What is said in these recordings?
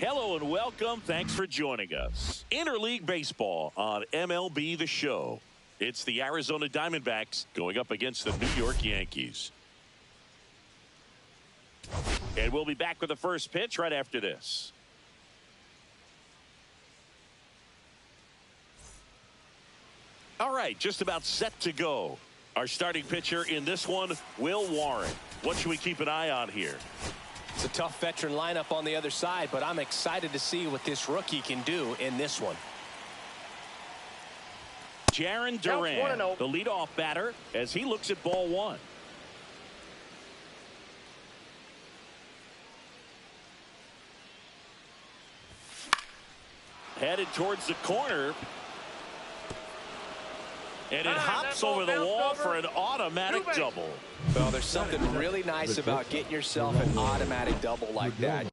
Hello and welcome. Thanks for joining us. Interleague Baseball on MLB The Show. It's the Arizona Diamondbacks going up against the New York Yankees. And we'll be back with the first pitch right after this. All right, just about set to go. Our starting pitcher in this one, Will Warren. What should we keep an eye on here? It's a tough veteran lineup on the other side, but I'm excited to see what this rookie can do in this one. Jarren Duran, the leadoff batter, as he looks at ball one. Headed towards the corner. And it hops over the wall for an automatic double. Well, there's something really nice about getting yourself an automatic double like that.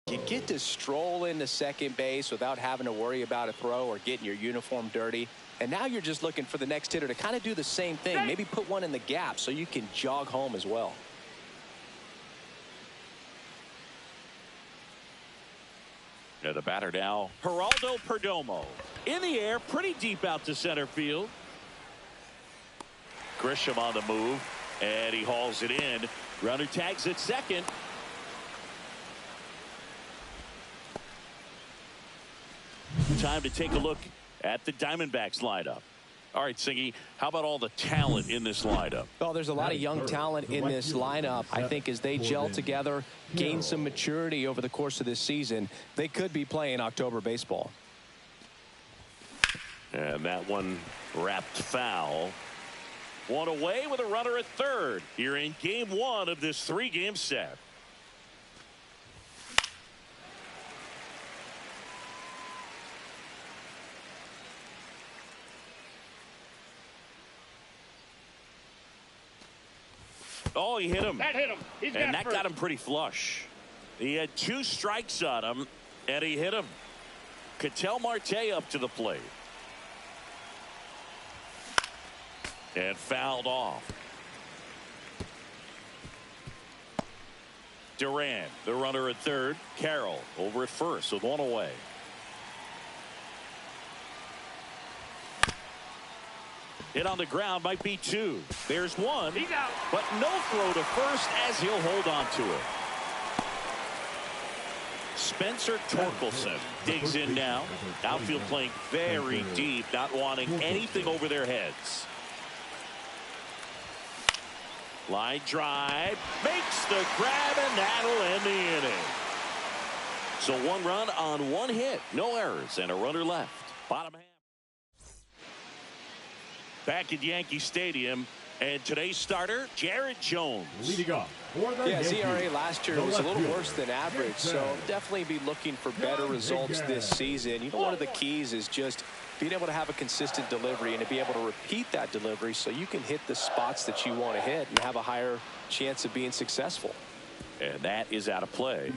You get to stroll into second base without having to worry about a throw or getting your uniform dirty. And now you're just looking for the next hitter to kind of do the same thing. Maybe put one in the gap so you can jog home as well. Yeah, the batter now, Geraldo Perdomo. In the air, pretty deep out to center field. Grisham on the move, and he hauls it in. Runner tags at second. Time to take a look at the Diamondbacks lineup. All right, Singy, how about all the talent in this lineup? Well, there's a lot of young talent in this lineup. I think as they gel together, gain some maturity over the course of this season, they could be playing October baseball. And that one wrapped foul. One away with a runner at third here in game one of this three-game set. Oh, he hit him. That hit him. And that got him pretty flush. He had 2 strikes on him, and he hit him. Ketel Marte up to the plate. And fouled off. Duran, the runner at third. Carroll over at first with one away. Hit on the ground, might be 2. There's 1. He's out. But no throw to first as he'll hold on to it. Spencer Torkelson digs in now. Outfield playing very deep, not wanting anything over their heads. Line drive, makes the grab, and that'll end the inning. So 1 run on 1 hit, no errors, and a runner left. Bottom half. Back at Yankee Stadium, and today's starter, Jared Jones. Leading off. Yeah, his ERA last year was a little worse than average, so definitely be looking for better results this season. You know, one of the keys is just being able to have a consistent delivery and to be able to repeat that delivery so you can hit the spots that you want to hit and have a higher chance of being successful. And that is out of play.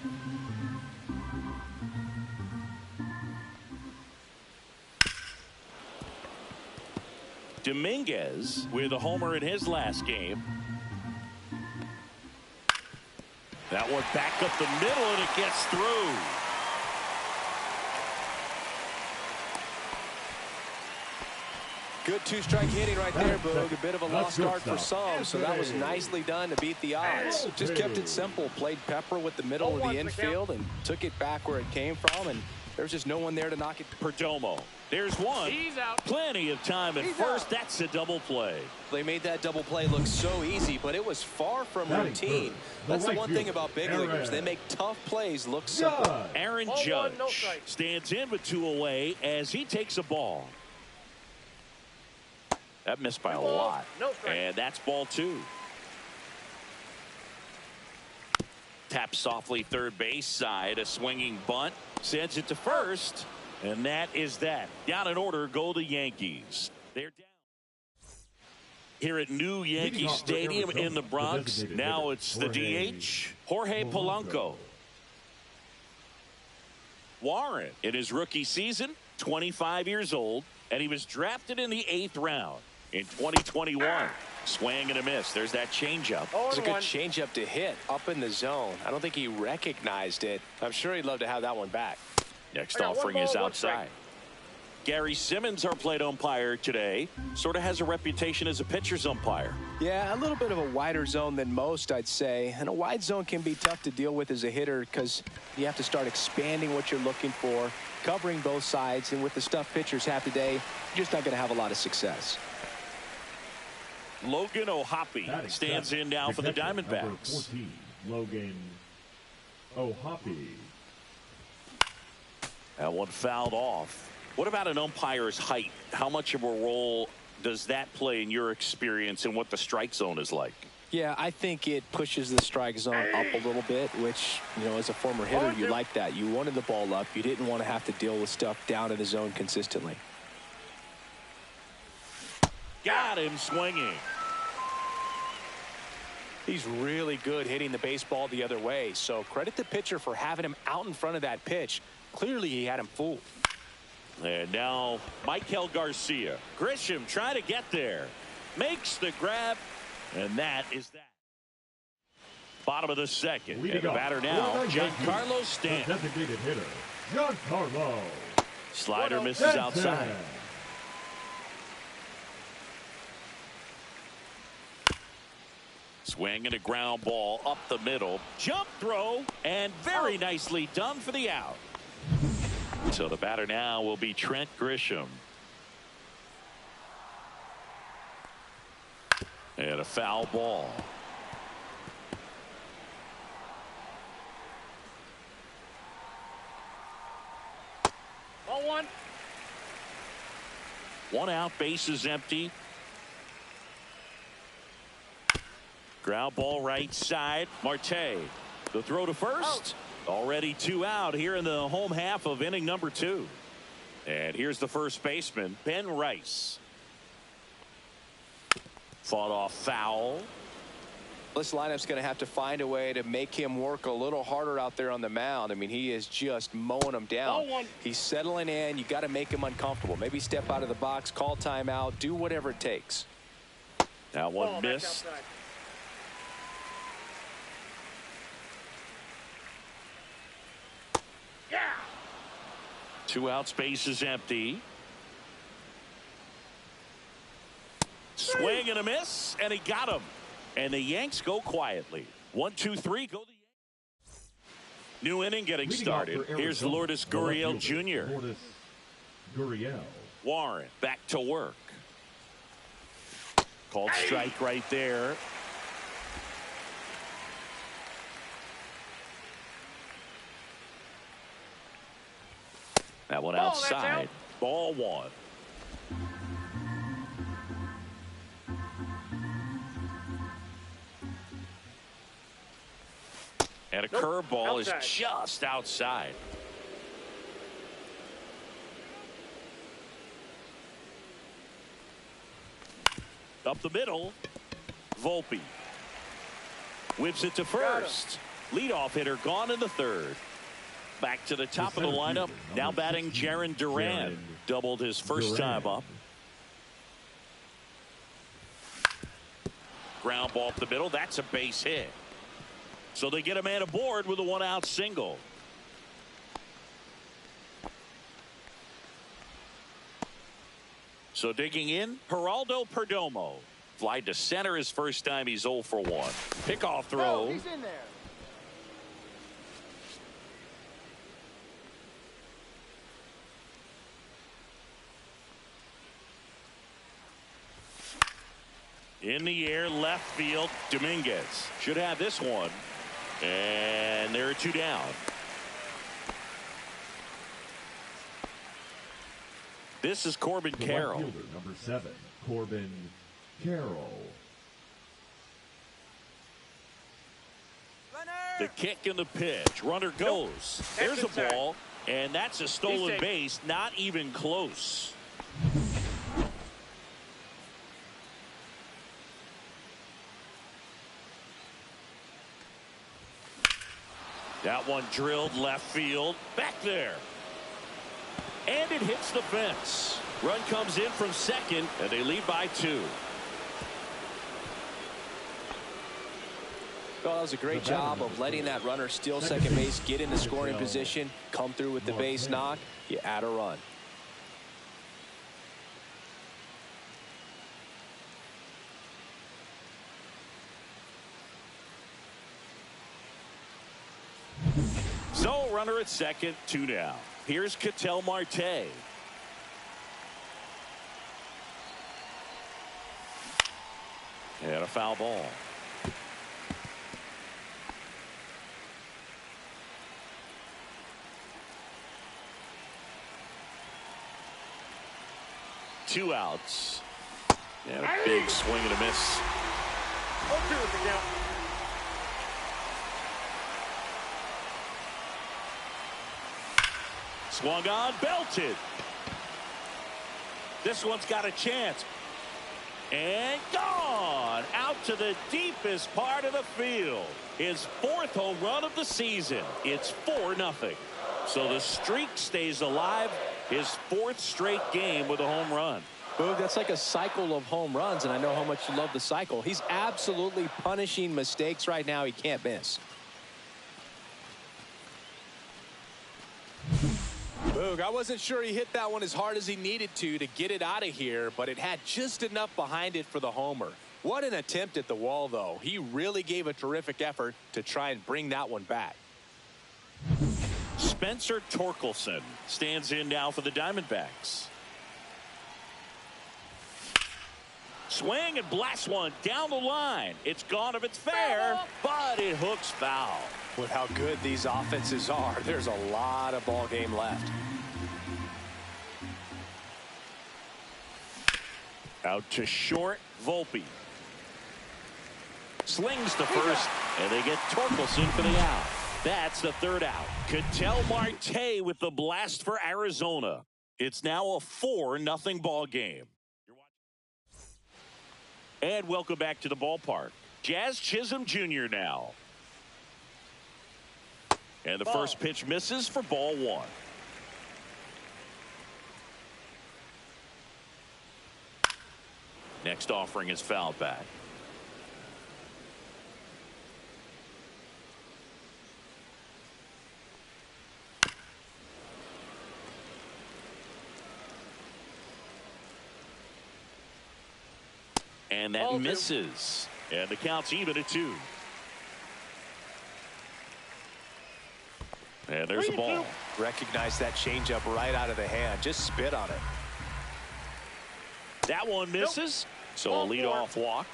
Dominguez with a homer in his last game. That one back up the middle, and it gets through. Good 2-strike hitting right there, Boog. A bit of a lost start for some, so that was nicely done to beat the odds. Just kept it simple, played pepper with the middle of the infield and took it back where it came from, and there's just no one there to knock it. Perdomo. There's 1. He's out. Plenty of time at first. That's a double play. They made that double play look so easy, but it was far from routine. That's the one thing about big leaguers. They make tough plays look simple. Aaron Judge stands in with 2 away as he takes a ball. That missed by a lot. And that's ball 2. Taps softly third base side. A swinging bunt. Sends it to first. And that is that. Down in order go the Yankees. They're down. Here at New Yankee Stadium in the Bronx. Now it's the DH, Jorge Polanco. Warren in his rookie season, 25 years old, and he was drafted in the 8th round in 2021. Swing and a miss. There's that changeup. It was a good changeup to hit up in the zone. I don't think he recognized it. I'm sure he'd love to have that one back. Next offering is outside. Gary Simmons, our plate umpire today, sort of has a reputation as a pitcher's umpire. Yeah, a little bit of a wider zone than most, I'd say. And a wide zone can be tough to deal with as a hitter because you have to start expanding what you're looking for. covering both sides, and with the stuff pitchers have today, you're just not going to have a lot of success. Logan O'Hoppe stands in now for the Diamondbacks. 14, Logan O'Hoppe. That one fouled off. What about an umpire's height? How much of a role does that play in your experience and what the strike zone is like? Yeah, I think it pushes the strike zone up a little bit, which, you know, as a former hitter, you like that. You wanted the ball up. You didn't want to have to deal with stuff down in the zone consistently. Got him swinging. He's really good hitting the baseball the other way, so credit the pitcher for having him out in front of that pitch. Clearly, he had him fooled. And now, Michael Garcia. Grisham trying to get there. Makes the grab. And that is that. Bottom of the second. And the batter now, Giancarlo Stanton. Designated hitter, Giancarlo. Slider misses outside. Swing and a ground ball up the middle. Jump throw. And very nicely done for the out. So the batter now will be Trent Grisham. And a foul ball. Ball one. One out, base is empty. Ground ball right side. Marte. The throw to first. Already 2 out here in the home half of inning number 2. And here's the first baseman, Ben Rice. Fought off foul. This lineup's going to have to find a way to make him work a little harder out there on the mound. I mean, he is just mowing them down. He's settling in. You got to make him uncomfortable. Maybe step out of the box, call timeout, do whatever it takes. That one missed. Yeah. 2 out, space is empty. Swing and a miss, and he got him. And the Yanks go quietly. 1, 2, 3, go the Yanks. New inning getting started. Here's Lourdes Gurriel Jr. Lourdes Gurriel. Warren back to work. Called strike right there. That one outside. Ball 1. And a curveball is just outside. Up the middle. Volpe. Whips it to first. Leadoff hitter gone in the 3rd. Back to the top of the lineup. Now batting Jarren Duran. Doubled his first time up. Ground ball up the middle. That's a base hit. So they get a man aboard with a 1-out single. So digging in, Geraldo Perdomo. Fly to center his first time. He's 0 for 1. Pickoff throw. He's in there. In the air, left field. Dominguez should have this one. And there are 2 down. This is Corbin Carroll. Right fielder, number 7, Corbin Carroll. The kick and the pitch. Runner goes. There's a ball. And that's a stolen base. Not even close. That one drilled left field. Back there. And it hits the fence. Run comes in from second, and they lead by 2. Well, that was a great job of letting that runner steal second base, get into scoring position, come through with the base knock. You add a run. So runner at second, 2 down. Here's Ketel Marte. And a foul ball. Two outs. And a big swing and a miss. 0-2 is the count. Swung on, belted. This one's got a chance. And gone out to the deepest part of the field. His 4th home run of the season. It's 4-0. So the streak stays alive. His 4th straight game with a home run. Boog, that's like a cycle of home runs, and I know how much you love the cycle. He's absolutely punishing mistakes right now he can't miss. Boog, I wasn't sure he hit that one as hard as he needed to get it out of here, but it had just enough behind it for the homer. What an attempt at the wall, though. He really gave a terrific effort to try and bring that one back. Spencer Torkelson stands in now for the Diamondbacks. Swing and blast one down the line. It's gone if it's fair, but it hooks foul. With how good these offenses are, there's a lot of ball game left. Out to short, Volpe. Slings to first, and they get Torkelson for the out. That's the 3rd out. Ketel Marte with the blast for Arizona. It's now a 4-0 ball game. And welcome back to the ballpark. Jazz Chisholm Jr. now. And the first pitch misses for ball 1. Next offering is fouled back. And that misses. And the count's even at 2. And there's the ball. Recognize that changeup right out of the hand. Just spit on it. That one misses. So a leadoff walk.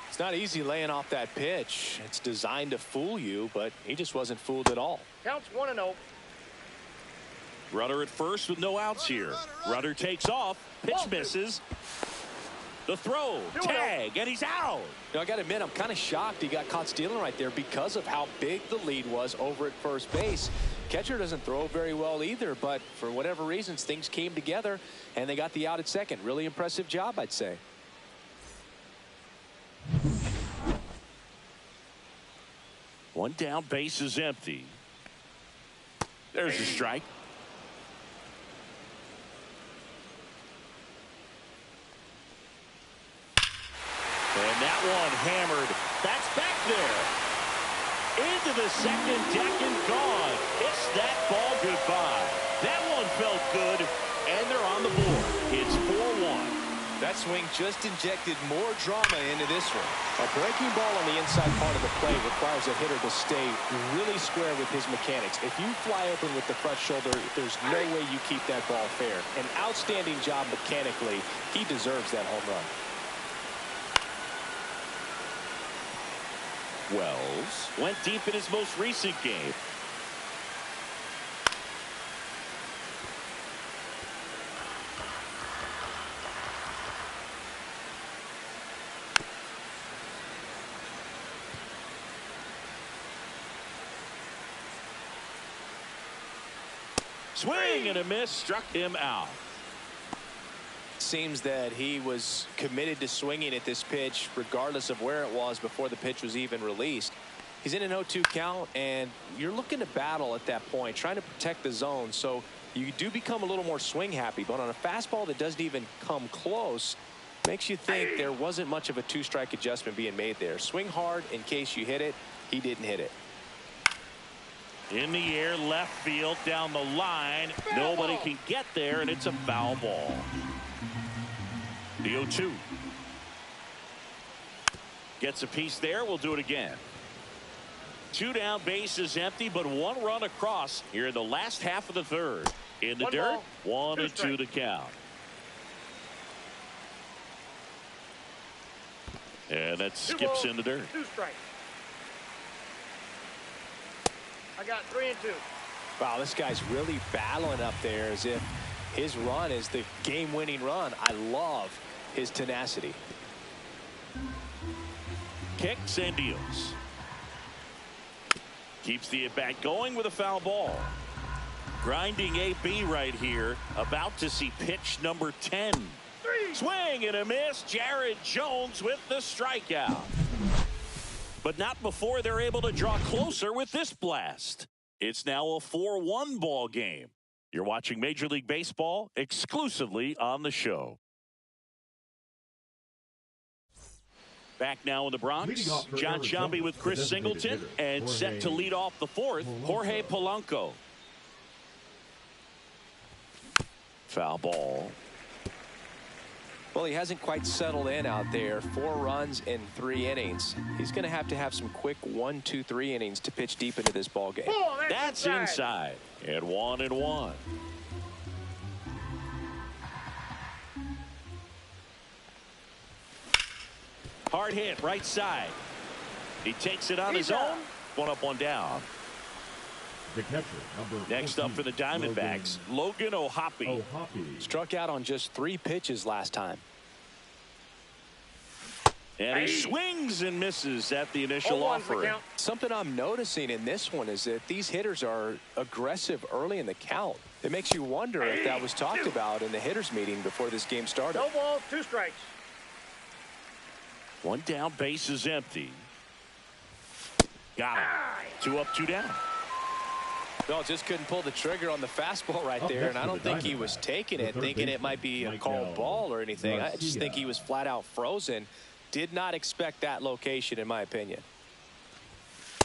It's not easy laying off that pitch. It's designed to fool you, but he just wasn't fooled at all. Counts 1-0. Runner at first with no outs here. Runner takes off. Pitch misses. The throw, tag, and he's out. You know, I got to admit, I'm kind of shocked he got caught stealing right there because of how big the lead was over at first base. Catcher doesn't throw very well either, but for whatever reasons, things came together, and they got the out at second. Really impressive job, I'd say. One down, base is empty. There's a strike. And that one hammered. That's back there. Into the second deck and gone. It's that ball goodbye. That one felt good, and they're on the board. It's 4-1. That swing just injected more drama into this one. A breaking ball on the inside part of the plate requires a hitter to stay really square with his mechanics. If you fly open with the front shoulder, there's no way you keep that ball fair. An outstanding job mechanically. He deserves that home run. Wells went deep in his most recent game. Swing and a miss, struck him out. Seems that he was committed to swinging at this pitch regardless of where it was before the pitch was even released. He's in an 0-2 count, and you're looking to battle at that point, trying to protect the zone, so you do become a little more swing happy. But on a fastball that doesn't even come close, makes you think there wasn't much of a 2-strike adjustment being made there. Swing hard in case you hit it. He didn't hit it. In the air, left field, down the line. Nobody can get there, and it's a foul ball. The 0-2. Gets a piece there. We'll do it again. Two down, bases empty, but one run across here in the last half of the third. In the dirt, ball, 1-2 to count. And that skips in the dirt. 2 strikes. I got 3 and 2. Wow, this guy's really battling up there as if his run is the game-winning run. I love his tenacity. Kicks and deals. Keeps the at-bat going with a foul ball. Grinding AB right here. About to see pitch number 10. Swing and a miss. Jared Jones with the strikeout. But not before they're able to draw closer with this blast. It's now a 4-1 ball game. You're watching Major League Baseball exclusively on the show. Back now in the Bronx, John Sciambi with Chris Singleton, and set to lead off the fourth, Jorge Polanco. Foul ball. Well, he hasn't quite settled in out there. 4 runs in 3 innings. He's going to have some quick 1, 2, 3 innings to pitch deep into this ball game. That's inside. And 1-1. Hard hit, right side. He takes it on his own. 1 up, 1 down. The catcher, number Next up for the Diamondbacks, Logan O'Hoppe. Struck out on just 3 pitches last time. And he swings and misses at the initial offering. Something I'm noticing in this one is that these hitters are aggressive early in the count. It makes you wonder if that was talked about in the hitters meeting before this game started. No balls, 2 strikes. 1 down, base is empty. Got it. 2 up, 2 down. No, just couldn't pull the trigger on the fastball right there, and I don't think he was taking it, thinking it might be a called ball or anything. I just think he was flat out frozen. Did not expect that location, in my opinion.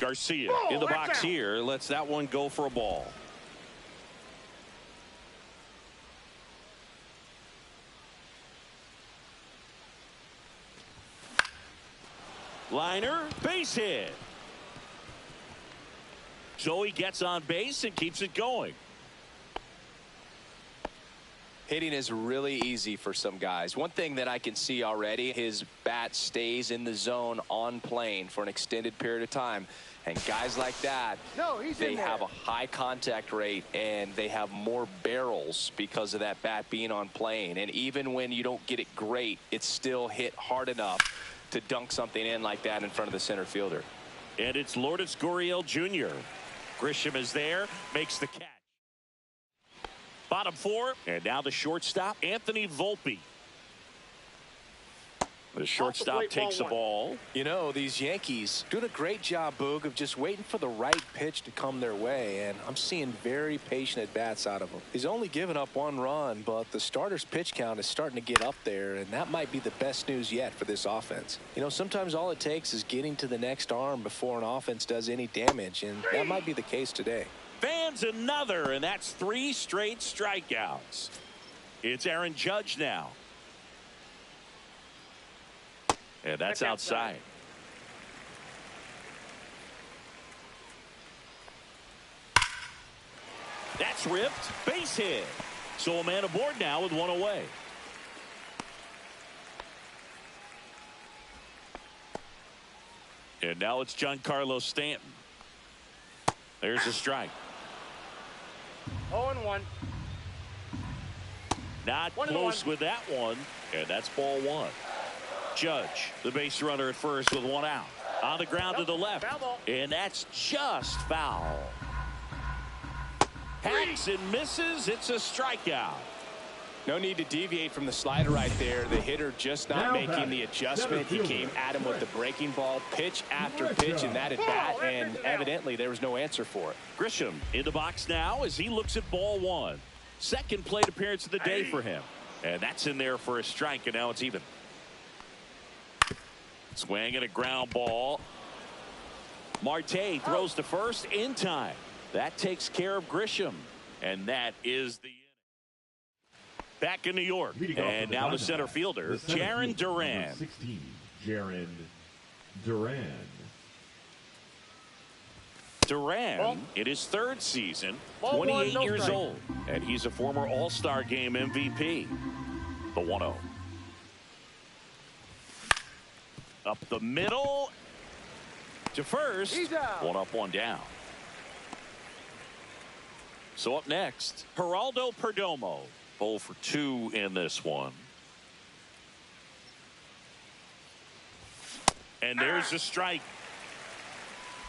Garcia in the box here, lets that one go for a ball. Liner, base hit. So he gets on base and keeps it going. Hitting is really easy for some guys. One thing that I can see already, his bat stays in the zone on plane for an extended period of time. And guys like that, they have a high contact rate and they have more barrels because of that bat being on plane. And even when you don't get it great, it's still hit hard enough to dunk something in like that in front of the center fielder. And it's Lourdes Gurriel Jr. Grisham is there, makes the catch. Bottom 4, and now the shortstop, Anthony Volpe. The shortstop takes the ball. You know, these Yankees doing a great job, Boog, of just waiting for the right pitch to come their way, and I'm seeing very patient at-bats out of him. He's only given up 1 run, but the starter's pitch count is starting to get up there, and that might be the best news yet for this offense. You know, sometimes all it takes is getting to the next arm before an offense does any damage, and that might be the case today. Fans another, and that's 3 straight strikeouts. It's Aaron Judge now. And that's outside. That's ripped. Base hit. So a man aboard now with 1 away. And now it's Giancarlo Stanton. There's a strike. 0-1. Not close with that one. And that's ball 1. Judge, the base runner at first with 1 out. On the ground to the left. And that's just foul. Hacks and misses. It's a strikeout. No need to deviate from the slider right there. The hitter just not making the adjustment. He came at him with the breaking ball, pitch after pitch in that at bat, and evidently there was no answer for it. Grisham in the box now as he looks at ball 1. Second plate appearance of the day for him. And that's in there for a strike, and now it's even. Swing and a ground ball. Marte throws to first in time. That takes care of Grisham. And that is the inning. Back in New York. And now the center fielder, Jarren Duran. 16, Jarren Duran. Duran in his third season, Ball 28 one, no years strike. old, and he's a former All-Star Game MVP. The 1-0. Up the middle to first. He's out. 1 up, 1 down. So up next, Geraldo Perdomo. 0 for 2 in this one. And there's a strike.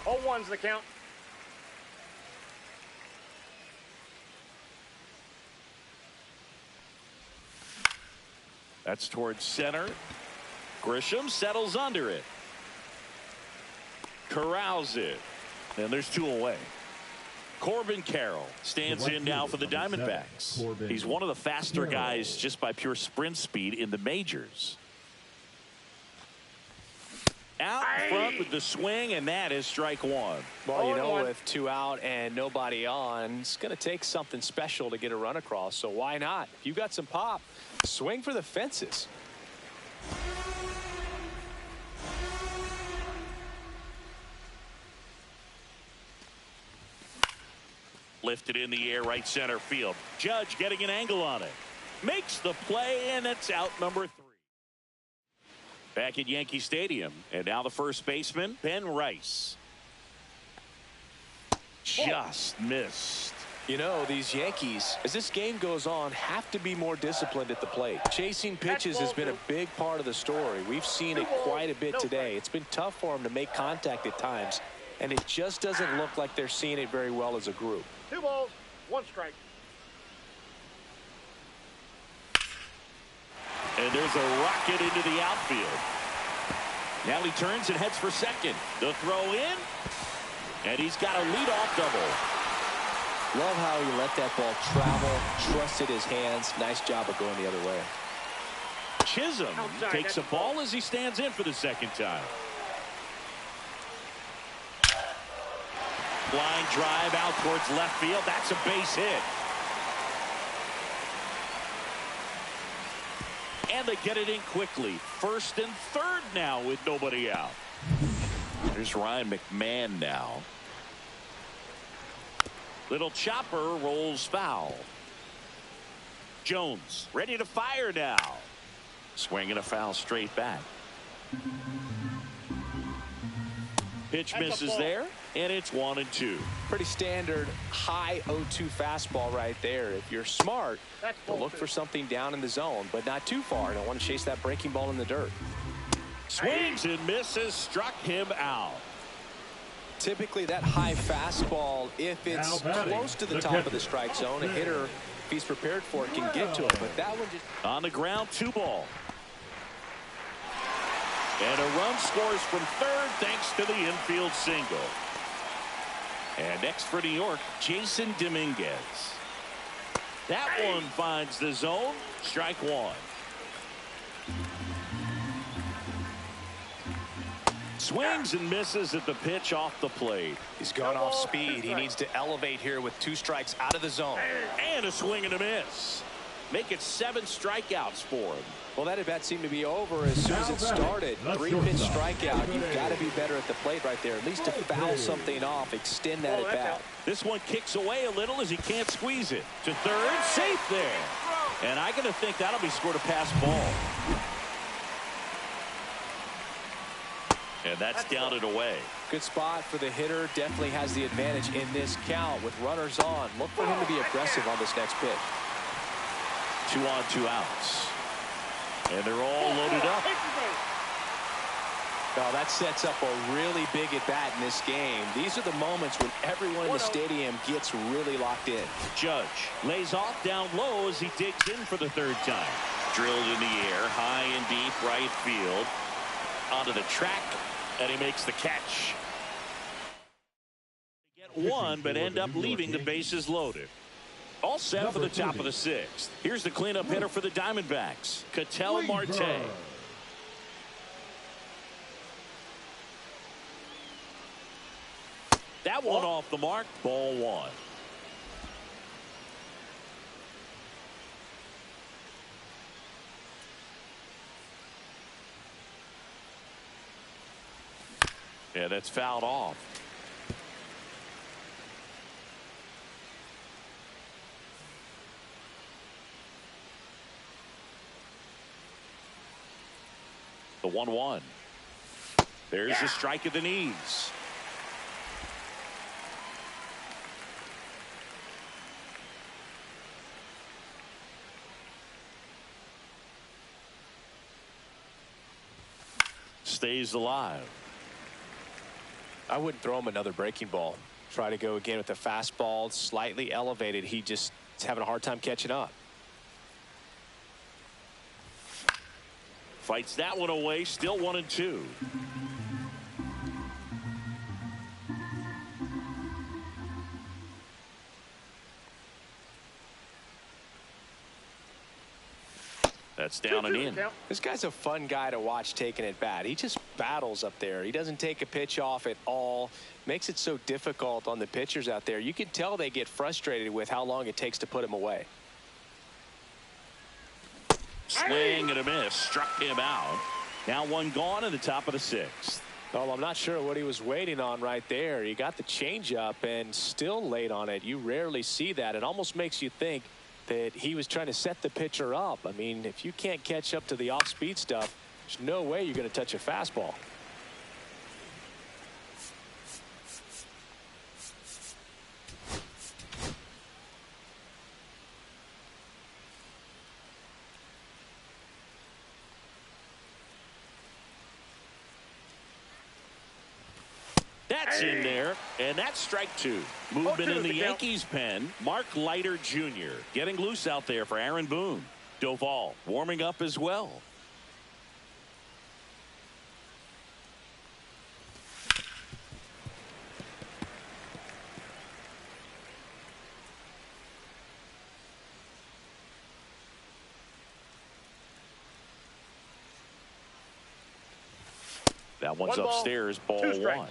0-1's the count. That's towards center. Grisham settles under it. Corrals it. And there's 2 away. Corbin Carroll stands in now for the Diamondbacks. He's one of the faster guys just by pure sprint speed in the majors. Out in front with the swing, and that is strike 1. Well, you know, with 2 out and nobody on, it's going to take something special to get a run across. So why not? If you got some pop, swing for the fences. Lifted in the air, right center field. Judge getting an angle on it. Makes the play, and it's out number 3. Back at Yankee Stadium, and now the first baseman, Ben Rice. Just missed. You know, these Yankees, as this game goes on, have to be more disciplined at the plate. Chasing pitches has been a big part of the story. We've seen it quite a bit today. It's been tough for them to make contact at times, and it just doesn't look like they're seeing it very well as a group. 2 balls, 1 strike. And there's a rocket into the outfield. Now he turns and heads for second. The throw in, and he's got a leadoff double. Love how he let that ball travel, trusted his hands. Nice job of going the other way. Chisholm takes a ball as he stands in for the second time. Line drive out towards left field. That's a base hit. And they get it in quickly. First and third now with nobody out. There's Ryan McMahon now. Little chopper rolls foul. Jones ready to fire now. Swinging a foul straight back. Pitch misses there, and it's 1-2. Pretty standard high 0-2 fastball right there. If you're smart, you'll look for something down in the zone, but not too far. Don't want to chase that breaking ball in the dirt. Swings and misses, struck him out. Typically that high fastball, if it's close to the top of the strike zone, a hitter, if he's prepared for it, can get to it. But that one just on the ground, 2 ball. And a run scores from third thanks to the infield single. And next for New York, Jason Dominguez. That one finds the zone. Strike 1. Swings and misses at the pitch off the plate. He's gone off speed. He needs to elevate here with 2 strikes out of the zone. And a swing and a miss. Make it 7 strikeouts for him. Well, that at bat seemed to be over as soon as it started. 3-pitch strikeout. You've got to be better at the plate right there. At least to foul something off, extend that at bat. This one kicks away a little as he can't squeeze it. To third, safe there. And I'm going to think that'll be scored a pass ball. And that's down and away. Good spot for the hitter. Definitely has the advantage in this count with runners on. Look for him to be aggressive on this next pitch. 2 on, 2 outs. And they're all loaded up. Well, that sets up a really big at bat in this game. These are the moments when everyone in the stadium gets really locked in. Judge lays off down low as he digs in for the 3rd time. Drilled in the air, high and deep right field. Onto the track, and he makes the catch. They get 1, but end up leaving the bases loaded. All set for the top of the 6th. Here's the cleanup hitter for the Diamondbacks, Ketel Marte. That one off the mark, ball 1. Yeah, that's fouled off. The 1-1. There's a strike at the knees. Stays alive. I wouldn't throw him another breaking ball. Try to go again with the fastball slightly elevated. He just is having a hard time catching up. Fights that one away. Still 1-2. That's down and in. This guy's a fun guy to watch taking at bat. He just battles up there. He doesn't take a pitch off at all. Makes it so difficult on the pitchers out there. You can tell they get frustrated with how long it takes to put him away. Swing and a miss. Struck him out. Now one gone in the top of the 6th. Well, I'm not sure what he was waiting on right there. He got the changeup and still late on it. You rarely see that. It almost makes you think that he was trying to set the pitcher up. I mean, if you can't catch up to the off-speed stuff, there's no way you're going to touch a fastball. That's in there, and that's strike 2. Movement in the Yankees pen. Mark Leiter Jr. getting loose out there for Aaron Boone. Dif.All warming up as well. That one's upstairs, ball 1.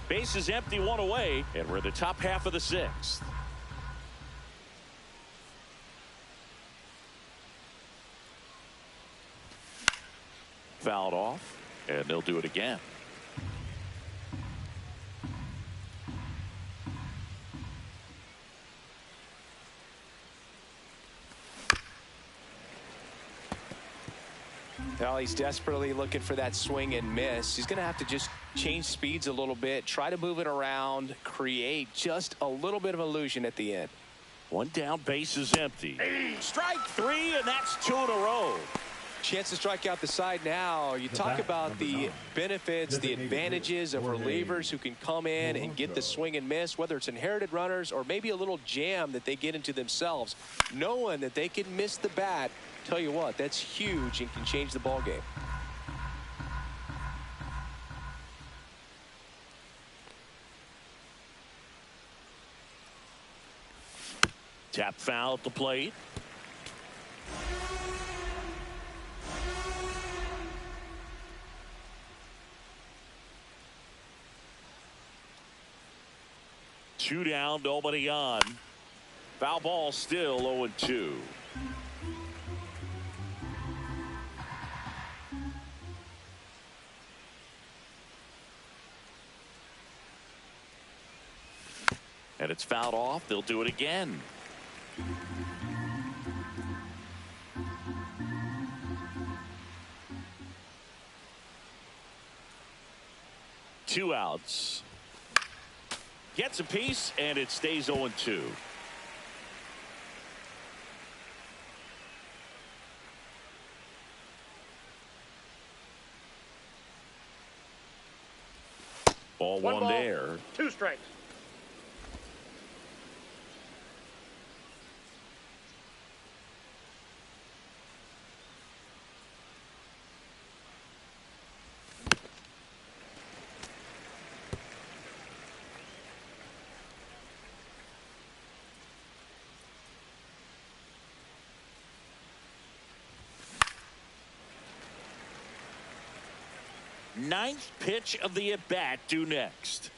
Base is empty, 1 away, and we're in the top half of the 6th. Fouled off, and they'll do it again. Well, he's desperately looking for that swing and miss. He's going to have to just change speeds a little bit, try to move it around, create just a little bit of illusion at the end. One down, base is empty. Strike 3, and that's 2 in a row. Chance to strike out the side now. You talk about the benefits, the advantages of relievers who can come in and get the swing and miss, whether it's inherited runners or maybe a little jam that they get into themselves. Knowing that they can miss the bat, tell you what, that's huge and can change the ball game. Tap foul at the plate. Two down, nobody on. Foul ball, still 0-2. And it's fouled off. They'll do it again. Two outs. Gets a piece, and it stays 0-2. Ball one there. 2 strikes. Ninth pitch of the at-bat due next.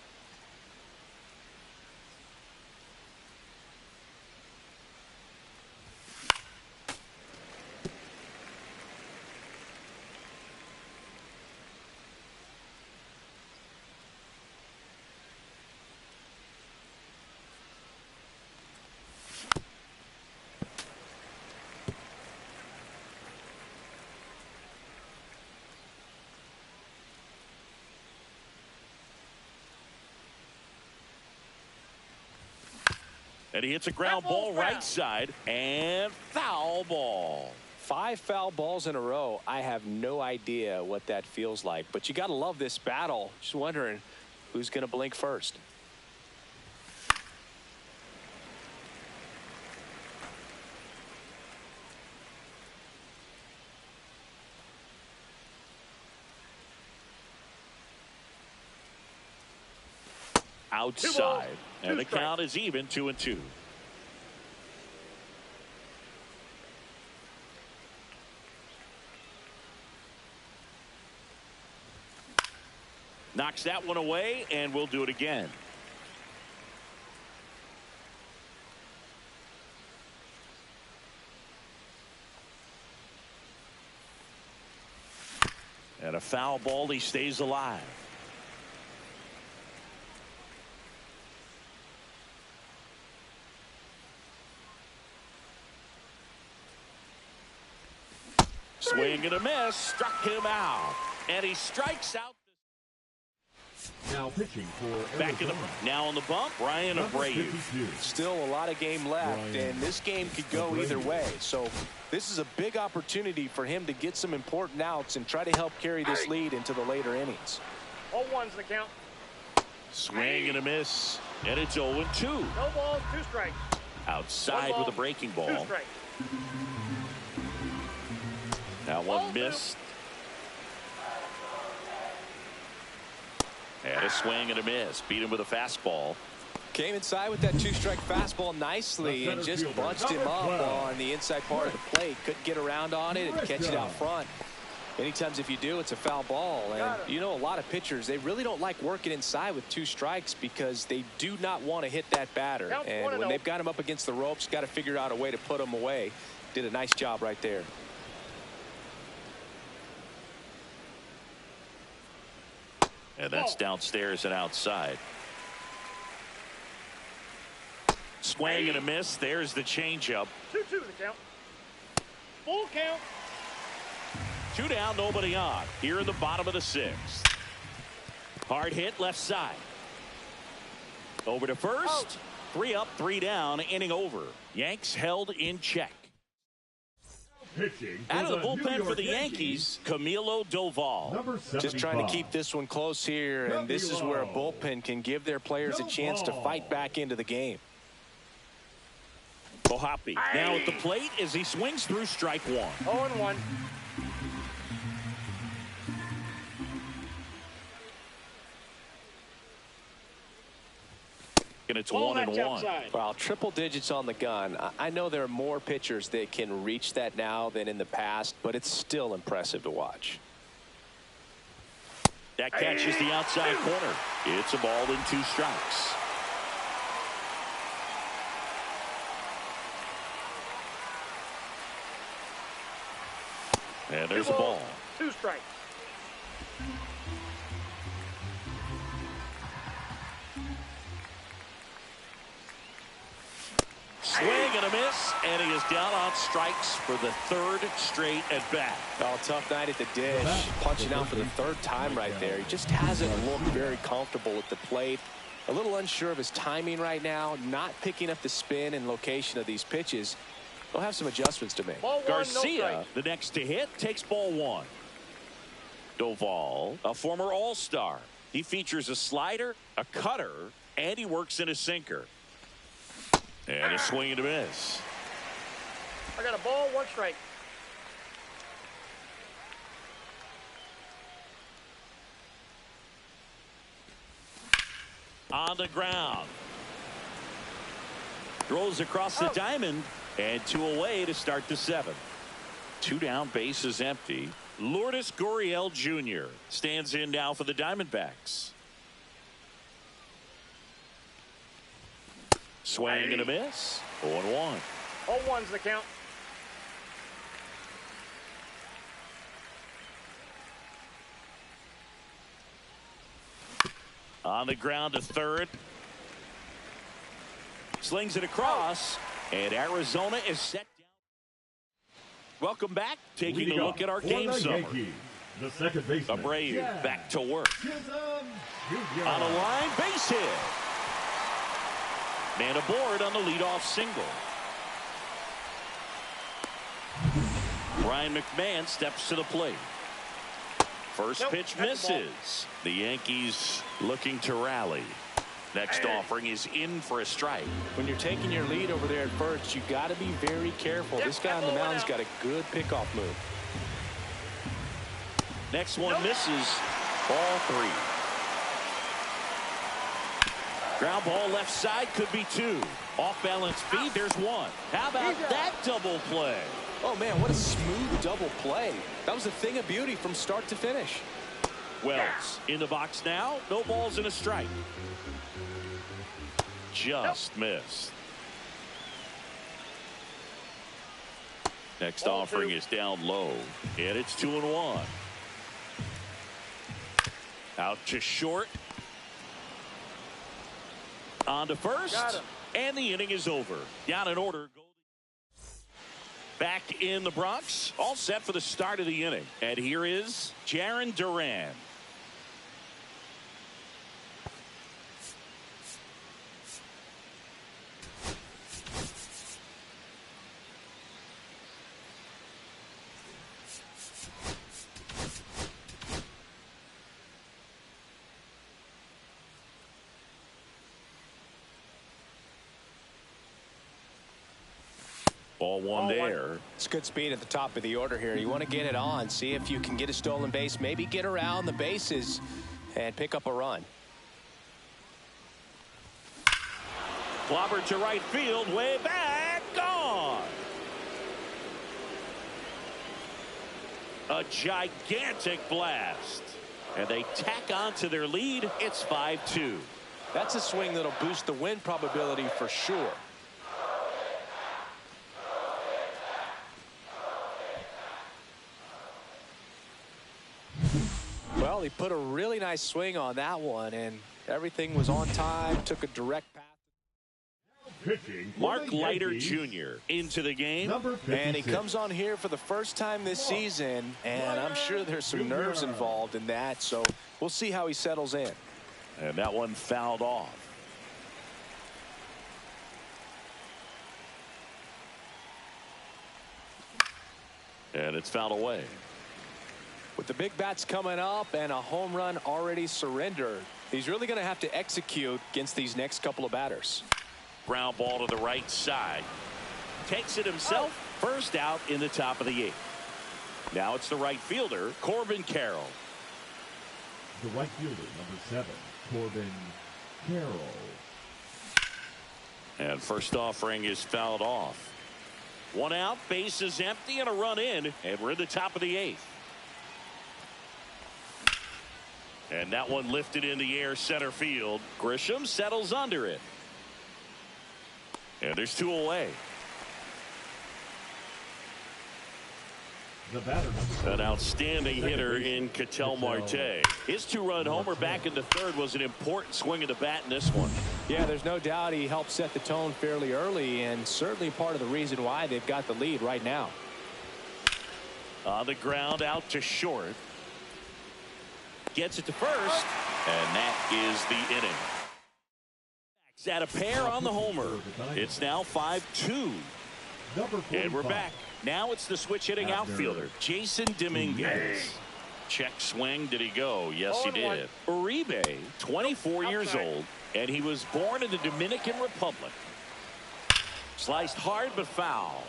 And he hits a ground ball right side and foul ball. 5 foul balls in a row. I have no idea what that feels like, but you got to love this battle. Just wondering who's going to blink first. Outside, and the count is even 2-2. Knocks that one away, and we'll do it again. And a foul ball, he stays alive. Swing and a miss, struck him out, and he strikes out. Now pitching for back in the now on the bump, Ryan Abreu. Still a lot of game left, and this game could go either way. So this is a big opportunity for him to get some important outs and try to help carry this lead into the later innings. 0-1's the count. Swing and a miss, and it's 0-2. No balls, 2 strikes. Outside with a breaking ball. 2 strikes. That one missed. And a swing and a miss. Beat him with a fastball. Came inside with that 2-strike fastball nicely and just bunched him up on the inside part of the plate. Couldn't get around on it and catch it out front. Many times if you do, it's a foul ball. And you know, a lot of pitchers, they really don't like working inside with 2 strikes because they do not want to hit that batter. And when they've got him up against the ropes, got to figure out a way to put him away. Did a nice job right there. And that's downstairs and outside. Swing and a miss. There's the changeup. 2-2 the count. Full count. 2 down, nobody on. Here in the bottom of the 6th. Hard hit left side. Over to first. 3 up, 3 down. Inning over. Yanks held in check. Out of the bullpen for the Yankees, Camilo Doval. Just trying to keep this one close here, and this is where a bullpen can give their players a chance to fight back into the game. Bohapi now at the plate as he swings through strike 1. 0-1. And it's 1-1. Wow, triple digits on the gun. I know there are more pitchers that can reach that now than in the past, but it's still impressive to watch. That catches the outside corner. It's a ball in 2 strikes. And there's a ball. 2 strikes. Swing and a miss, and he is down on strikes for the 3rd straight at bat. Oh, tough night at the dish. Punching out for the 3rd time right there. He just hasn't looked very comfortable at the plate. A little unsure of his timing right now. Not picking up the spin and location of these pitches. They'll have some adjustments to make. Garcia, the next to hit, takes ball 1. Doval, a former All-Star. He features a slider, a cutter, and he works in a sinker. And a swing and a miss. I got a ball, 1 strike. On the ground. Throws across the diamond, and 2 away to start the 7th. 2 down, base is empty. Lourdes Gurriel Jr. stands in now for the Diamondbacks. Swing and a miss. 0-1. 0-1's the count. On the ground to 3rd. Slings it across, and Arizona is set down. Welcome back. Taking a look at our game summary. The second baseman, Abreu back to work. On a line, base hit. Man aboard on the leadoff single. Brian McMahon steps to the plate. First pitch misses. The Yankees looking to rally. Next offering is in for a strike. When you're taking your lead over there at first, you got to be very careful. This guy on the mound's got a good pickoff move. Next one misses. Ball 3. Ground ball left side, could be 2. Off balance feed, there's 1. How about that double play? Oh man, what a smooth double play. That was a thing of beauty from start to finish. Wells in the box now. No balls and a strike. Just missed. Next offering is down low, and it's 2-1. Out to short. On to first, and the inning is over. Down in order. Back in the Bronx, all set for the start of the inning. And here is Jarren Duran. Ball 1 there. It's good speed at the top of the order here. You want to get it on, see if you can get a stolen base, maybe get around the bases and pick up a run. Clobbered to right field, way back, gone. A gigantic blast. And they tack on to their lead. It's 5-2. That's a swing that'll boost the win probability for sure. Well, he put a really nice swing on that one, and everything was on time, took a direct path. Mark Leiter Jr. into the game. And he comes on here for the first time this season, and I'm sure there's some nerves involved in that, so we'll see how he settles in. And that one fouled off. And it's fouled away. With the big bats coming up and a home run already surrendered, he's really going to have to execute against these next couple of batters. Ground ball to the right side. Takes it himself. First out in the top of the 8th. Now it's the right fielder, Corbin Carroll. The right fielder, number 7, Corbin Carroll. And first offering is fouled off. 1 out, base is empty, and a run in, and we're in the top of the 8th. And that one lifted in the air center field. Grisham settles under it. And there's 2 away. The batter, an outstanding hitter in Ketel Marte. His 2-run homer back in the 3rd was an important swing of the bat in this one. Yeah, there's no doubt he helped set the tone fairly early, and certainly part of the reason why they've got the lead right now. On the ground, out to short. Gets it to first, and that is the inning. At a pair on the homer. It's now 5-2. And we're back. Now it's the switch hitting outfielder, Jason Dominguez. Check swing. Did he go? Yes, he did. Uribe, 24 years old, and he was born in the Dominican Republic. Sliced hard but foul.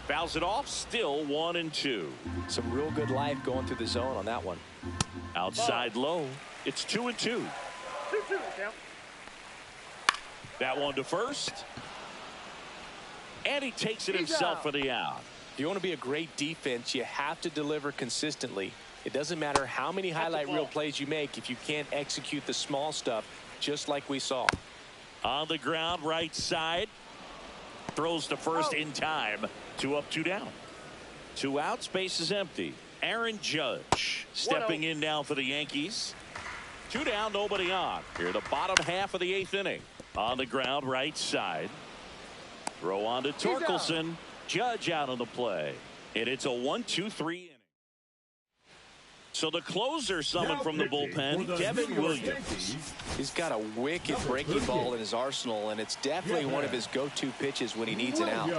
Fouls it off, still 1-2. Some real good life going through the zone on that one. Outside low. It's 2-2. 2-2 count. That one to first. And he takes it himself for the out. If you want to be a great defense, you have to deliver consistently. It doesn't matter how many highlight reel plays you make if you can't execute the small stuff, just like we saw. On the ground, right side. Throws to first in time. 2 up, 2 down. 2 outs, base is empty. Aaron Judge stepping in now for the Yankees. 2 down, nobody on. Here, the bottom half of the 8th inning. On the ground, right side. Throw on to Torkelson. Judge out on the play. And it's a 1-2-3 inning. So the closer summoned from the bullpen, Devin Williams. He's got a wicked breaking ball in his arsenal, and it's definitely one of his go-to pitches when he needs an out.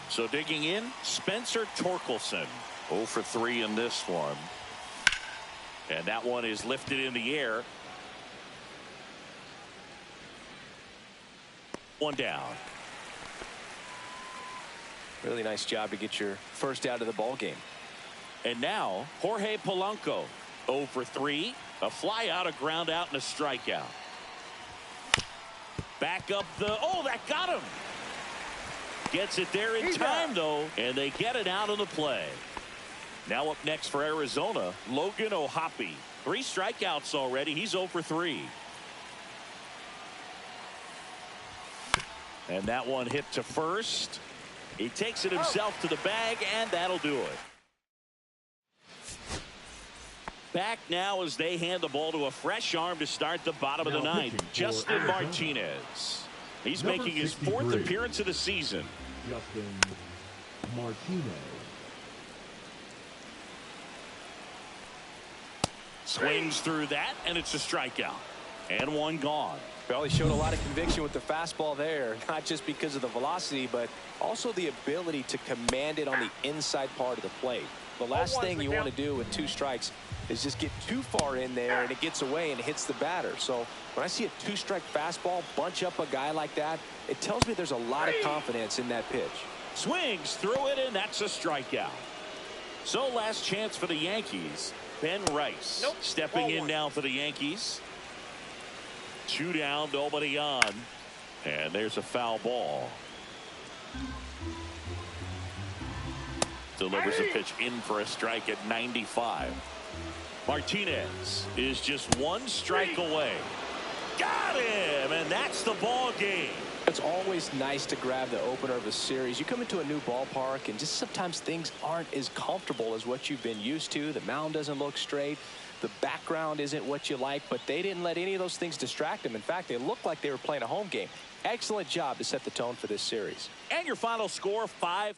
So digging in, Spencer Torkelson. 0 for 3 in this one. And that one is lifted in the air. One down. Really nice job to get your first out of the ball game. And now Jorge Polanco. 0 for 3. A fly out, a ground out, and a strikeout. Back up the. Oh, that got him. Gets it there in time, though, and they get it out of the play. Now up next for Arizona, Logan O'Hoppe. 3 strikeouts already. He's 0 for 3. And that one hit to first. He takes it himself to the bag, and that'll do it. Back now as they hand the ball to a fresh arm to start the bottom of the ninth. Justin Martinez. He's making his 4th appearance of the season. Justin Martinez. Swings through that, and it's a strikeout. And one gone. Well, he showed a lot of conviction with the fastball there, not just because of the velocity, but also the ability to command it on the inside part of the plate. The last thing you want to do with 2 strikes is just get too far in there and it gets away and hits the batter. So when I see a 2-strike fastball bunch up a guy like that, it tells me there's a lot of confidence in that pitch. Swings through it, and that's a strikeout. So last chance for the Yankees. Ben Rice stepping in now for the Yankees. 2 down, nobody on. And there's a foul ball. Delivers a pitch in for a strike at 95. Martinez is just 1 strike away. Got him, and that's the ball game. It's always nice to grab the opener of a series. You come into a new ballpark, and just sometimes things aren't as comfortable as what you've been used to. The mound doesn't look straight. The background isn't what you like, but they didn't let any of those things distract them. In fact, they looked like they were playing a home game. Excellent job to set the tone for this series. And your final score, 5-2.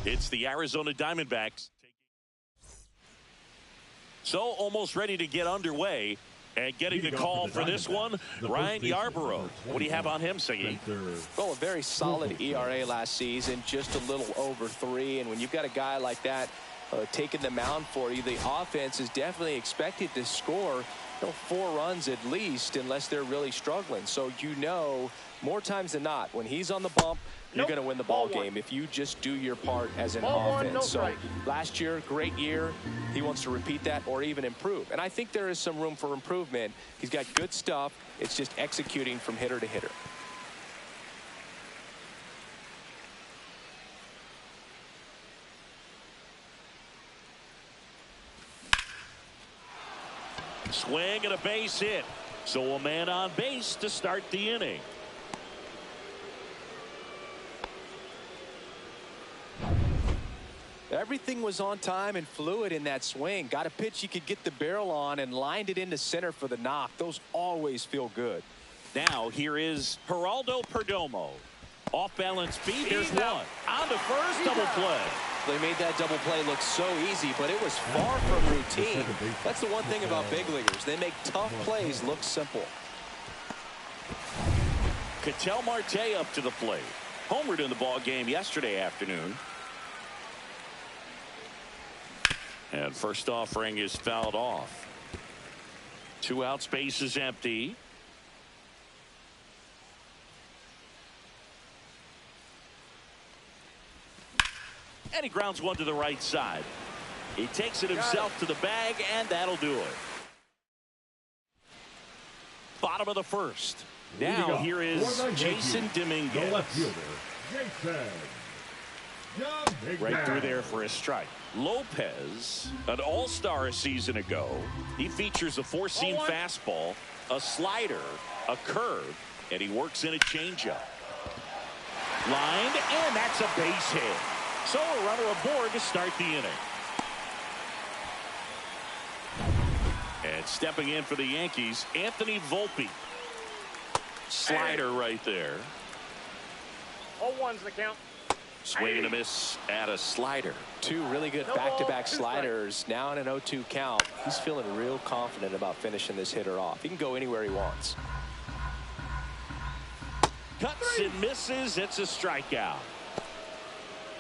It's the Arizona Diamondbacks. So almost ready to get underway. And getting the call for this one, Ryan Yarbrough. What do you have on him, Siggy? Well, a very solid ERA last season, just a little over 3. And when you've got a guy like that taking the mound for you, the offense is definitely expected to score 4 runs at least, unless they're really struggling. So more times than not, when he's on the bump, you're going to win the ball game if you just do your part as an offense. So last year, great year. He wants to repeat that or even improve. And I think there is some room for improvement. He's got good stuff. It's just executing from hitter to hitter. Swing and a base hit. So a man on base to start the inning. Everything was on time and fluid in that swing. Got a pitch he could get the barrel on and lined it into center for the knock. Those always feel good. Now here is Geraldo Perdomo. Off balance beat. There's one. On to first, double play. They made that double play look so easy, but it was far from routine. That's the one thing about big leaguers. They make tough plays look simple. Ketel Marte up to the plate. Homered in the ball game yesterday afternoon. And first offering is fouled off. 2 outs, base is empty. And he grounds one to the right side. He takes it himself to the bag, and that'll do it. Bottom of the first. Now here is Jason Dominguez. Right through there for a strike. Lopez, an all-star a season ago. He features a 4-seam fastball, a slider, a curve, and he works in a changeup. Lined, and that's a base hit. So a runner aboard to start the inning. And stepping in for the Yankees, Anthony Volpe. Slider right there. 0-1's the count. Swing and a miss at a slider. 2 really good back-to-back sliders. Now in an 0-2 count. He's feeling real confident about finishing this hitter off. He can go anywhere he wants. Cuts and misses. It's a strikeout.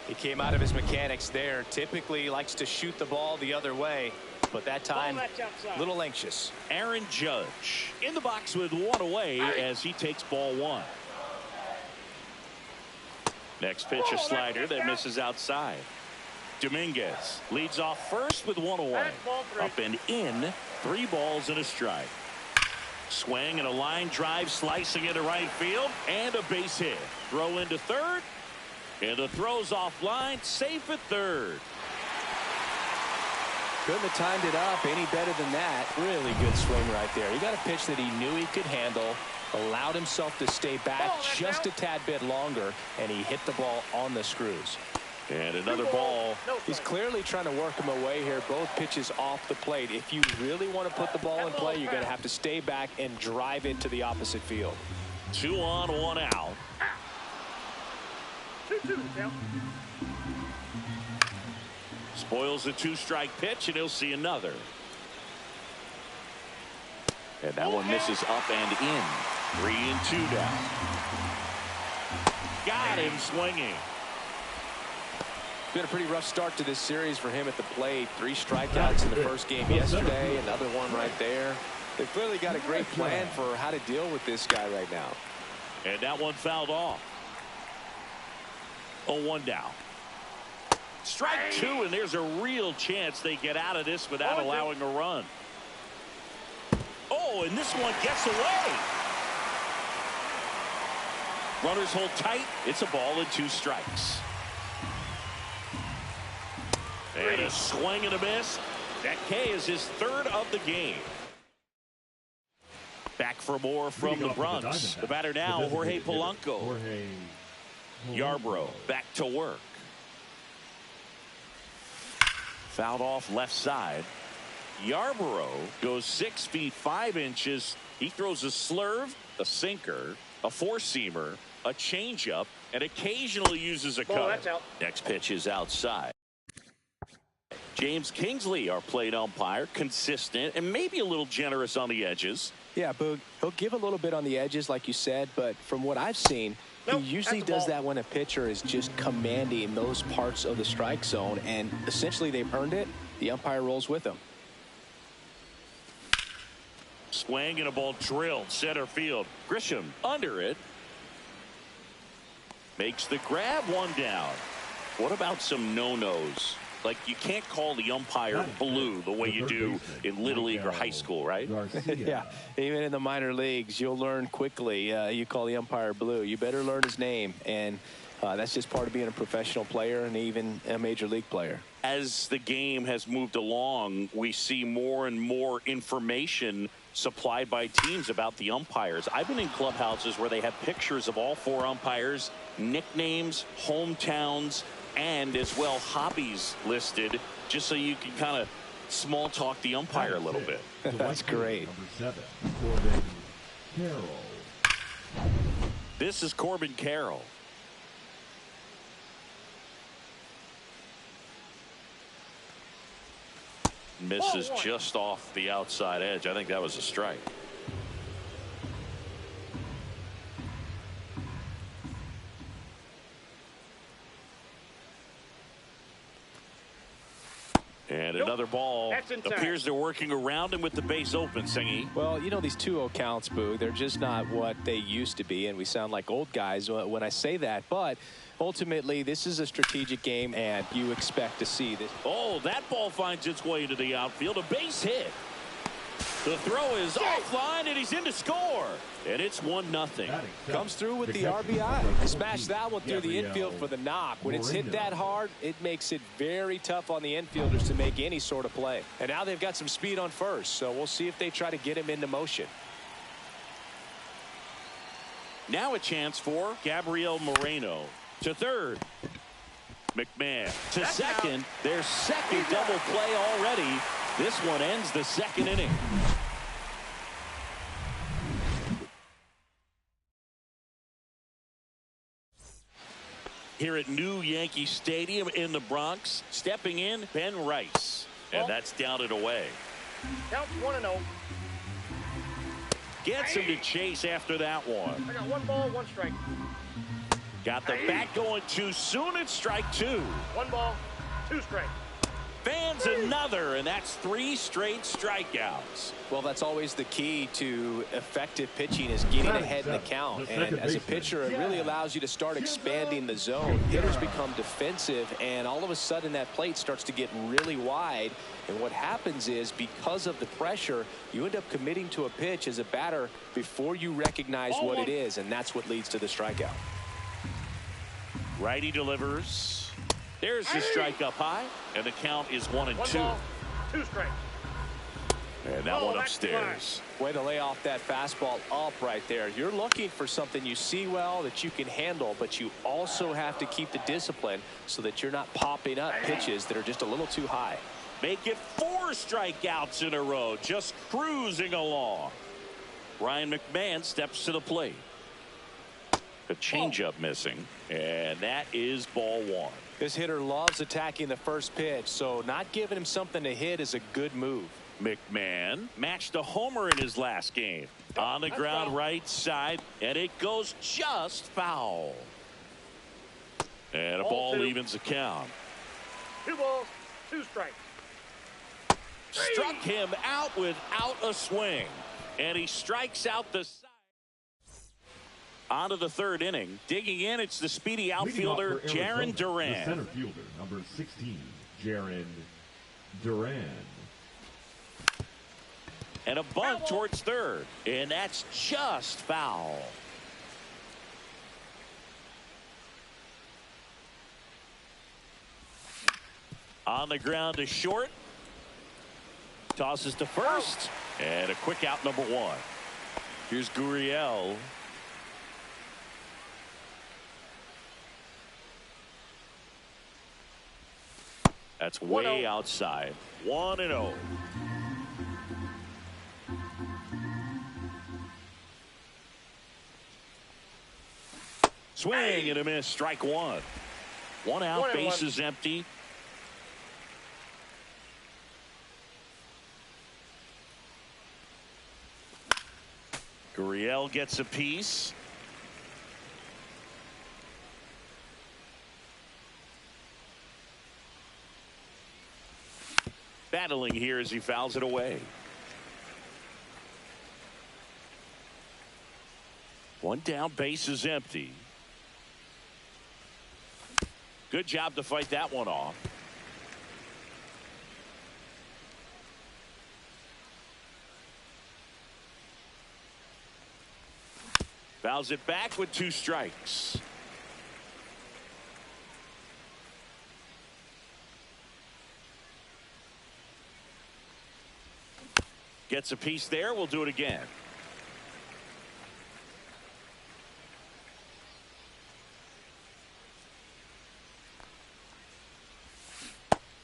He came out of his mechanics there. Typically he likes to shoot the ball the other way, but that time a little anxious. Aaron Judge in the box with 1 away as he takes ball 1. Next pitch, a slider that misses outside. Dominguez leads off first with 1 away. Up and in, 3 balls and a strike. Swing and a line drive, slicing into right field, and a base hit. Throw into third, and the throw's offline, safe at third. Couldn't have timed it up any better than that. Really good swing right there. He got a pitch that he knew he could handle, allowed himself to stay back just a tad bit longer, and he hit the ball on the screws. And another ball. He's clearly trying to work him away here. Both pitches off the plate. If you really want to put the ball in play, you're going to have to stay back and drive it to the opposite field. 2 on, 1 out. 2-2 count. Spoils a 2-strike pitch, and he'll see another. And that one misses up and in. 3-2 down. Got him swinging. It's been a pretty rough start to this series for him at the plate. 3 strikeouts in the first game yesterday. Another one right there. They've clearly got a great plan for how to deal with this guy right now. And that one fouled off. 0-1 down. Strike 2, and there's a real chance they get out of this without allowing a run. Oh, and this one gets away. Runners hold tight. It's a ball and 2 strikes. And a swing and a miss. That K is his 3rd of the game. Back for more from the Bruns. The batter now, Jorge Polanco. Yarbrough back to work. Fouled off left side. Yarbrough goes 6 feet 5 inches. He throws a slurve, a sinker, a 4-seamer, a changeup, and occasionally uses a Ball, cut. that's out. Next pitch is outside. James Kingsley, our plate umpire, consistent and maybe a little generous on the edges. Yeah, Boog, he'll give a little bit on the edges, like you said, but from what I've seen, Nope, he usually that's a does ball. that when a pitcher is just commanding those parts of the strike zone, and essentially they've earned it. The umpire rolls with them. Swing and a ball drilled center field. Grisham under it. Makes the grab, one down. What about some no-nos? Like, you can't call the umpire blue the way you do in Little League or high school, right? Yeah, even in the minor leagues, you'll learn quickly. You call the umpire blue. You better learn his name, and that's just part of being a professional player and even a major league player. As the game has moved along, we see more and more information supplied by teams about the umpires. I've been in clubhouses where they have pictures of all four umpires, nicknames, hometowns, and as well hobbies listed, just so you can kind of small talk the umpire a little bit. That's great. Number 7, Corbin Carroll. This is Corbin Carroll. Misses just off the outside edge. I think that was a strike. And another ball. Appears they're working around him with the base open, Singy. Well, you know, these 2-0 counts, Boo, they're just not what they used to be, and we sound like old guys when I say that. But ultimately, this is a strategic game, and you expect to see this. Oh, that ball finds its way into the outfield. A base hit. The throw is offline, and he's in to score. And it's 1-0. Comes through with the RBI. Smash that one through the infield for the knock. When it's hit that hard, it makes it very tough on the infielders to make any sort of play. And now they've got some speed on first, so we'll see if they try to get him into motion. Now a chance for Gabriel Moreno to third. McMahon to second. Their second double play already. This one ends the second inning. Here at New Yankee Stadium in the Bronx, stepping in, Ben Rice. And that's down and away. Counts 1-0. Gets him to chase after that one. I got 1 ball, 1 strike. Got the bat going too soon. It's strike 2. 1 ball, 2 strikes. Fans another, and that's 3 straight strikeouts. Well, that's always the key to effective pitching, is getting ahead in the count. And as a pitcher, it really allows you to start expanding the zone. Hitters become defensive, and all of a sudden that plate starts to get really wide. And what happens is, because of the pressure, you end up committing to a pitch as a batter before you recognize what it is, and that's what leads to the strikeout. Righty delivers. There's the strike up high, and the count is 1-2. 1 ball, 2 strikes. And that one upstairs. Way to lay off that fastball up right there. You're looking for something you see well that you can handle, but you also have to keep the discipline so that you're not popping up pitches that are just a little too high. Make it 4 strikeouts in a row, just cruising along. Ryan McMahon steps to the plate. A changeup missing, and that is ball 1. This hitter loves attacking the first pitch, so not giving him something to hit is a good move. McMahon matched a homer in his last game. On the ground right side, and it goes just foul. And a ball evens the count. 2 balls, 2 strikes. Struck him out without a swing, and he strikes out the side. On to the 3rd inning. Digging in, it's the speedy outfielder, Jarren Duran. The center fielder, number 16, Jarren Duran. And a bunt towards third, and that's just foul. On the ground to short. Tosses to first, and a quick out, number 1. Here's Gurriel. That's way outside. 1-0. Swing and a miss. Strike one. One out. 1-1. Bases empty. Gurriel gets a piece. Battling here as he fouls it away. One down, base is empty. Good job to fight that one off. Fouls it back with 2 strikes. Gets a piece there. We'll do it again.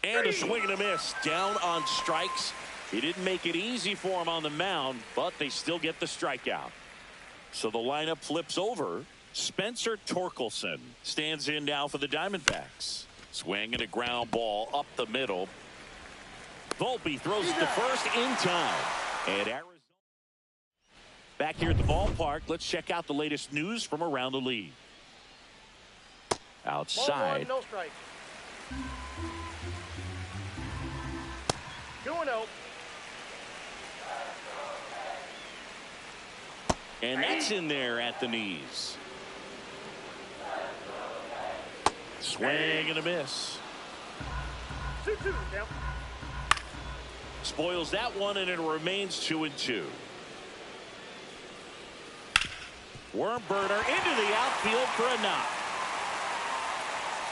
And a swing and a miss. Down on strikes. He didn't make it easy for him on the mound, but they still get the strikeout. So the lineup flips over. Spencer Torkelson stands in now for the Diamondbacks. Swing and a ground ball up the middle. Volpe throws it to first in time. And Arizona back here at the ballpark. Let's check out the latest news from around the league. Outside. 1-1, no strike. 2-0. And that's in there at the knees. Swing and a miss. 2-2 now. Spoils that one, and it remains 2-2. Worm burner into the outfield for a knock.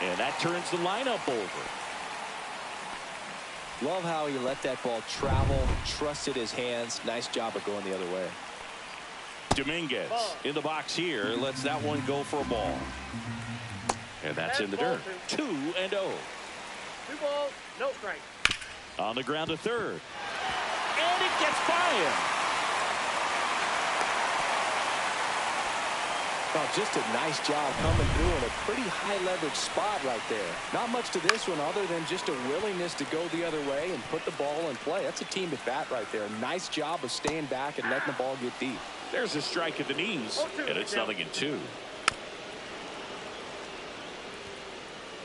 And that turns the lineup over. Love how he let that ball travel, trusted his hands. Nice job of going the other way. Dominguez in the box here lets that one go for a ball. And that's in the dirt. 2-0. 2 balls, no strike. On the ground to third. And it gets by him. Oh, just a nice job coming through in a pretty high leverage spot right there. Not much to this one other than just a willingness to go the other way and put the ball in play. That's a team at bat right there. Nice job of staying back and letting the ball get deep. There's a strike at the knees, and it's 0-2.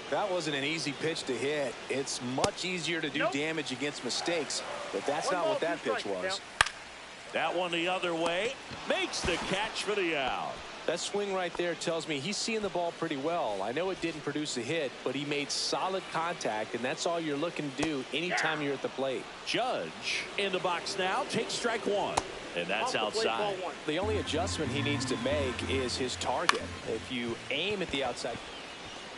That wasn't an easy pitch to hit. It's much easier to do damage against mistakes, but that's not what that pitch was. That one the other way. Makes the catch for the out. That swing right there tells me he's seeing the ball pretty well. I know it didn't produce a hit, but he made solid contact, and that's all you're looking to do anytime you're at the plate. Judge in the box now. Takes strike one. And that's outside. The only adjustment he needs to make is his target. If you aim at the outside.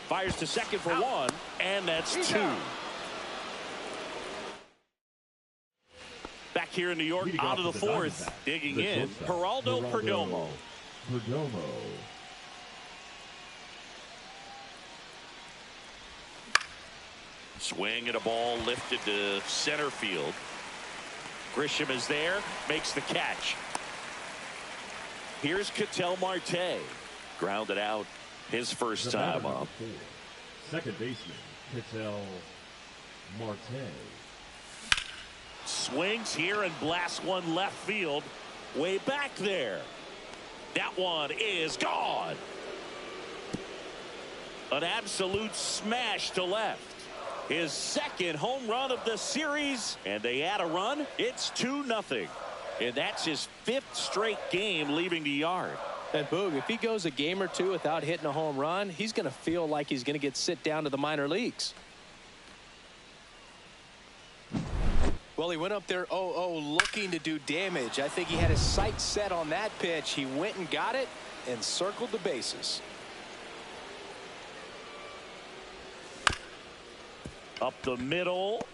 Fires to second for one, and that's 2. Back here in New York, onto the fourth. Digging in, Geraldo Perdomo. Swing and a ball lifted to center field. Grisham is there, makes the catch. Here's Ketel Marte. Grounded out his first time up. Second baseman, Ketel Marte. Swings here and blasts one left field. Way back there. That one is gone. An absolute smash to left. His second home run of the series, and they add a run. It's 2-0. And that's his 5th straight game leaving the yard. And Boog, if he goes a game or two without hitting a home run, he's going to feel like he's going to get sent down to the minor leagues. Well, he went up there 0-0 looking to do damage. I think he had his sights set on that pitch. He went and got it and circled the bases. Up the middle.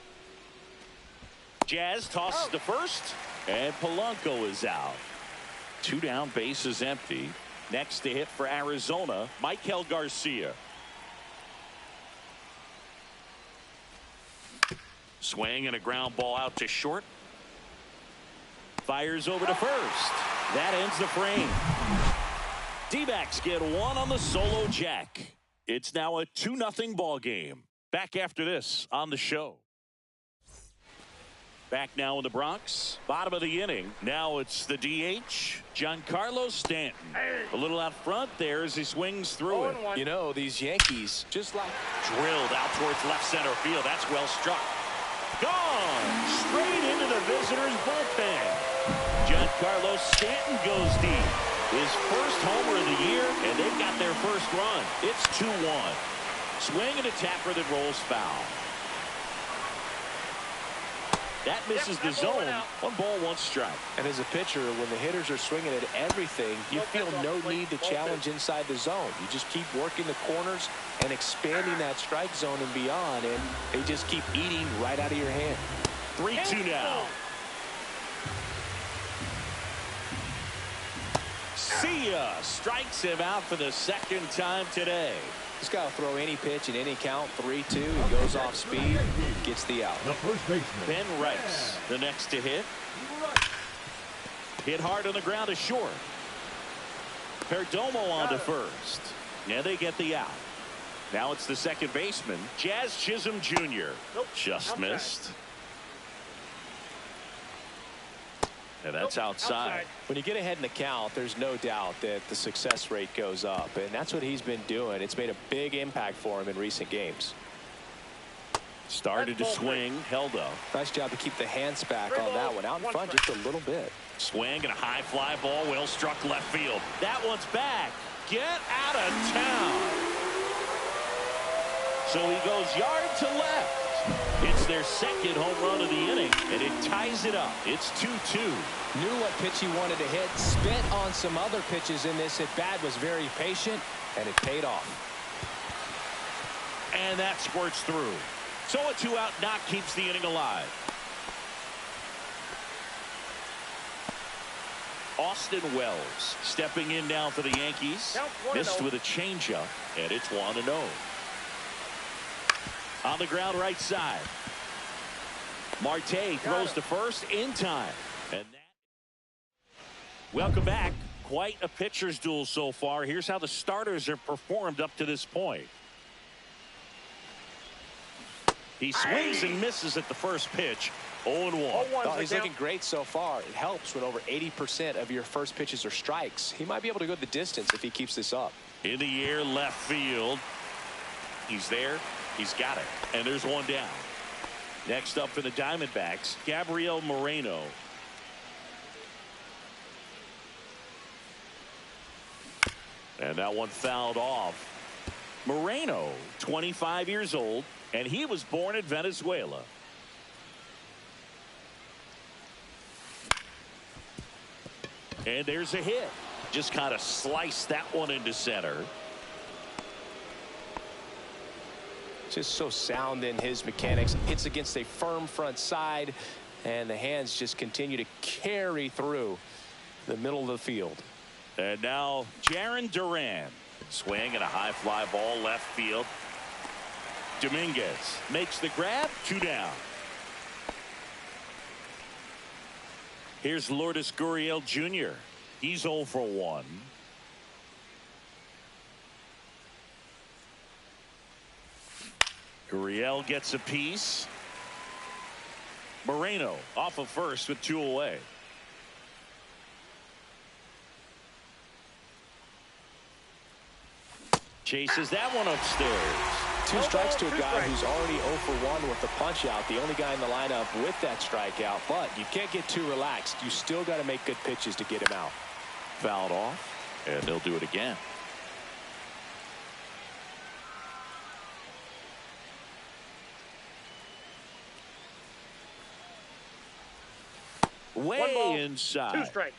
Jazz tosses to first, and Polanco is out. 2 down, bases empty. Next to hit for Arizona, Michael Garcia. Swing and a ground ball out to short. Fires over to first. That ends the frame. D-backs get one on the solo jack. It's now a 2-0 ball game. Back after this on the show. Back now in the Bronx. Bottom of the inning. Now it's the DH, Giancarlo Stanton. A little out front there as he swings through it. You know, these Yankees just like drilled out towards left center field. That's well struck. Gone straight into the visitors' bullpen. Giancarlo Stanton goes deep. His first homer of the year, and they've got their first run. It's 2-1. Swing and a tapper that rolls foul. That misses the zone. 1 ball, 1 strike. And as a pitcher, when the hitters are swinging at everything, you feel no need to challenge inside the zone. You just keep working the corners and expanding that strike zone and beyond, and they just keep eating right out of your hand. 3-2 now. See ya. Strikes him out for the second time today. He's got to throw any pitch in any count. 3-2. He goes off speed, gets the out. The first baseman, Ben Rice, the next to hit. Hit hard on the ground to short. Perdomo on to first. Now they get the out. Now it's the second baseman, Jazz Chisholm Jr. Just missed. And that's outside. When you get ahead in the count, there's no doubt that the success rate goes up, and that's what he's been doing. It's made a big impact for him in recent games. Started to swing, held up. Nice job to keep the hands back on that one. Out in front just a little bit. Swing and a high fly ball, well struck left field. That one's back. Get out of town. So he goes yard to left. It's their second home run of the inning, and it ties it up. It's 2-2. Knew what pitch he wanted to hit. Spent on some other pitches in this at bat. Was very patient, and it paid off. And that squirts through. So a 2-out knock keeps the inning alive. Austin Wells stepping in now for the Yankees. Missed with a changeup, and it's 1-0. On the ground right side. Marte throws to first in time. And that. Welcome back. Quite a pitcher's duel so far. Here's how the starters have performed up to this point. He swings and misses at the first pitch. 0-1. Oh, he's looking great so far. It helps when over 80% of your first pitches are strikes. He might be able to go the distance if he keeps this up. In the air, left field. He's there. He's got it. And there's one down. Next up for the Diamondbacks, Gabriel Moreno. And that one fouled off. Moreno, 25 years old, and he was born in Venezuela. And there's a hit. Just kind of sliced that one into center. Just so sound in his mechanics. Hits against a firm front side, and the hands just continue to carry through the middle of the field. And now Jaron Duran. Swing and a high fly ball left field. Dominguez makes the grab. 2 down. Here's Lourdes Gurriel Jr. He's 0 for 1. Gurriel gets a piece. Moreno off of first with 2 away. Chases that one upstairs. 2 strikes to a guy who's already 0 for 1 with the punch out. The only guy in the lineup with that strikeout. But you can't get too relaxed. You still got to make good pitches to get him out. Fouled off, and they'll do it again. Way 1 ball, inside. 2 strikes.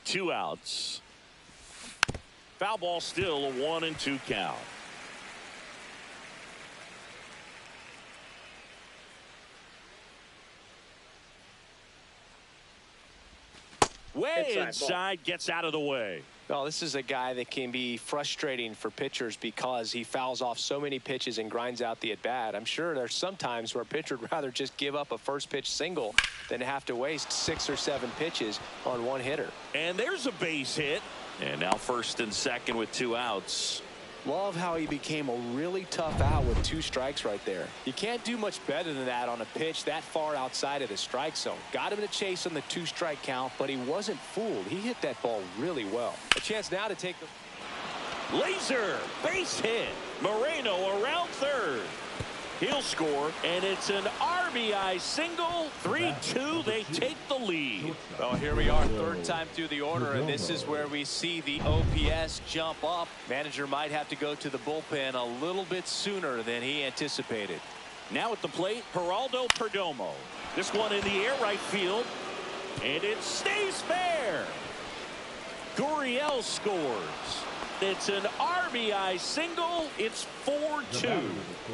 Two outs. Foul ball, still a 1-2 count. Way inside, gets out of the way. Well, this is a guy that can be frustrating for pitchers because he fouls off so many pitches and grinds out the at-bat. I'm sure there's some times where a pitcher would rather just give up a first-pitch single than have to waste 6 or 7 pitches on one hitter. And there's a base hit. And now first and second with 2 outs. Love how he became a really tough out with 2 strikes right there. You can't do much better than that on a pitch that far outside of the strike zone. Got him to chase on the 2-strike count, but he wasn't fooled. He hit that ball really well. A chance now to take the Laser base hit. Moreno around third. He'll score, and it's an RBI single. 3-2, they take the lead. Well, here we are, third time through the order, and this is where we see the OPS jump up. Manager might have to go to the bullpen a little bit sooner than he anticipated. Now at the plate, Geraldo Perdomo. This one in the air right field, and it stays fair. Gurriel scores. It's an RBI single. It's 4-2.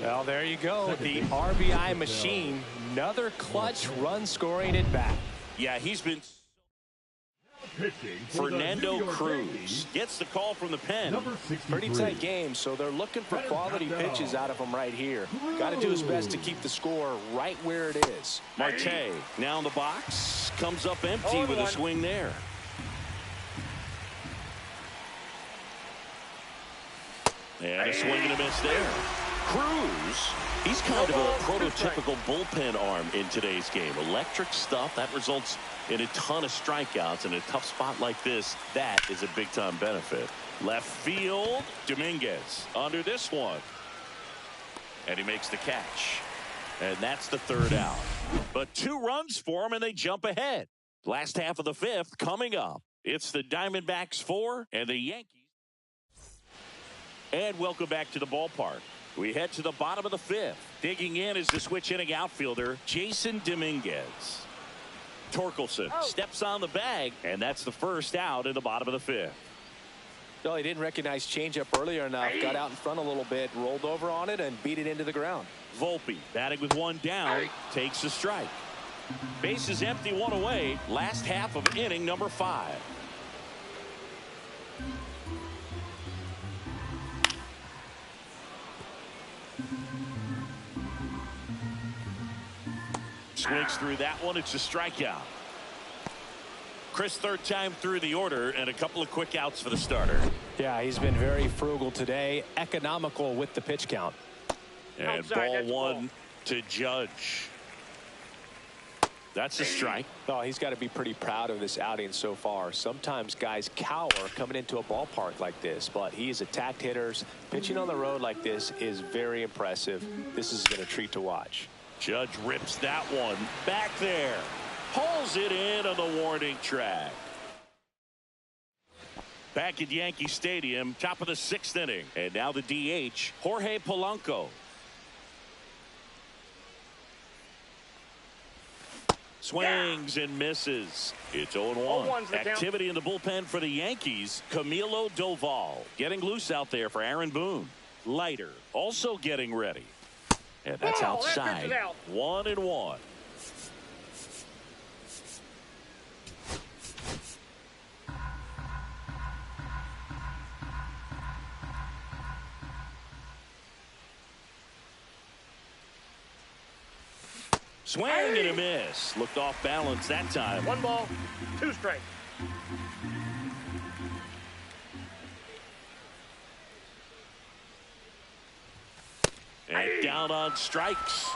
Well, there you go. The RBI machine. Another clutch run scoring at bat. Yeah, he's been. Fernando Cruz gets the call from the pen. Pretty tight game, so they're looking for quality pitches out of him right here. Got to do his best to keep the score right where it is. Marte now in the box. Comes up empty with a swing there. And a swing and a miss there. Cruz, he's kind of a prototypical bullpen arm in today's game. Electric stuff that results in a ton of strikeouts. In a tough spot like this, that is a big-time benefit. Left field, Dominguez under this one. And he makes the catch. And that's the 3rd out. But 2 runs for him, and they jump ahead. Last half of the 5th coming up. It's the Diamondbacks 4 and the Yankees. And welcome back to the ballpark. We head to the bottom of the 5th. Digging in is the switch hitting outfielder, Jason Dominguez. Torkelson steps on the bag, and that's the 1st out in the bottom of the 5th. No, he didn't recognize changeup earlier enough. Got out in front a little bit, rolled over on it, and beat it into the ground. Volpe batting with 1 down, takes a strike. Base is empty, 1 away. Last half of inning number 5. Swings through that one. It's a strikeout. Chris, 3rd time through the order, and a couple of quick outs for the starter. Yeah, he's been very frugal today, economical with the pitch count. And ball 1 to Judge. That's a strike. Oh, he's got to be pretty proud of this outing so far. Sometimes guys cower coming into a ballpark like this, but he's attacked hitters. Pitching on the road like this is very impressive. This has been a treat to watch. Judge rips that one back there. Pulls it in on the warning track. Back at Yankee Stadium, top of the 6th inning. And now the DH, Jorge Polanco. Swings and misses. It's 0-1. Activity in the bullpen for the Yankees. Camilo Doval getting loose out there for Aaron Boone. Leiter also getting ready. And that's outside. 1-1. Swing and a miss. Looked off balance that time. 1 ball, 2 strikes. And down on strikes.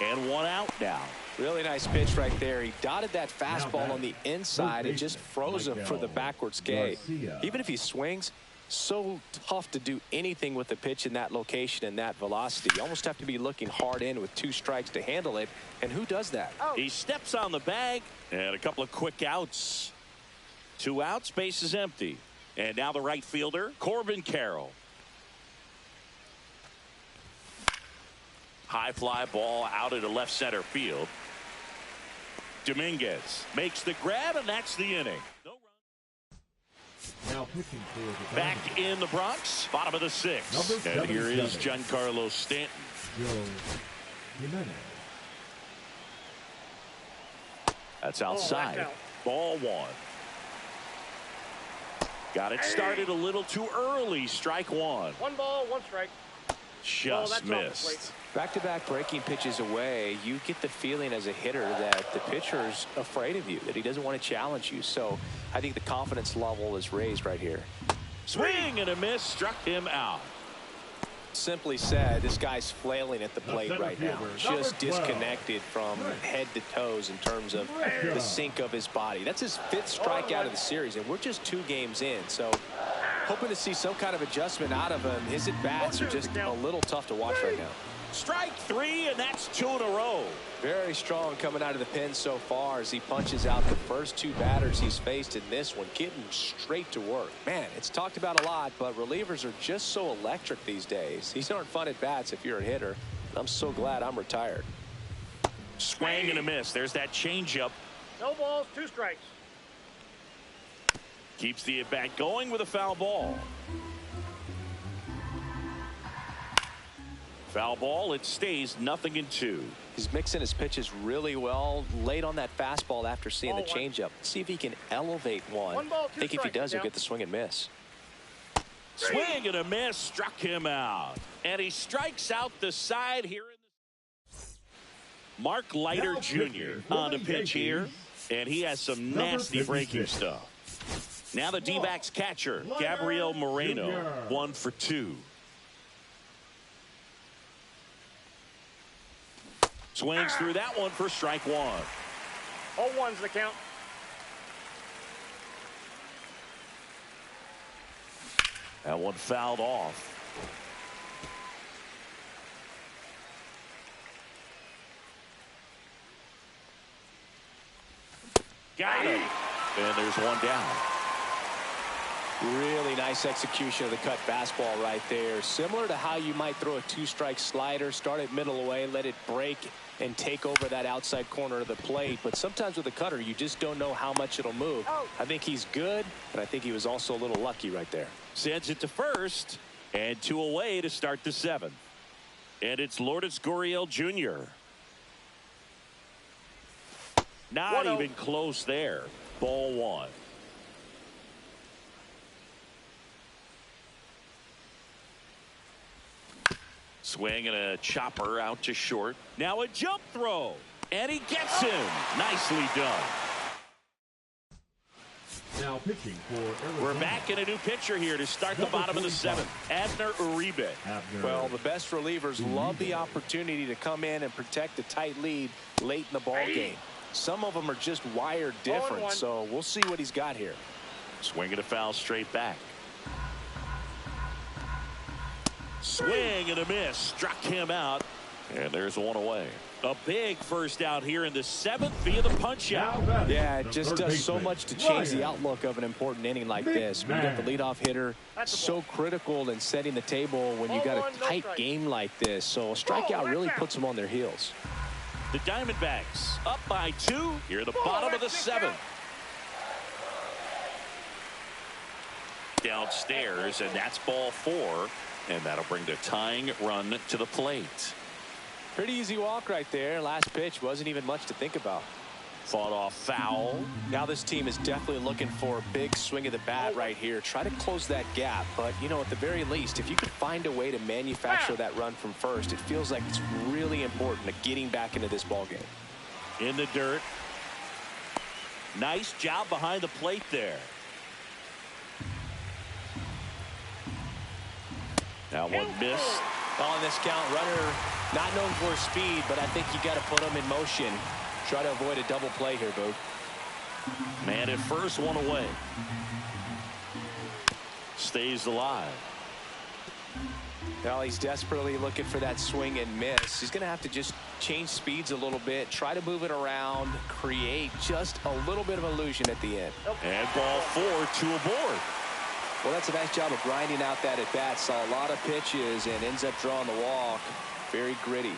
And 1 out now. Really nice pitch right there. He dotted that fastball on the inside and just froze him for the backward skate. Even if he swings, so tough to do anything with the pitch in that location and that velocity. You almost have to be looking hard in with 2 strikes to handle it. And who does that? He steps on the bag, and a couple of quick outs. 2 outs, base is empty. And now the right fielder, Corbin Carroll. High fly ball out into left center field. Dominguez makes the grab, and that's the inning. No run. Now pitching for the Back in the Bronx, bottom of the 6th. And here is Giancarlo Stanton. That's outside. Ball 1. Got it started a little too early. Strike one. 1 ball, 1 strike. Just missed. Back-to-back breaking pitches away, you get the feeling as a hitter that the pitcher's afraid of you, that he doesn't want to challenge you. So I think the confidence level is raised right here. Swing and a miss, struck him out. Simply said, this guy's flailing at the plate right now, just disconnected from head to toes in terms of the sink of his body. That's his 5th strikeout of the series, and we're just 2 games in. So hoping to see some kind of adjustment out of him. His at-bats are just a little tough to watch right now. Strike 3, and that's 2 in a row. Very strong coming out of the pen so far as he punches out the first 2 batters he's faced in this one, getting straight to work. Man, it's talked about a lot, but relievers are just so electric these days. These aren't fun at bats if you're a hitter. I'm so glad I'm retired. Swing and a miss. There's that changeup. No balls, 2 strikes. Keeps the at bat going with a foul ball. Foul ball. It stays 0-2. He's mixing his pitches really well. Late on that fastball after seeing the changeup. See if he can elevate one. 1 ball, 2 I think if he strikes, does, he'll get the swing and miss. Swing and a miss, struck him out. And he strikes out the side here. Mark Leiter Jr. on the pitch here. And he has some nasty breaking stuff. Now the D-backs catcher, Gabriel Moreno, 1 for 2. Swings through that one for strike 1. All 1's the count. That one fouled off. Got him. And there's one down. Really nice execution of the cut fastball right there. Similar to how you might throw a 2-strike slider, start it middle away, let it break and take over that outside corner of the plate. But sometimes with a cutter, you just don't know how much it'll move. I think he's good, but I think he was also a little lucky right there. Sends it to first, and 2 away to start the 7th. And it's Lourdes Gurriel Jr. Not even close there. Ball 1. Swing and a chopper out to short. Now a jump throw. And he gets him. Nicely done. Now pitching for Arizona. We're back in a new pitcher here to start the bottom of the 7th. Abner Uribe. Well, the best relievers love the opportunity to come in and protect a tight lead late in the ball game. Some of them are just wired different, so we'll see what he's got here. Swing and a foul straight back. Swing and a miss. Struck him out. And there's 1 away. A big first out here in the 7th via the punch out. Yeah, it just does so much to change the outlook of an important inning like this. When you got the leadoff hitter, so critical in setting the table when you got a tight game like this. So a strikeout really puts them on their heels. The Diamondbacks up by 2 here at the bottom of the 7th. Downstairs, and that's ball 4. And that'll bring the tying run to the plate. Pretty easy walk right there. Last pitch wasn't even much to think about. Fought off foul. Now this team is definitely looking for a big swing of the bat right here. Try to close that gap. But, you know, at the very least, if you could find a way to manufacture that run from first, it feels like it's really important to getting back into this ball game. In the dirt. Nice job behind the plate there. That one missed. On this count, runner not known for his speed, but I think you got to put him in motion. Try to avoid a double play here, Boo. Man at first, 1 away. Stays alive. Well, he's desperately looking for that swing and miss. He's going to have to just change speeds a little bit, try to move it around, create just a little bit of illusion at the end. And ball 4, 2 aboard. Well, that's a nice job of grinding out that at-bat. Saw a lot of pitches and ends up drawing the walk. Very gritty.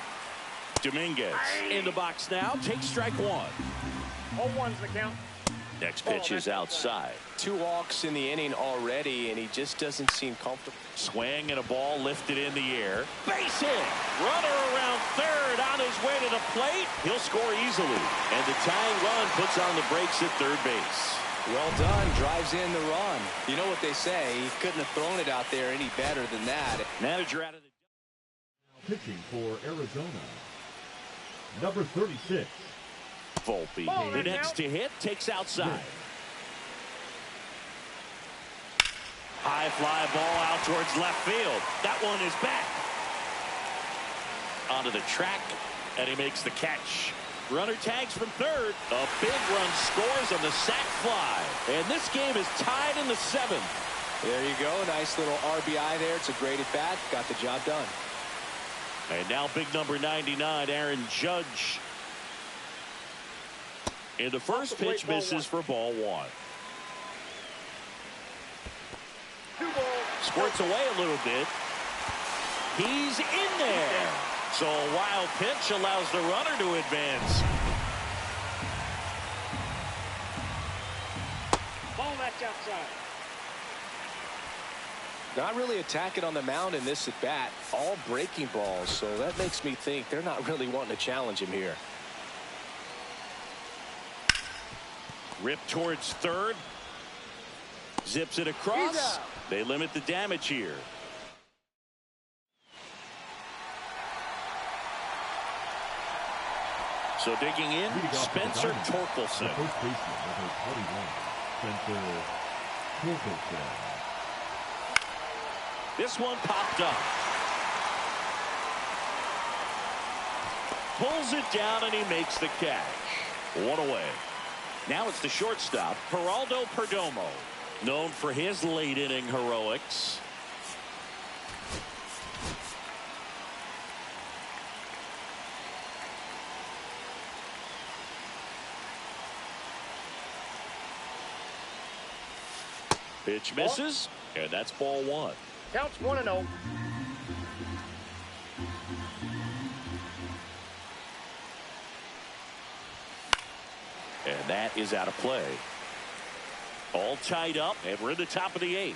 Dominguez in the box now. Takes strike 1. All 1's the count. Next pitch is outside. 2 walks in the inning already, and he just doesn't seem comfortable. Swing and a ball lifted in the air. Base hit. Runner around third on his way to the plate. He'll score easily. And the tying run puts on the brakes at third base. Well done. Drives in the run. You know what they say. He couldn't have thrown it out there any better than that. Manager out of the... Pitching for Arizona, number 36. Volpe. Ball, The man, next out. to hit takes outside. High fly ball out towards left field. That one is back. Onto the track, and he makes the catch. Runner tags from third. A big run scores on the sac fly. And this game is tied in the 7th. There you go. Nice little RBI there. It's a great at bat. Got the job done. And now big number 99, Aaron Judge. In the first pitch, misses for ball 1. 2 balls. Squirts away a little bit. He's in there. So a wild pitch allows the runner to advance. Ball that's outside. Not really attacking on the mound in this at bat. All breaking balls. So that makes me think they're not really wanting to challenge him here. Rip towards third. Zips it across. They limit the damage here. So digging in, Spencer Torkelson. The first baseman, number 21, Spencer Torkelson. This one popped up. Pulls it down and he makes the catch. 1 away. Now it's the shortstop, Geraldo Perdomo, known for his late inning heroics. Pitch misses, and that's ball 1. Counts 1-0. And that is out of play. All tied up, and we're in the top of the 8th.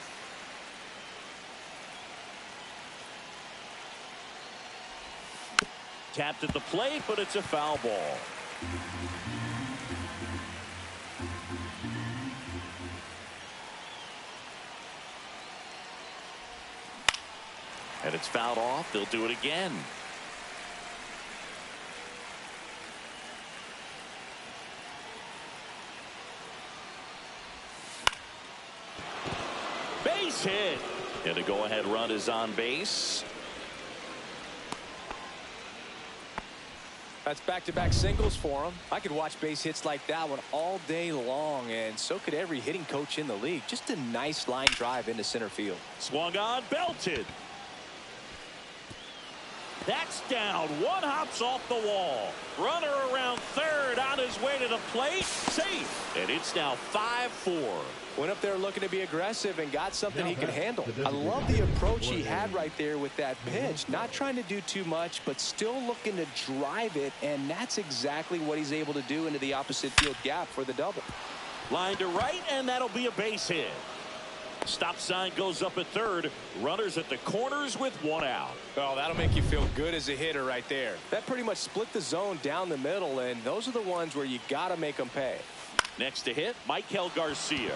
Tapped at the plate, but it's a foul ball. And it's fouled off. They'll do it again. Base hit. And the go-ahead run is on base. That's back-to-back singles for him. I could watch base hits like that one all day long, and so could every hitting coach in the league. Just a nice line drive into center field. Swung on, belted. That's down. One hops off the wall. Runner around third on his way to the plate. Safe. And it's now 5-4. Went up there looking to be aggressive and got something he could handle. I love the approach he had right there with that pitch. Not trying to do too much, but still looking to drive it, and that's exactly what he's able to do into the opposite field gap for the double. Line to right, and that'll be a base hit. Stop sign goes up at third. Runners at the corners with 1 out. Oh, that'll make you feel good as a hitter right there. That pretty much split the zone down the middle, and those are the ones where you got to make them pay. Next to hit, Michael Garcia.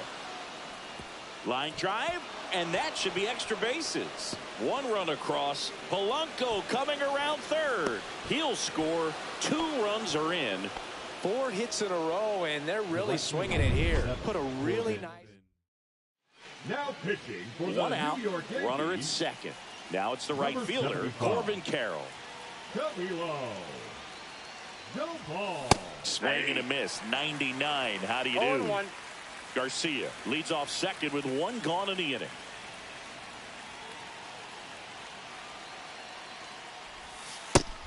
Line drive, and that should be extra bases. 1 run across. Polanco coming around third. He'll score. 2 runs are in. 4 hits in a row, and they're really swinging it here. Put a really nice... Now pitching for 1 the out. New York Yankees. Runner at second. Now it's the right Number fielder, 75. Corbin Carroll. Dif.All. Swing and a miss. 99. How do you do? 0-1. Garcia leads off second with 1 gone in the inning.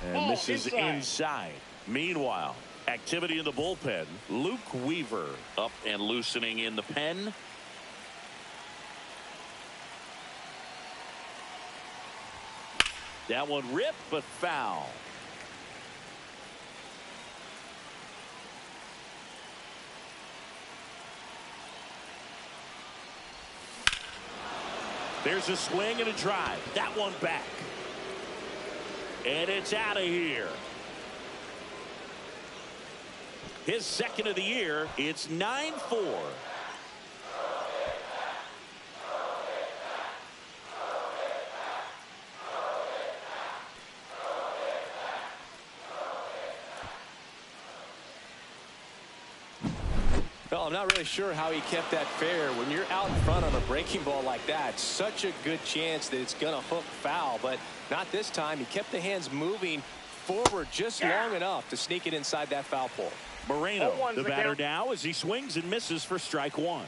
And this is inside. Meanwhile, activity in the bullpen. Luke Weaver up and loosening in the pen. That one ripped, but foul. There's a swing and a drive. That one back. And it's out of here. His second of the year. It's 9-4. Well, I'm not really sure how he kept that fair. When you're out in front on a breaking ball like that, such a good chance that it's going to hook foul, but not this time. He kept the hands moving forward just long enough to sneak it inside that foul pole. Moreno, the batter now, as he swings and misses for strike one.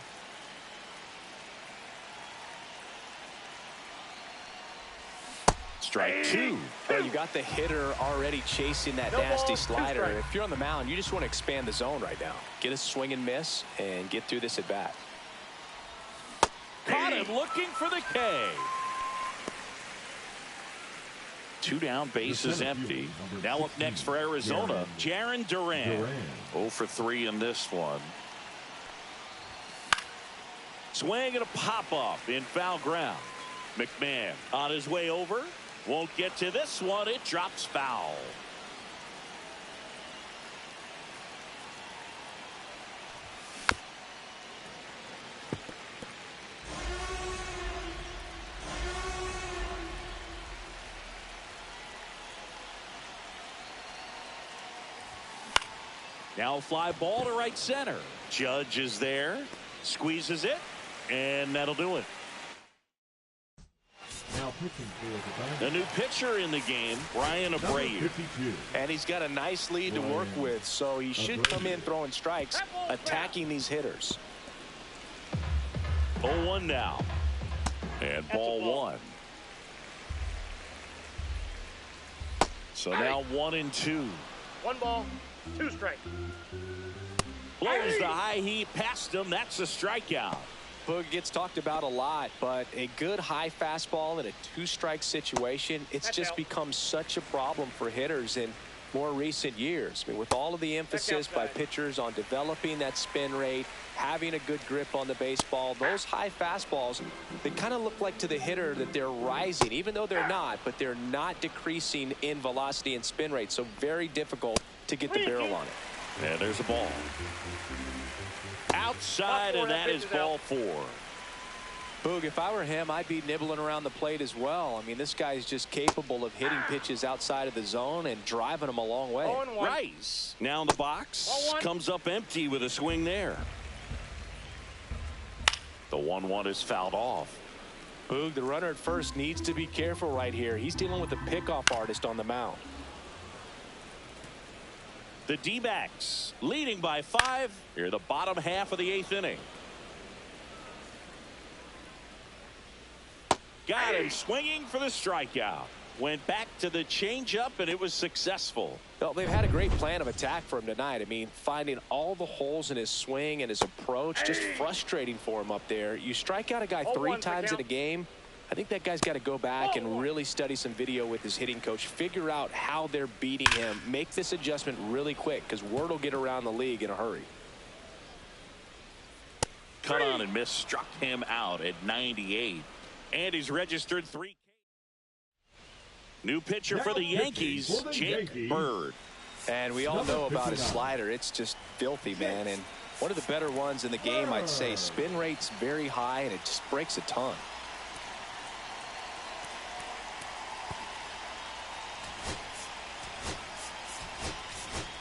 Strike two. Well, you got the hitter already chasing that nasty slider. If you're on the mound, you just want to expand the zone right now. Get a swing and miss and get through this at bat. Caught him looking for the K. Two down, bases empty. Now up next for Arizona, Jarren Duran. 0 for 3 in this one. Swing and a pop-off in foul ground. McMahon on his way over. Won't get to this one. It drops foul. Now a fly ball to right center. Judge is there. Squeezes it. And that'll do it. Now pitching for the new pitcher in the game, Brian Abreu. And he's got a nice lead to work with, so he should come in throwing strikes, attacking these hitters. 0-1 now. And ball one. So now 1-2. 1 ball, 2 strikes. Blows the high heat past him. That's a strikeout. Boog gets talked about a lot, but a good high fastball in a 2-strike situation, it's just become such a problem for hitters in more recent years. I mean, with all of the emphasis by pitchers on developing that spin rate, having a good grip on the baseball, those high fastballs, they kind of look like to the hitter that they're rising, even though they're not, but they're not decreasing in velocity and spin rate, so very difficult to get the barrel on it. And there's a ball. Outside, and that is ball 4. Boog, if I were him, I'd be nibbling around the plate as well. I mean, this guy's just capable of hitting pitches outside of the zone and driving them a long way. Rice now in the box, comes up empty with a swing there. The 1-1 is fouled off. Boog, the runner at first needs to be careful right here. He's dealing with a pickoff artist on the mound. The D-backs leading by 5 here the bottom half of the 8th inning. Got him swinging for the strikeout. Went back to the changeup, and it was successful. Well, they've had a great plan of attack for him tonight. I mean, finding all the holes in his swing and his approach, just frustrating for him up there. You strike out a guy 3 times in a game, I think that guy's got to go back and really study some video with his hitting coach, figure out how they're beating him, make this adjustment really quick, because word will get around the league in a hurry. Cut on and miss, struck him out at 98. And he's registered 3. New pitcher for the Yankees, Jake Bird. And we all know about his slider. It's just filthy, man. And one of the better ones in the game, I'd say. Spin rate's very high, and it just breaks a ton.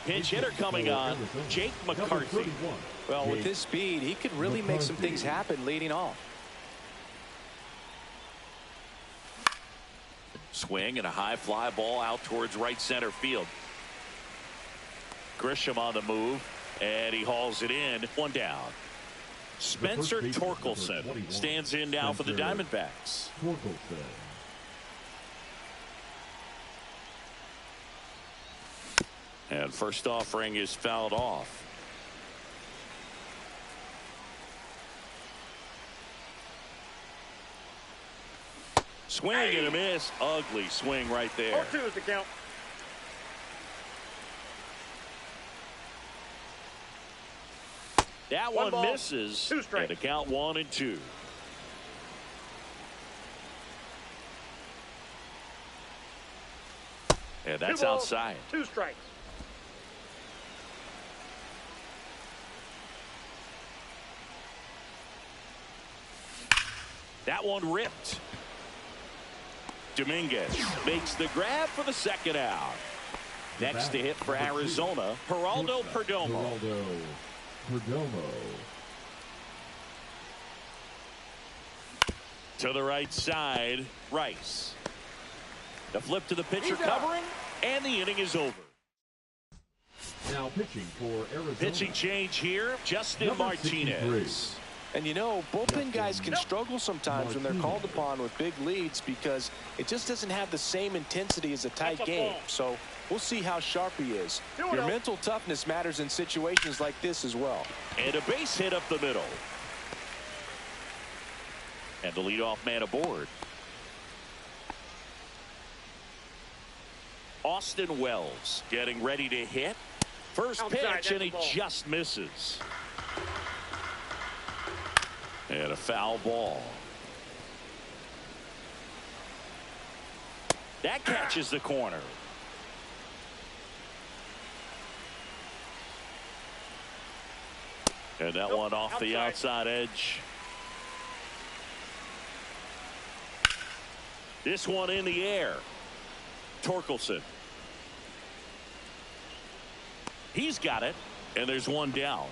Pinch hitter coming on, Jake McCarthy. Well, with his speed, he could really make some things happen leading off. Swing and a high fly ball out towards right center field. Grisham on the move, and he hauls it in. 1 down. Spencer Torkelson stands in now for the Diamondbacks. And first offering is fouled off. Swing and a miss. Ugly swing right there. 0-2 is the count. That one misses. 2 strikes. And the count 1-2. And that's outside. 2 strikes. That one ripped. Dominguez makes the grab for the second out. Next to hit for Arizona, Geraldo Perdomo. Perdomo. To the right side, Rice. The flip to the pitcher covering, and the inning is over. Now pitching for Arizona. Pitching change here, Justin Number Martinez. And you know, bullpen guys can struggle sometimes when they're called upon with big leads because it just doesn't have the same intensity as a tight game. So we'll see how sharp he is. Your mental toughness matters in situations like this as well. And a base hit up the middle. And the leadoff man aboard. Austin Wells getting ready to hit. First pitch, and he just misses. And a foul ball. That catches the corner. And that one off the outside edge. This one in the air. Torkelson. He's got it, and there's one down.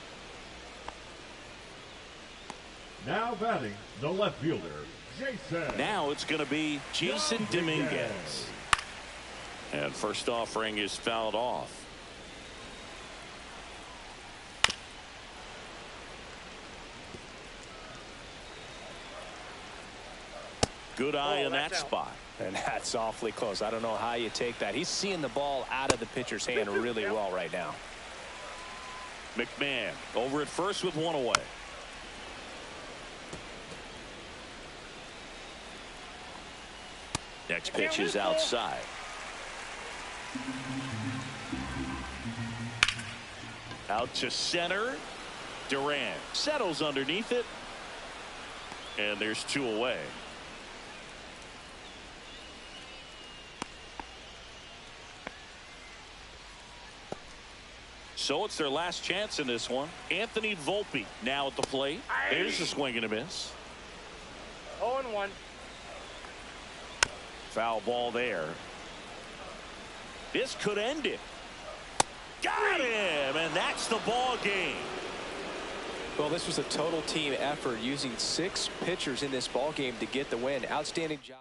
Now batting, the left fielder, Jason. Now it's going to be Jason Dominguez. And first offering is fouled off. Good eye in that spot. And that's awfully close. I don't know how you take that. He's seeing the ball out of the pitcher's hand really well right now. McMahon over at first with one away. Next pitch is outside. Out to center. Duran settles underneath it. And there's two away. So it's their last chance in this one. Anthony Volpe now at the plate. There's a swing and a miss. 0-1. Foul ball there. This could end it. Got him, and that's the ball game. Well, this was a total team effort using 6 pitchers in this ball game to get the win. Outstanding job.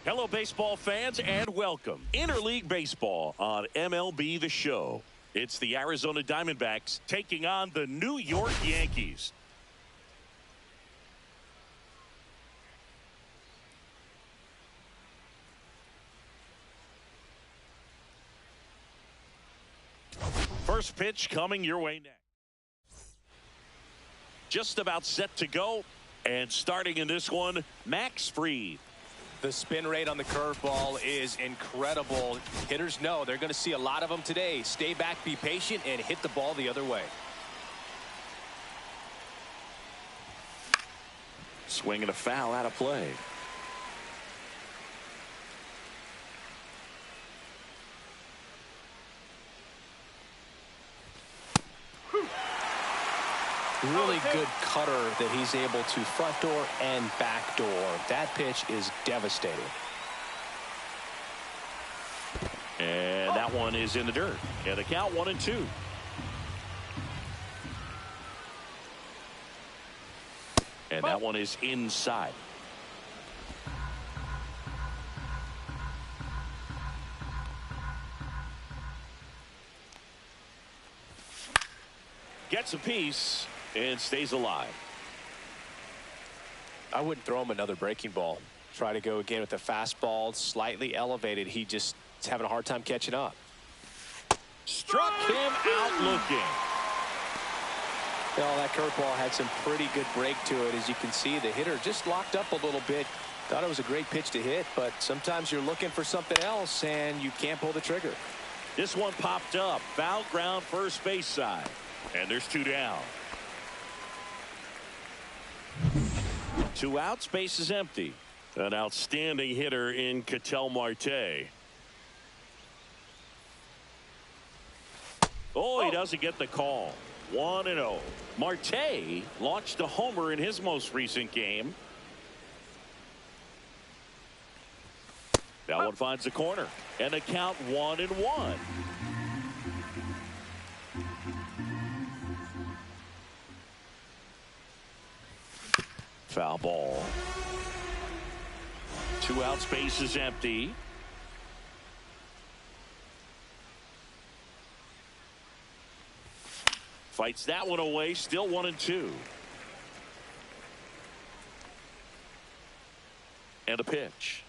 Hello, baseball fans, and welcome. Interleague Baseball on MLB The Show. It's the Arizona Diamondbacks taking on the New York Yankees. First pitch coming your way next. Just about set to go. And starting in this one, Max Fried. The spin rate on the curveball is incredible. Hitters know they're going to see a lot of them today. Stay back, be patient, and hit the ball the other way. Swing and a foul out of play. Really good cutter that he's able to front door and back door. That pitch is devastating. And that one is in the dirt. And the count 1-2. And that one is inside. Gets a piece and stays alive. I wouldn't throw him another breaking ball. Try to go again with the fastball, slightly elevated. He just is having a hard time catching up. Struck him out looking. Well, that curveball had some pretty good break to it. As you can see, the hitter just locked up a little bit. Thought it was a great pitch to hit, but sometimes you're looking for something else and you can't pull the trigger. This one popped up. Foul ground, first base side. And there's two down. 2 outs, base is empty. An outstanding hitter in Ketel Marte. Oh, he doesn't get the call. 1-0. Marte launched a homer in his most recent game. That one finds the corner. And the count 1-1. Foul ball. 2 outs, base is empty. Fights that one away, still 1-2. And a pitch.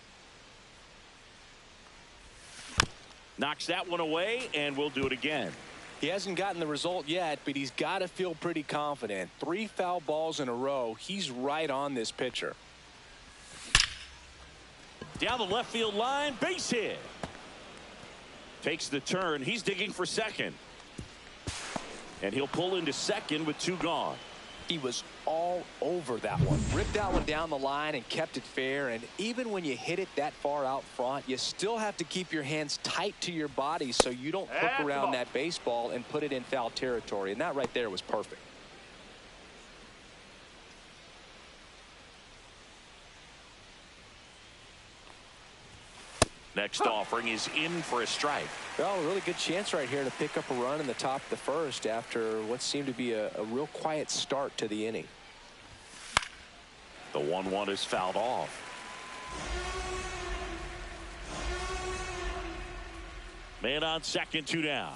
Knocks that one away, and we'll do it again. He hasn't gotten the result yet, but he's got to feel pretty confident. 3 foul balls in a row. He's right on this pitcher. Down the left field line, base hit. Takes the turn. He's digging for second. And he'll pull into second with 2 gone. He was all over that one. Ripped that one down the line and kept it fair. And even when you hit it that far out front, you still have to keep your hands tight to your body so you don't hook around that baseball and put it in foul territory. And that right there was perfect. Next offering is in for a strike. Well, a really good chance right here to pick up a run in the top of the first after what seemed to be a real quiet start to the inning. The 1-1 is fouled off. Man on second, 2 down.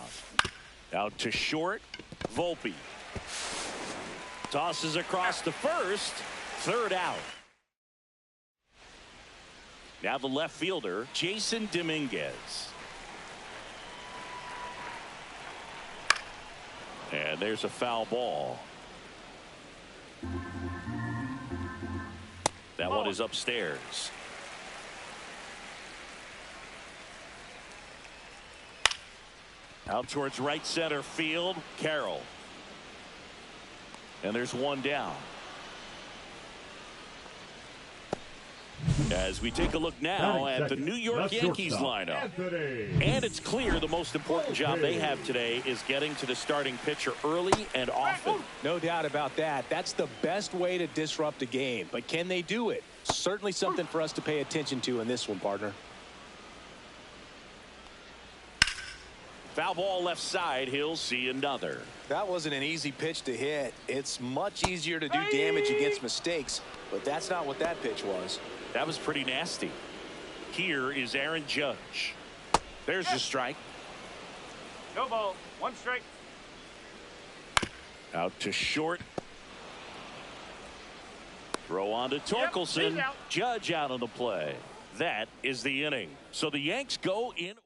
Out to short, Volpe. Tosses across to first, 3rd out. Now the left fielder, Jason Dominguez. And there's a foul ball. That one is upstairs. Out towards right center field, Carroll. And there's 1 down. As we take a look now at the New York Yankees lineup. And it's clear the most important job they have today is getting to the starting pitcher early and often. No doubt about that. That's the best way to disrupt a game. But can they do it? Certainly something for us to pay attention to in this one, partner. Foul ball left side. He'll see another. That wasn't an easy pitch to hit. It's much easier to do damage against mistakes, but that's not what that pitch was. That was pretty nasty. Here is Aaron Judge. There's the strike. No ball. 1 strike. Out to short. Throw on to Torkelson. Yep, Judge out on the play. That is the inning. So the Yanks go in order.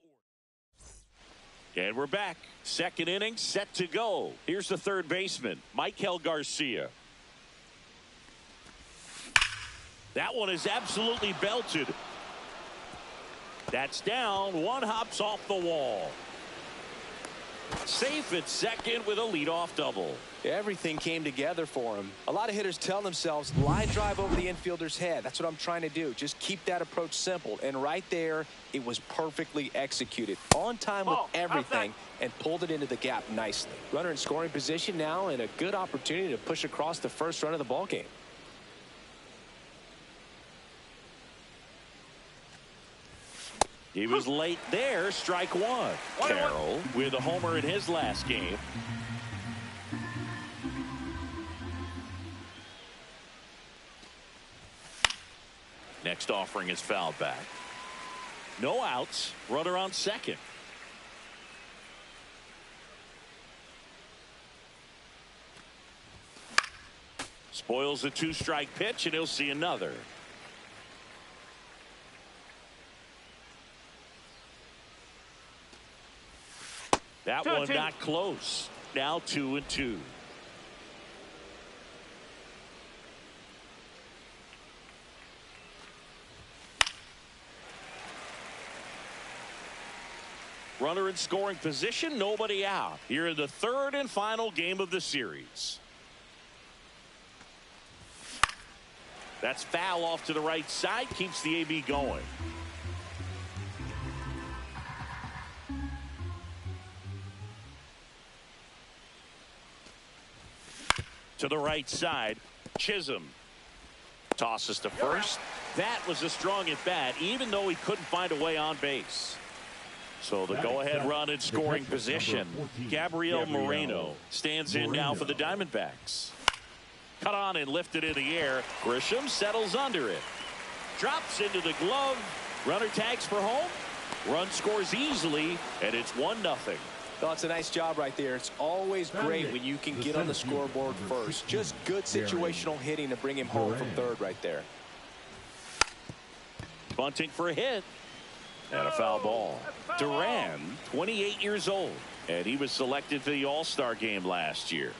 And we're back. Second inning set to go. Here's the third baseman, Michael Garcia. That one is absolutely belted. That's down. One hops off the wall. Safe at second with a leadoff double. Everything came together for him. A lot of hitters tell themselves, line drive over the infielder's head. That's what I'm trying to do. Just keep that approach simple. And right there, it was perfectly executed. On time with everything and pulled it into the gap nicely. Runner in scoring position now and a good opportunity to push across the first run of the ball game. He was late there. Strike one. Carroll with a homer in his last game. Next offering is fouled back. No outs. Runner on second. Spoils a 2-strike pitch, and he'll see another. That one not close. Now 2-2. Runner in scoring position, nobody out. Here in the third and final game of the series. That's foul off to the right side, keeps the AB going. To the right side, Chisholm tosses to first. That was a strong at bat, even though he couldn't find a way on base. So the go-ahead run in scoring position. Gabriel Moreno stands in now for the Diamondbacks. Cut on and lifted in the air. Grisham settles under it. Drops into the glove. Runner tags for home. Run scores easily, and it's 1-0. Well, it's a nice job right there. It's always great when you can get on the scoreboard first. Just good situational hitting to bring him home from third right there. Bunting for a hit. And a foul ball. Duran, 28 years old, and he was selected for the All-Star game last year.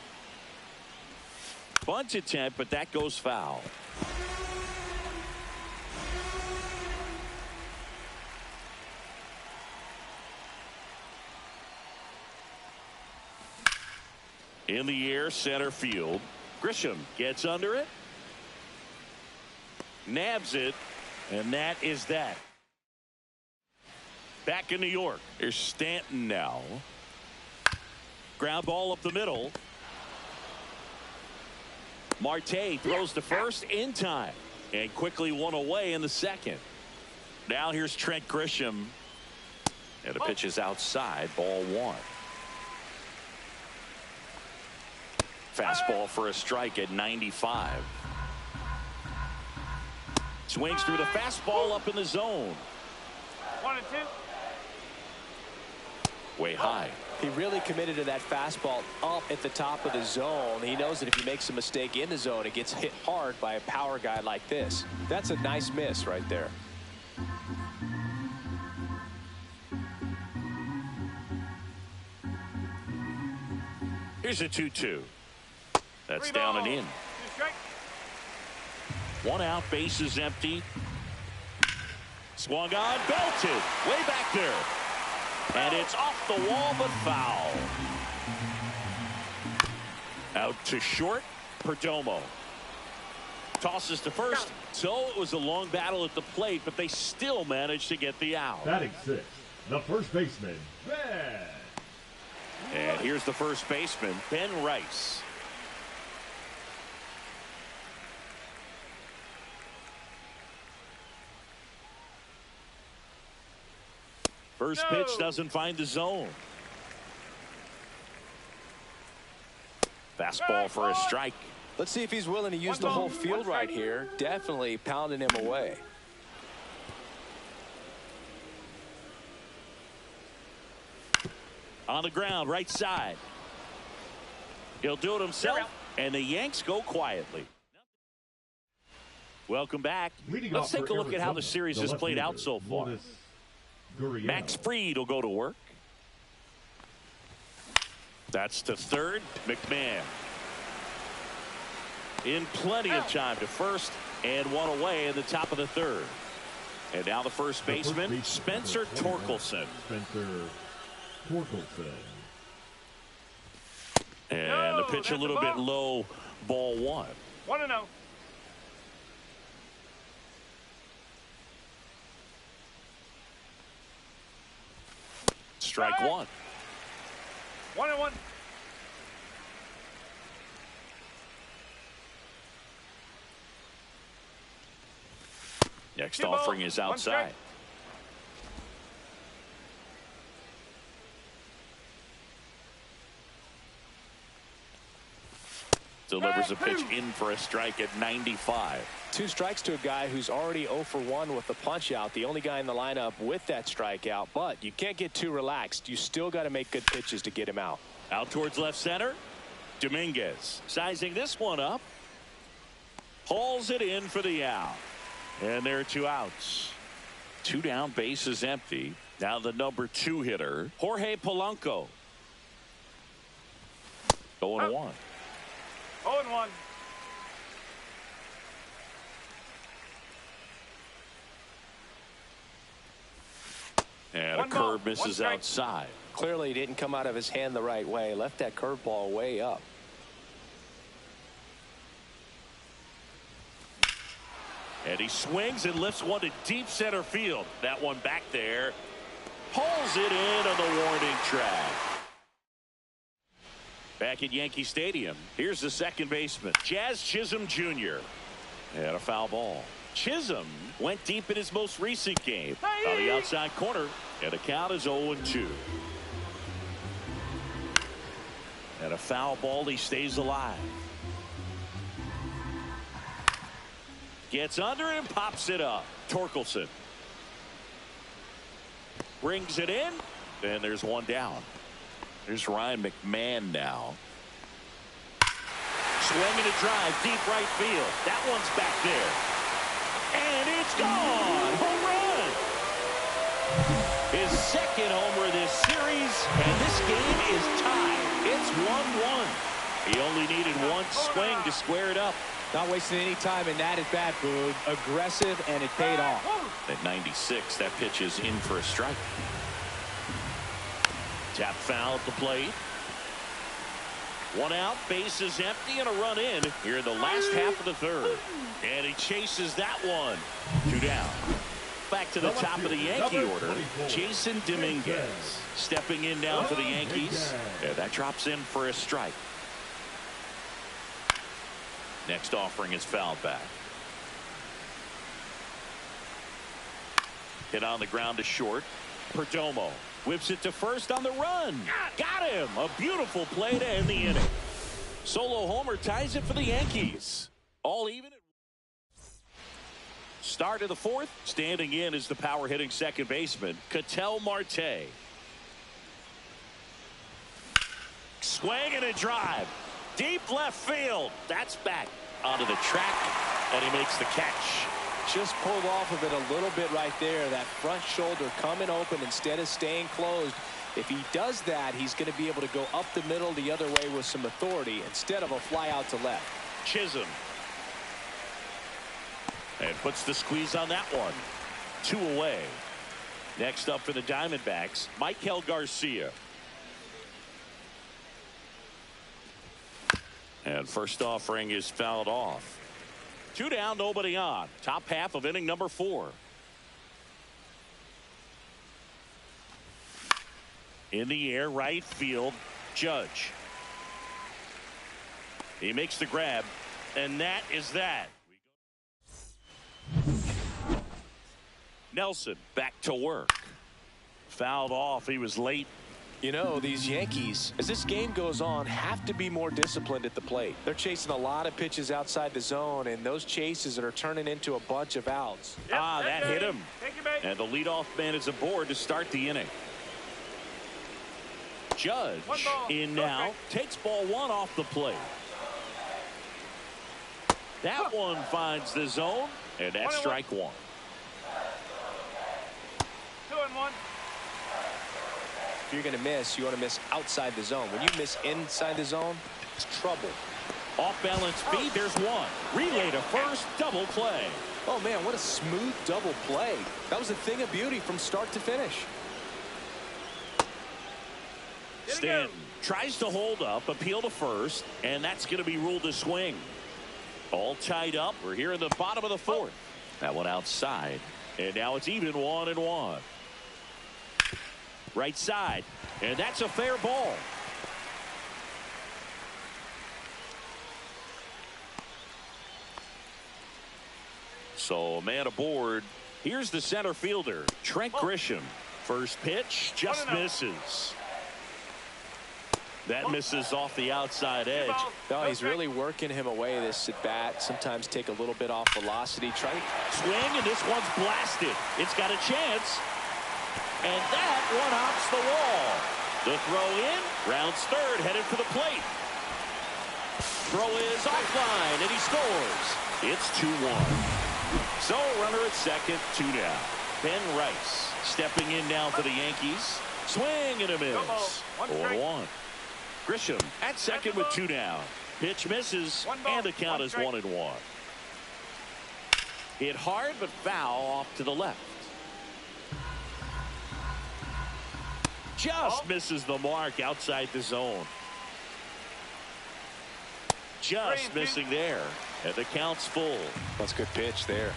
Bunt attempt, but that goes foul. In the air, center field. Grisham gets under it. Nabs it, and that is that. Back in New York, here's Stanton now. Ground ball up the middle. Marte throws to first in time and quickly one away in the second. Now here's Trent Grisham. And the pitch is outside, ball 1. Fastball for a strike at 95. Swings through the fastball up in the zone. 1-2. Way high. He really committed to that fastball up at the top of the zone. He knows that if he makes a mistake in the zone, it gets hit hard by a power guy like this. That's a nice miss right there. Here's a 2-2. That's down and in. 2 strike. 1 out, base is empty. Swung on, belted. Way back there. And it's off the wall, but foul. Out to short, Perdomo. Tosses to first. So it was a long battle at the plate, but they still managed to get the out. Batting 6, the first baseman, Ben. And here's the first baseman, Ben Rice. First pitch doesn't find the zone. Fastball for a strike. Let's see if he's willing to use the whole field right here. Definitely pounding him away. On the ground, right side. He'll do it himself, and the Yanks go quietly. Welcome back. Let's take a look at how the series has played out so far. Max Fried will go to work. That's to third. McMahon in plenty of time to first, and one away in the top of the third. And now the first baseman, Spencer Torkelson. And the pitch a little bit low, ball one. 1-0. Strike one. 1-1. Next offering is outside. Delivers a pitch in for a strike at 95. 2 strikes to a guy who's already 0 for 1 with the punch out. The only guy in the lineup with that strikeout. But you can't get too relaxed. You still got to make good pitches to get him out. Out towards left center. Dominguez sizing this one up. Hauls it in for the out. And there are 2 outs. 2 down, base is empty. Now the number 2 hitter, Jorge Polanco. 0-1. 0-1. And a curve misses outside. Clearly didn't come out of his hand the right way. Left that curveball way up. And he swings and lifts one to deep center field. That one back there. Pulls it in on the warning track. Back at Yankee Stadium, here's the second baseman, Jazz Chisholm Jr. And a foul ball. Chisholm went deep in his most recent game. On the outside corner, and the count is 0-2. And a foul ball, he stays alive. Gets under and pops it up. Torkelson brings it in, and there's one down. There's Ryan McMahon now. Swinging a drive, deep right field. That one's back there. And it's gone. Home run. His second homer of this series, and this game is tied. It's 1-1. He only needed one swing to square it up. Not wasting any time in that at bat, Boog. Aggressive, and it paid off. At 96, that pitch is in for a strike. Tap foul at the plate. One out, base is empty, and a run in here in the last half of the third. And he chases that one. 2 down. Back to the top of the Yankee order, Jason Dominguez stepping in now for the Yankees. And that drops in for a strike. Next offering is fouled back. Hit on the ground to short. Perdomo whips it to first on the run. Got him. A beautiful play to end the inning. Solo homer ties it for the Yankees. All even. Start of the fourth. Standing in is the power hitting second baseman, Ketel Marte. Swing and a drive. Deep left field. That's back onto the track, and he makes the catch. Just pulled off of it a little bit right there. That front shoulder coming open instead of staying closed. If he does that, he's going to be able to go up the middle the other way with some authority instead of a fly out to left. Chisholm. And puts the squeeze on that one. 2 away. Next up for the Diamondbacks, Michael Garcia. And first offering is fouled off. 2 down, nobody on. Top half of inning number 4. In the air, right field, Judge. He makes the grab, and that is that. Nelson back to work. Fouled off. He was late. You know, these Yankees, as this game goes on, have to be more disciplined at the plate. They're chasing a lot of pitches outside the zone, and those chases that are turning into a bunch of outs. Yep, that hit him. And the leadoff man is aboard to start the inning. Judge in now, takes ball one off the plate. That one finds the zone, and that's strike one. 2-1. If you're going to miss, you want to miss outside the zone. When you miss inside the zone, it's trouble. Off balance speed, there's one. Relay to first, double play. Oh, man, what a smooth double play. That was a thing of beauty from start to finish. Stanton tries to hold up, appeal to first, and that's going to be ruled a swing. All tied up. We're here in the bottom of the fourth. That one outside, and now it's even 1-1. Right side, and that's a fair ball. So man aboard. Here's the center fielder, Trent Grisham. First pitch just misses. That misses off the outside edge. No, he's really working him away this at bat. Sometimes take a little bit off velocity. Try to swing, and this one's blasted. It's got a chance. And that one hops the wall. The throw in, rounds third, headed for the plate. Throw is offline, and he scores. It's 2-1. So runner at second, 2 down. Ben Rice stepping in now for the Yankees. Swing and a miss. 4-1. Grisham at second with 2 down. Pitch misses, and the count is 1-1. Hit hard, but foul off to the left. Just misses the mark outside the zone. Just missing there. And the count's full. That's a good pitch there.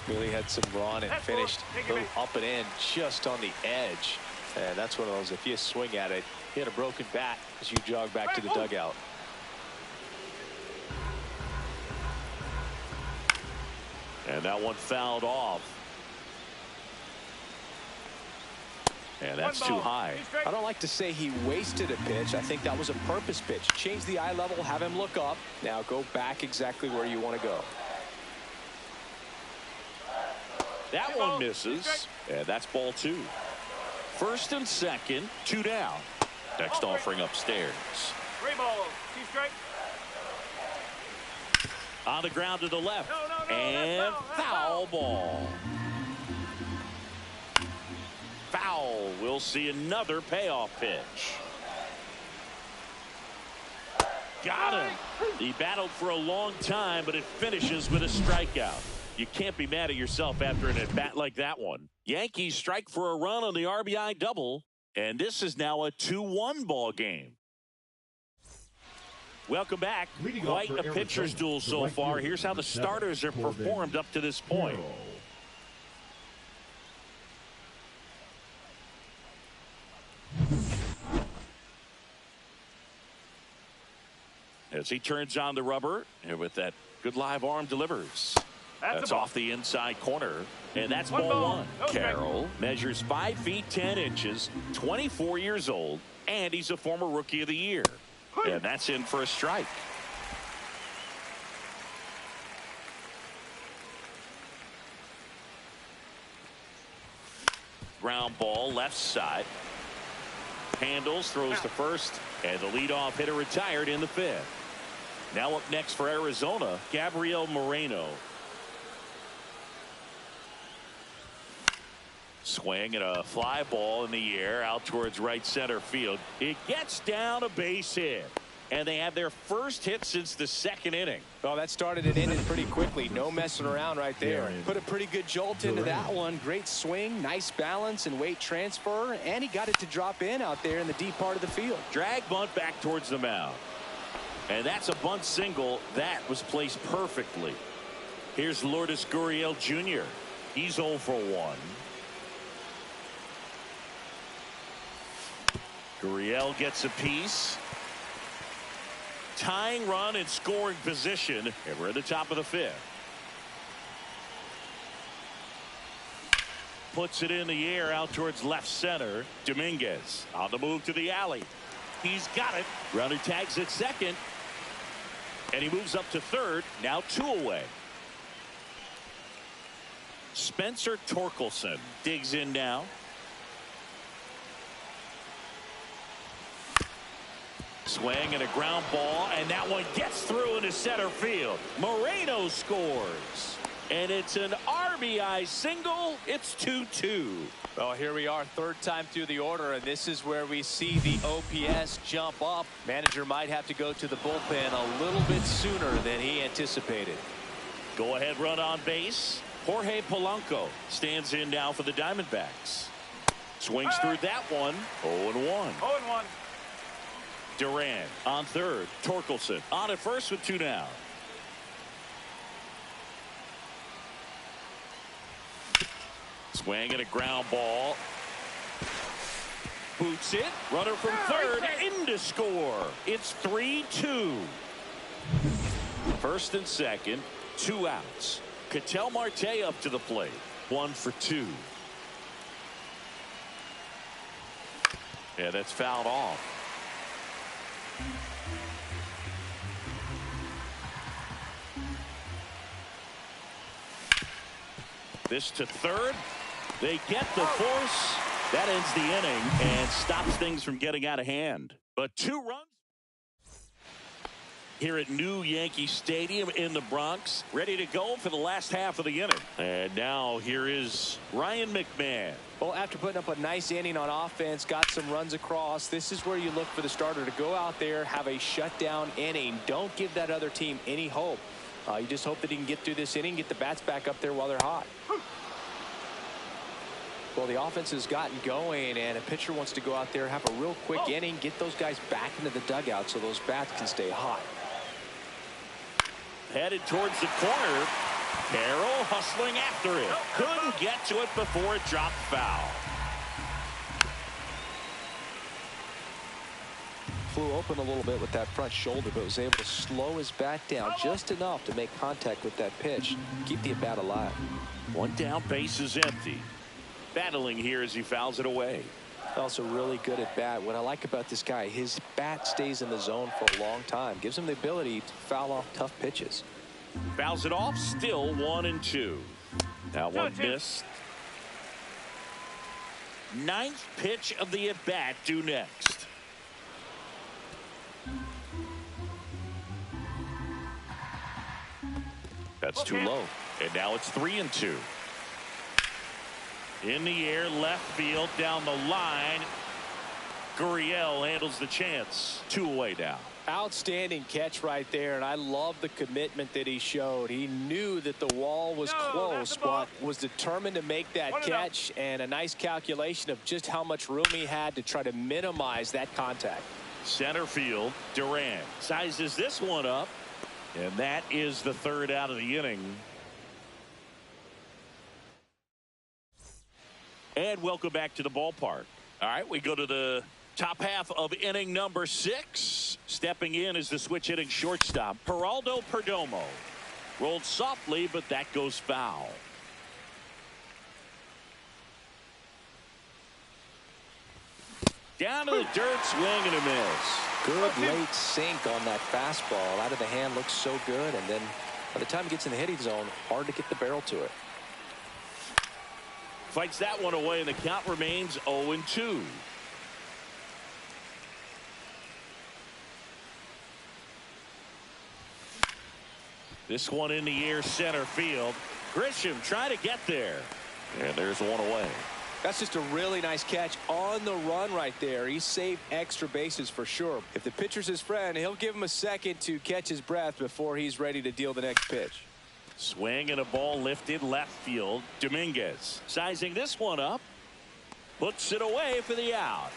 Really had some run and finished a little up and in just on the edge. And that's one of those, if you swing at it, hit a broken bat as you jog back to the dugout. And that one fouled off. And that's too high. I don't like to say he wasted a pitch. I think that was a purpose pitch. Change the eye level, have him look up. Now go back exactly where you want to go. That one misses, and that's ball 2. First and second, 2 down. Next offering upstairs. 3 balls, 2 strikes. On the ground to the left, No, and foul ball. Foul. We'll see another payoff pitch. Got him. He battled for a long time, but it finishes with a strikeout. You can't be mad at yourself after an at-bat like that one. Yankees strike for a run on the RBI double, and this is now a 2-1 ball game. Welcome back. Quite a pitcher's duel so far. Here's how the starters have performed up to this point. As he turns on the rubber, and with that good live arm delivers. That's off the inside corner, and that's ball 1. Carroll measures 5 feet 10 inches, 24 years old, and he's a former Rookie of the Year. And that's in for a strike. Ground ball left side. Handles, throws to first, and the leadoff hitter retired in the 5th. Now up next for Arizona, Gabriel Moreno. Swing and a fly ball in the air out towards right center field. It gets down a base hit. And they have their first hit since the 2nd inning. Well, that started and ended pretty quickly. No messing around right there. Put a pretty good jolt into that one. Great swing, nice balance and weight transfer. And he got it to drop in out there in the deep part of the field. Drag bunt back towards the mound. And that's a bunt single. That was placed perfectly. Here's Lourdes Gurriel Jr. He's 0 for 1. Gurriel gets a piece. Tying run in scoring position, and we're at the top of the 5th. Puts it in the air out towards left center. Dominguez on the move to the alley. He's got it. Runner tags at second, and he moves up to third. Now 2 away. Spencer Torkelson digs in now. Swing and a ground ball, and that one gets through into center field. Moreno scores. And it's an RBI single. It's 2-2. Well, here we are, third time through the order, and this is where we see the OPS jump up. Manager might have to go to the bullpen a little bit sooner than he anticipated. Go ahead run on base. Jorge Polanco stands in now for the Diamondbacks. Swings through that one. 0-1. 0-1. Duran on third. Torkelson on at first with 2 down. Swing and a ground ball. Boots it. Runner from third in to score. It's 3-2. First and second. 2 outs. Ketel Marte up to the plate. 1 for 2. Yeah, that's fouled off. This to third. They get the force. That ends the inning and stops things from getting out of hand. But 2 runs here at New Yankee Stadium in the Bronx, ready to go for the last half of the inning. And now here is Ryan McMahon. Well, after putting up a nice inning on offense, got some runs across, this is where you look for the starter to go out there, have a shutdown inning. Don't give that other team any hope. You just hope that he can get through this inning, get the bats back up there while they're hot. Well, the offense has gotten going, and a pitcher wants to go out there, have a real quick inning, get those guys back into the dugout so those bats can stay hot. Headed towards the corner. Carroll hustling after it. Couldn't get to it before it dropped foul. Flew open a little bit with that front shoulder, but was able to slow his bat down just enough to make contact with that pitch. Keep the at-bat alive. 1 down, base is empty. Battling here as he fouls it away. Also really good at bat. What I like about this guy, his bat stays in the zone for a long time. Gives him the ability to foul off tough pitches. Fouls it off, still 1-2. Now one missed. 9th pitch of the at-bat due next. That's too low. And now it's 3-2. In the air, left field, down the line. Gurriel handles the chance. 2 away now. Outstanding catch right there, and I love the commitment that he showed. He knew that the wall was close, but was determined to make that catch, and a nice calculation of just how much room he had to try to minimize that contact. Center field, Duran sizes this one up, and that is the 3rd out of the inning. And welcome back to the ballpark. All right, we go to the top half of inning number 6. Stepping in is the switch hitting shortstop, Geraldo Perdomo. Rolled softly, but that goes foul. Down to the dirt, swing and a miss. Good late sink on that fastball. Out of the hand, looks so good, and then by the time it gets in the hitting zone, hard to get the barrel to it. Fights that one away, and the count remains 0-2. This one in the air, center field. Grisham trying to get there. And there's one away. That's just a really nice catch on the run right there. He saved extra bases for sure. If the pitcher's his friend, he'll give him a second to catch his breath before he's ready to deal the next pitch. Swing and a ball lifted left field. Dominguez sizing this one up. Puts it away for the out.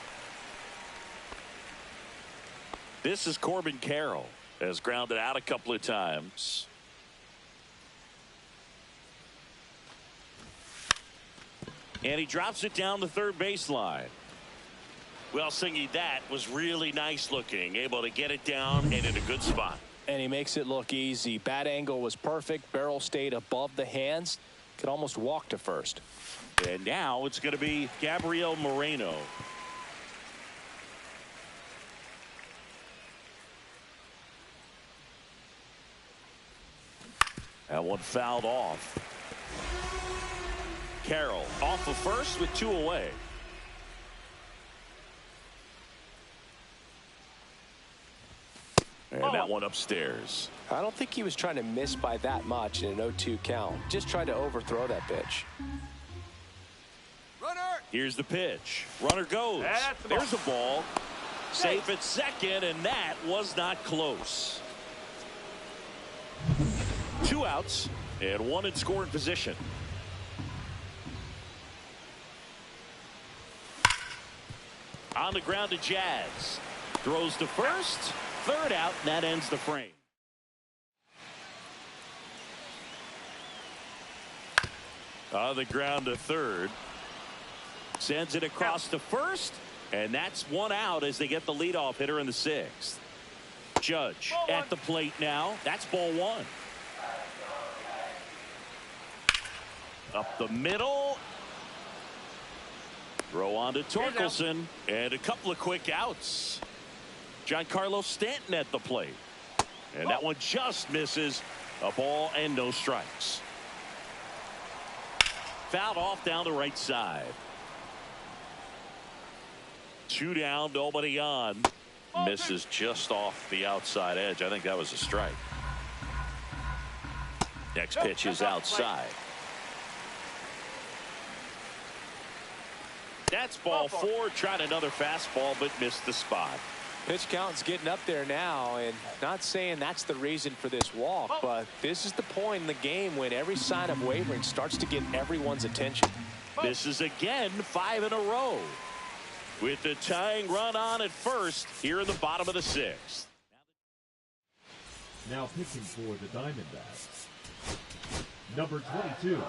This is Corbin Carroll. Has grounded out a couple of times. And he drops it down the third baseline. Well, Singy, that was really nice looking. Able to get it down and in a good spot. And he makes it look easy. Bat angle was perfect. Barrel stayed above the hands. Could almost walk to first. And now it's going to be Gabriel Moreno. That one fouled off. Carroll off of first with 2 away. And that one upstairs. I don't think he was trying to miss by that much in an 0-2 count. Just tried to overthrow that pitch. Runner. Here's the pitch. Runner goes. There's a ball. Safe at second, and that was not close. 2 outs and 1 in scoring position. On the ground to Jazz. Throws to first. 3rd out, and that ends the frame. On the ground to 3rd. Sends it across to first. And that's 1 out as they get the leadoff hitter in the 6th. Judge at the plate now. That's ball 1. Up the middle. Throw on to Torkelson. And a couple of quick outs. Giancarlo Stanton at the plate. And that one just misses. A ball and no strikes. Fouled off down the right side. 2 down, nobody on. Misses just off the outside edge. I think that was a strike. Next pitch is outside. That's ball 4. Tried another fastball, but missed the spot. Pitch count's getting up there now, and not saying that's the reason for this walk, but this is the point in the game when every sign of wavering starts to get everyone's attention. Misses again, 5 in a row. With the tying run on at first here in the bottom of the 6th. Now pitching for the Diamondbacks, number 22,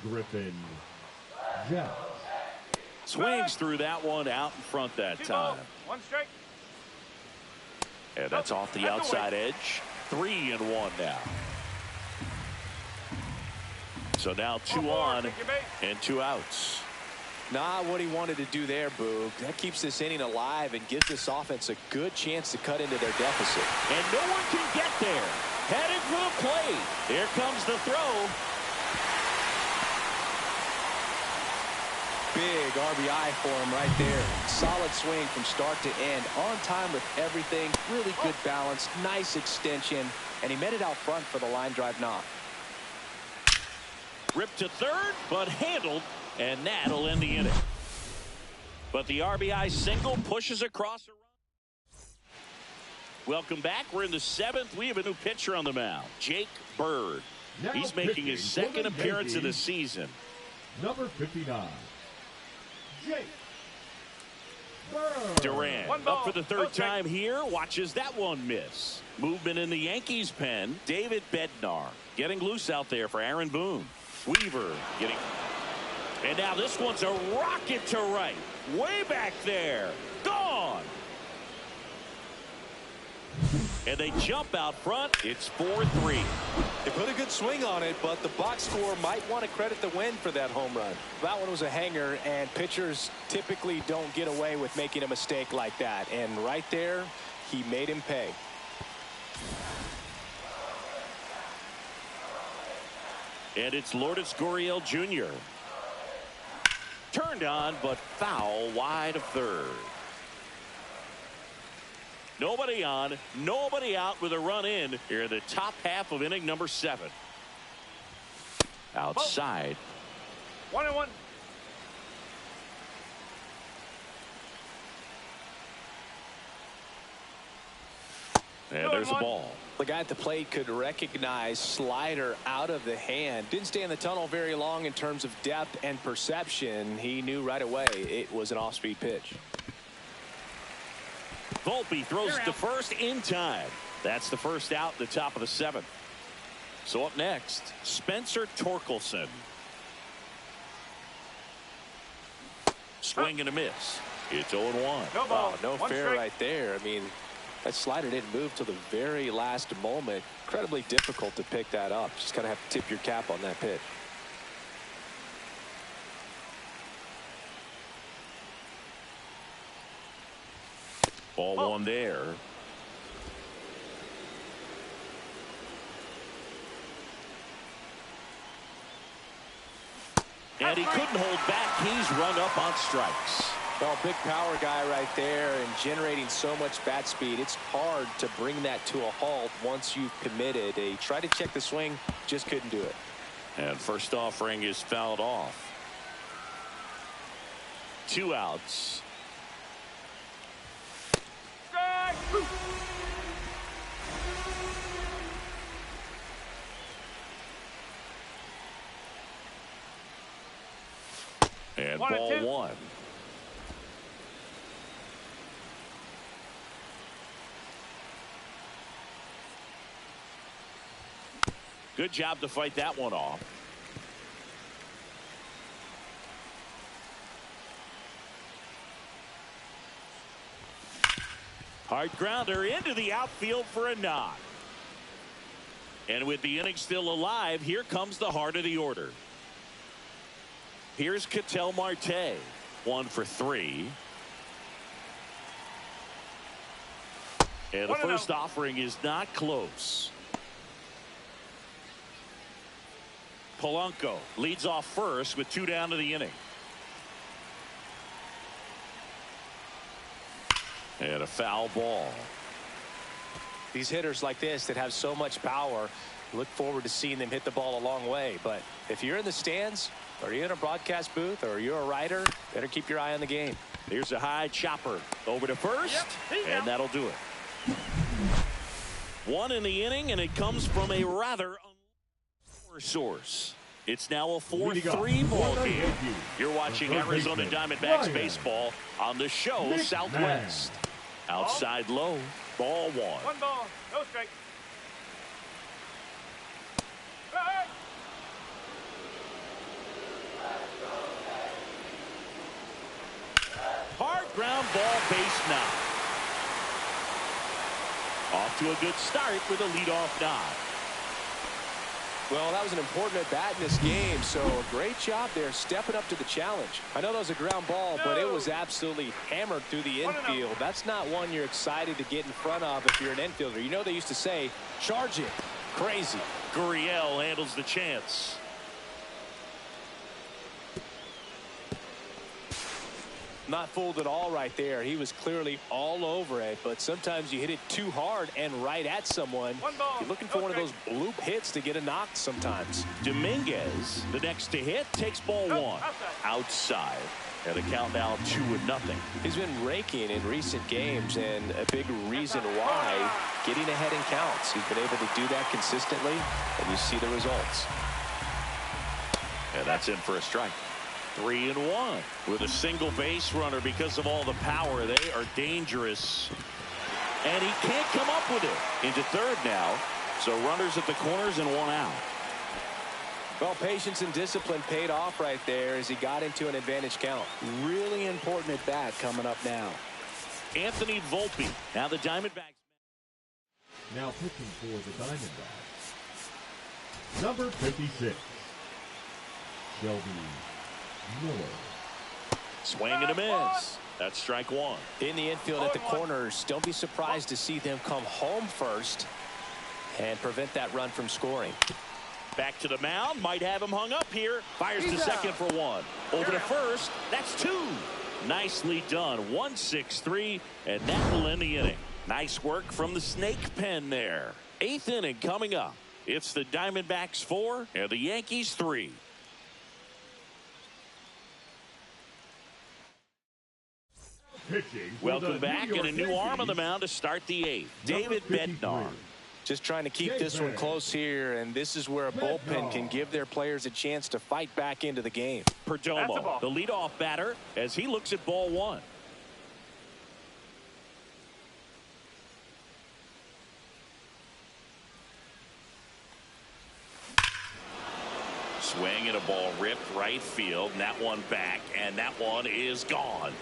Griffin Jazz. Swings through that one out in front that time. 1 strike. And that's off the outside edge. 3 and 1 now. So now 2 on and 2 outs. Not what he wanted to do there, Boog. That keeps this inning alive and gives this offense a good chance to cut into their deficit. And no one can get there. Headed for the plate. Here comes the throw. Big RBI for him right there. Solid swing from start to end. On time with everything. Really good balance. Nice extension. And he met it out front for the line drive knock. Ripped to 3rd, but handled. And that'll end the inning. But the RBI single pushes across a run. Welcome back. We're in the 7th. We have a new pitcher on the mound, Jake Bird. Now He's making his 2nd appearance of the season. Number 59, Jake Bird. Durant up for the 3rd time here. Watches that one miss. Movement in the Yankees pen. David Bednar getting loose out there for Aaron Boone. Weaver getting... And now this one's a rocket to right. Way back there. Gone. And they jump out front. It's 4-3. They put a good swing on it, but the box score might want to credit the win for that home run. That one was a hanger, and pitchers typically don't get away with making a mistake like that. And right there, he made him pay. And it's Lourdes Gurriel Jr. Turned on, but foul wide of 3rd. Nobody on, nobody out with a run in here in the top half of inning number 7. Outside. 1-1. And there's a ball. The guy at the plate could recognize slider out of the hand. Didn't stay in the tunnel very long in terms of depth and perception. He knew right away it was an off-speed pitch. Volpe throws to first in time. That's the 1st out in the top of the 7th. So up next, Spencer Torkelson. Swing and a miss. It's 0-1. Oh, no fair right there. I mean, that slider didn't move till the very last moment. Incredibly difficult to pick that up. Just kind of have to tip your cap on that pitch. Ball 1 there. And he couldn't hold back. He's rung up on strikes. Well, big power guy right there and generating so much bat speed. It's hard to bring that to a halt once you've committed. He tried to check the swing, just couldn't do it. And first offering is fouled off. 2 outs. And ball 1. Good job to fight that one off. Hard grounder into the outfield for a knock. And with the inning still alive, here comes the heart of the order. Here's Ketel Marte, 1 for 3. And the first offering is not close. Polanco leads off first with 2 down to the inning. And a foul ball. These hitters like this that have so much power, look forward to seeing them hit the ball a long way. But if you're in the stands, or you're in a broadcast booth, or you're a writer, better keep your eye on the game. Here's a high chopper over to first, and that'll do it. 1 in the inning, and it comes from a rather source. It's now a 4-3 ball game. You're watching Arizona Diamondbacks baseball on the show Southwest. Outside low, ball 1. 1 ball, no strike. Hard ground ball, base knock. Off to a good start with a leadoff knock. Well, that was an important at bat in this game, so a great job there stepping up to the challenge. I know that was a ground ball, but it was absolutely hammered through the infield. That's not one you're excited to get in front of if you're an infielder. You know they used to say, charge it. Crazy. Gurriel handles the chance. Not fooled at all right there. He was clearly all over it, but sometimes you hit it too hard and right at someone. You're looking for one of those bloop hits to get a knock sometimes. Dominguez, the next to hit, takes ball 1. Outside. And the count now 2-0. He's been raking in recent games, and a big reason why, getting ahead in counts. He's been able to do that consistently, and you see the results. And that's in for a strike. 3-1 with a single base runner. Because of all the power, they are dangerous, and he can't come up with it. Into third now, so runners at the corners and 1 out. Well, patience and discipline paid off right there as he got into an advantage count. Really important at bat coming up now. Anthony Volpe, now the Diamondbacks. Now pitching for the Diamondbacks, number 56, Shelby Miller. Swing and a miss. That's strike 1. In the infield at the corners, don't be surprised to see them come home first and prevent that run from scoring. Back to the mound, might have him hung up here. Fires to second for 1. Over to first, that's 2. Nicely done. 1-6-3, and that will end the inning. Nice work from the snake pen there. 8th inning coming up. It's the Diamondbacks 4 and the Yankees 3. Welcome back, and a new arm on the mound to start the 8th. David Bednar. Just trying to keep this one close here, and this is where a bullpen can give their players a chance to fight back into the game. Perdomo, the leadoff batter, as he looks at ball 1. Swing and a ball ripped right field, and that one back, and that one is gone.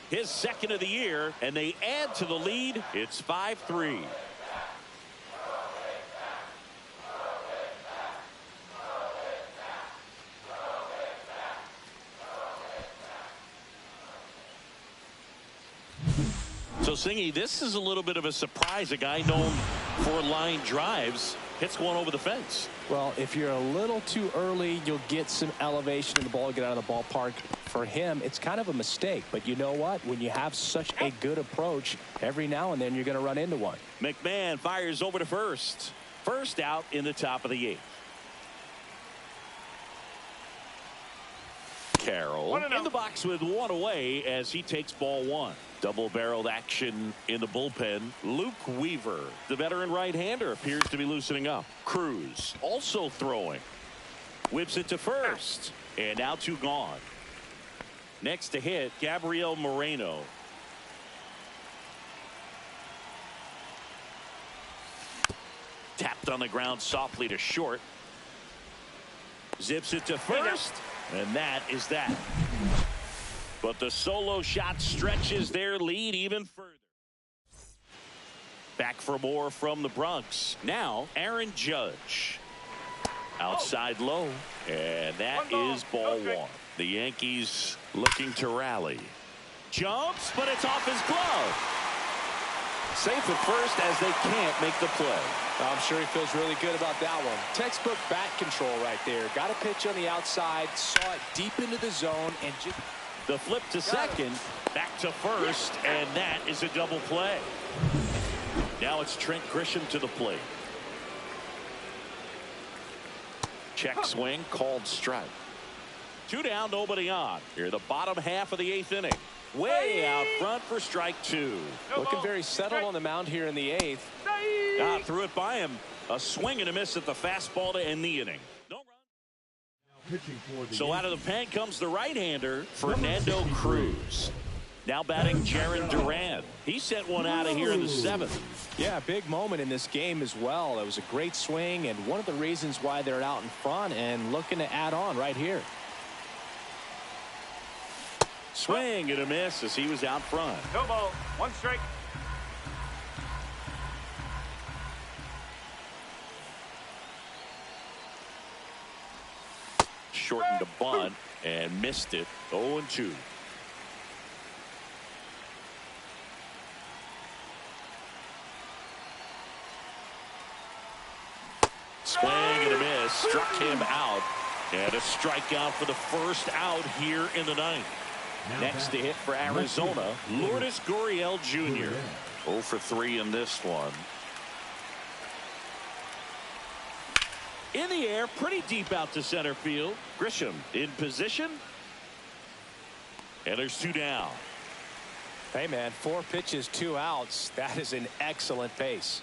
His second of the year, and they add to the lead. It's 5-3. So, Singy, this is a little bit of a surprise. A guy known for line drives hits one over the fence. Well, if you're a little too early, you'll get some elevation in the ball, get out of the ballpark. For him, it's kind of a mistake. But you know what? When you have such a good approach, every now and then you're going to run into one. McMahon fires over to first. First out in the top of the 8th. Carroll in the box with one away as he takes ball 1. Double-barreled action in the bullpen. Luke Weaver, the veteran right-hander, appears to be loosening up. Cruz also throwing. Whips it to first. And now 2 gone. Next to hit, Gabriel Moreno. Tapped on the ground softly to short. Zips it to first. And that is that. But the solo shot stretches their lead even further. Back for more from the Bronx. Now, Aaron Judge. Outside low. And that is ball 1. The Yankees looking to rally. Jumps, but it's off his glove. Safe at first as they can't make the play. I'm sure he feels really good about that one. Textbook bat control right there. Got a pitch on the outside, saw it deep into the zone, and just... The flip to second, back to first, and that is a double play. Now it's Trent Grisham to the plate. Check swing, called strike. 2 down, nobody on. Here, the bottom half of the 8th inning. Way out front for strike 2. Looking very settled on the mound here in the 8th. Threw it by him. A swing and a miss at the fastball to end the inning. No run. So out of the pen comes the right-hander, Fernando Cruz. Now batting Jarren Duran. He sent one out of here in the 7th. Yeah, big moment in this game as well. It was a great swing and one of the reasons why they're out in front and looking to add on right here. Swing and a miss as he was out front. No ball. 1 strike. Shortened a bunt and missed it. 0-2. Swing and a miss. Struck him out. And a strikeout for the first out here in the 9th. Next to hit for Arizona, Lourdes Gurriel Jr. 0 for 3 in this one. In the air, pretty deep out to center field. Grisham in position. And there's 2 down. Hey, man, 4 pitches, 2 outs. That is an excellent pace.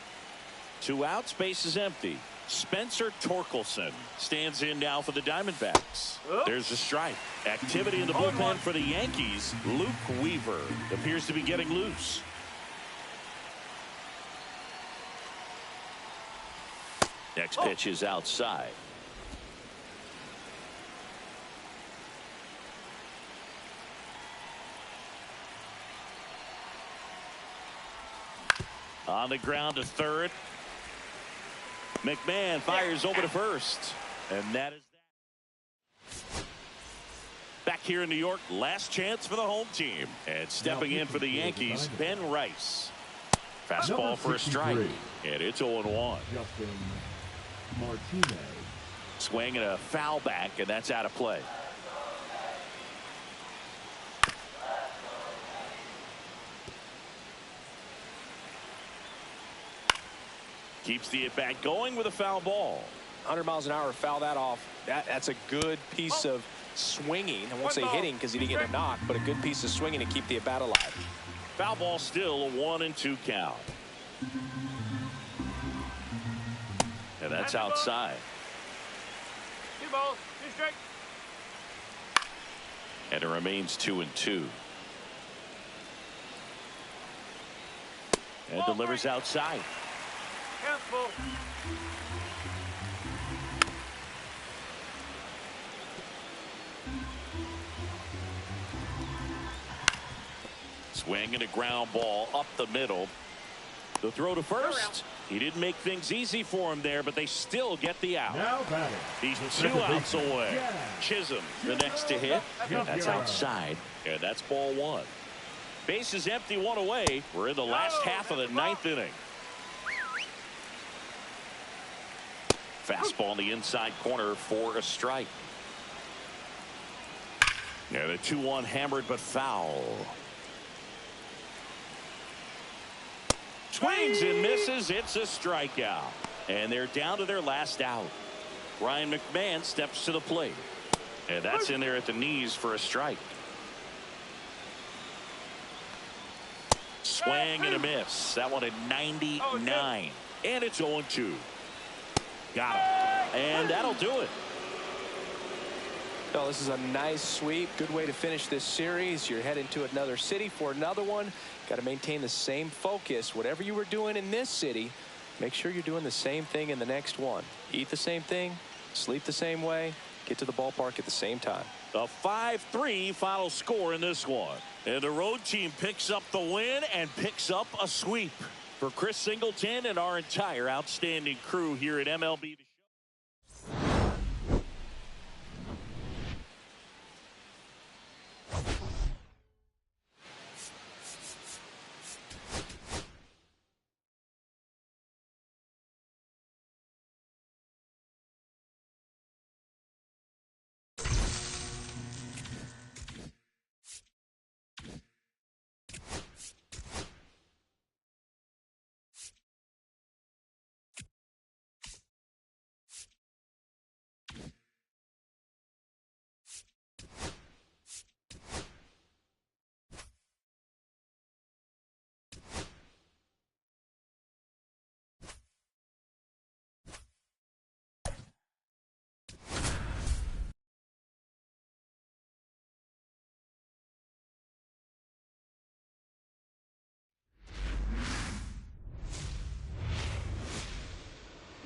2 outs, base is empty. Spencer Torkelson stands in now for the Diamondbacks. There's a strike. Activity in the bullpen for the Yankees. Luke Weaver appears to be getting loose. Next pitch is outside. On the ground to third. McMahon fires over to first. And that is that. Back here in New York, last chance for the home team. And stepping in for the Yankees, Ben Rice. Fastball for a strike. And it's 0-1. Martinez. Swing and a foul back, and that's out of play. Keeps the at-bat going with a foul ball. 100 miles an hour, foul that off. That's a good piece of swinging. I won't say hitting because he didn't get a knock, but a good piece of swinging to keep the at-bat alive. Foul ball still a 1-2 count. And that's outside. 2 balls, 2 strikes. And it remains 2-2. And delivers outside. Count full. Swing and a ground ball up the middle. The throw to first. He didn't make things easy for him there, but they still get the out. He's 2 outs away. Chisholm, the next to hit. That's outside, and that's ball 1. Base is empty, 1 away. We're in the last half of the 9th inning. Fastball in the inside corner for a strike. And a 2-1 hammered but foul. Swings and misses. It's a strikeout. And they're down to their last out. Ryan McMahon steps to the plate. And that's in there at the knees for a strike. Swing and a miss. That one at 99. And it's 0-2. Got him. And that'll do it. Well, this is a nice sweep. Good way to finish this series. You're heading to another city for another one. Got to maintain the same focus. Whatever you were doing in this city, make sure you're doing the same thing in the next one. Eat the same thing, sleep the same way, get to the ballpark at the same time. A 5-3 final score in this one. And the road team picks up the win and picks up a sweep. For Chris Singleton and our entire outstanding crew here at MLB.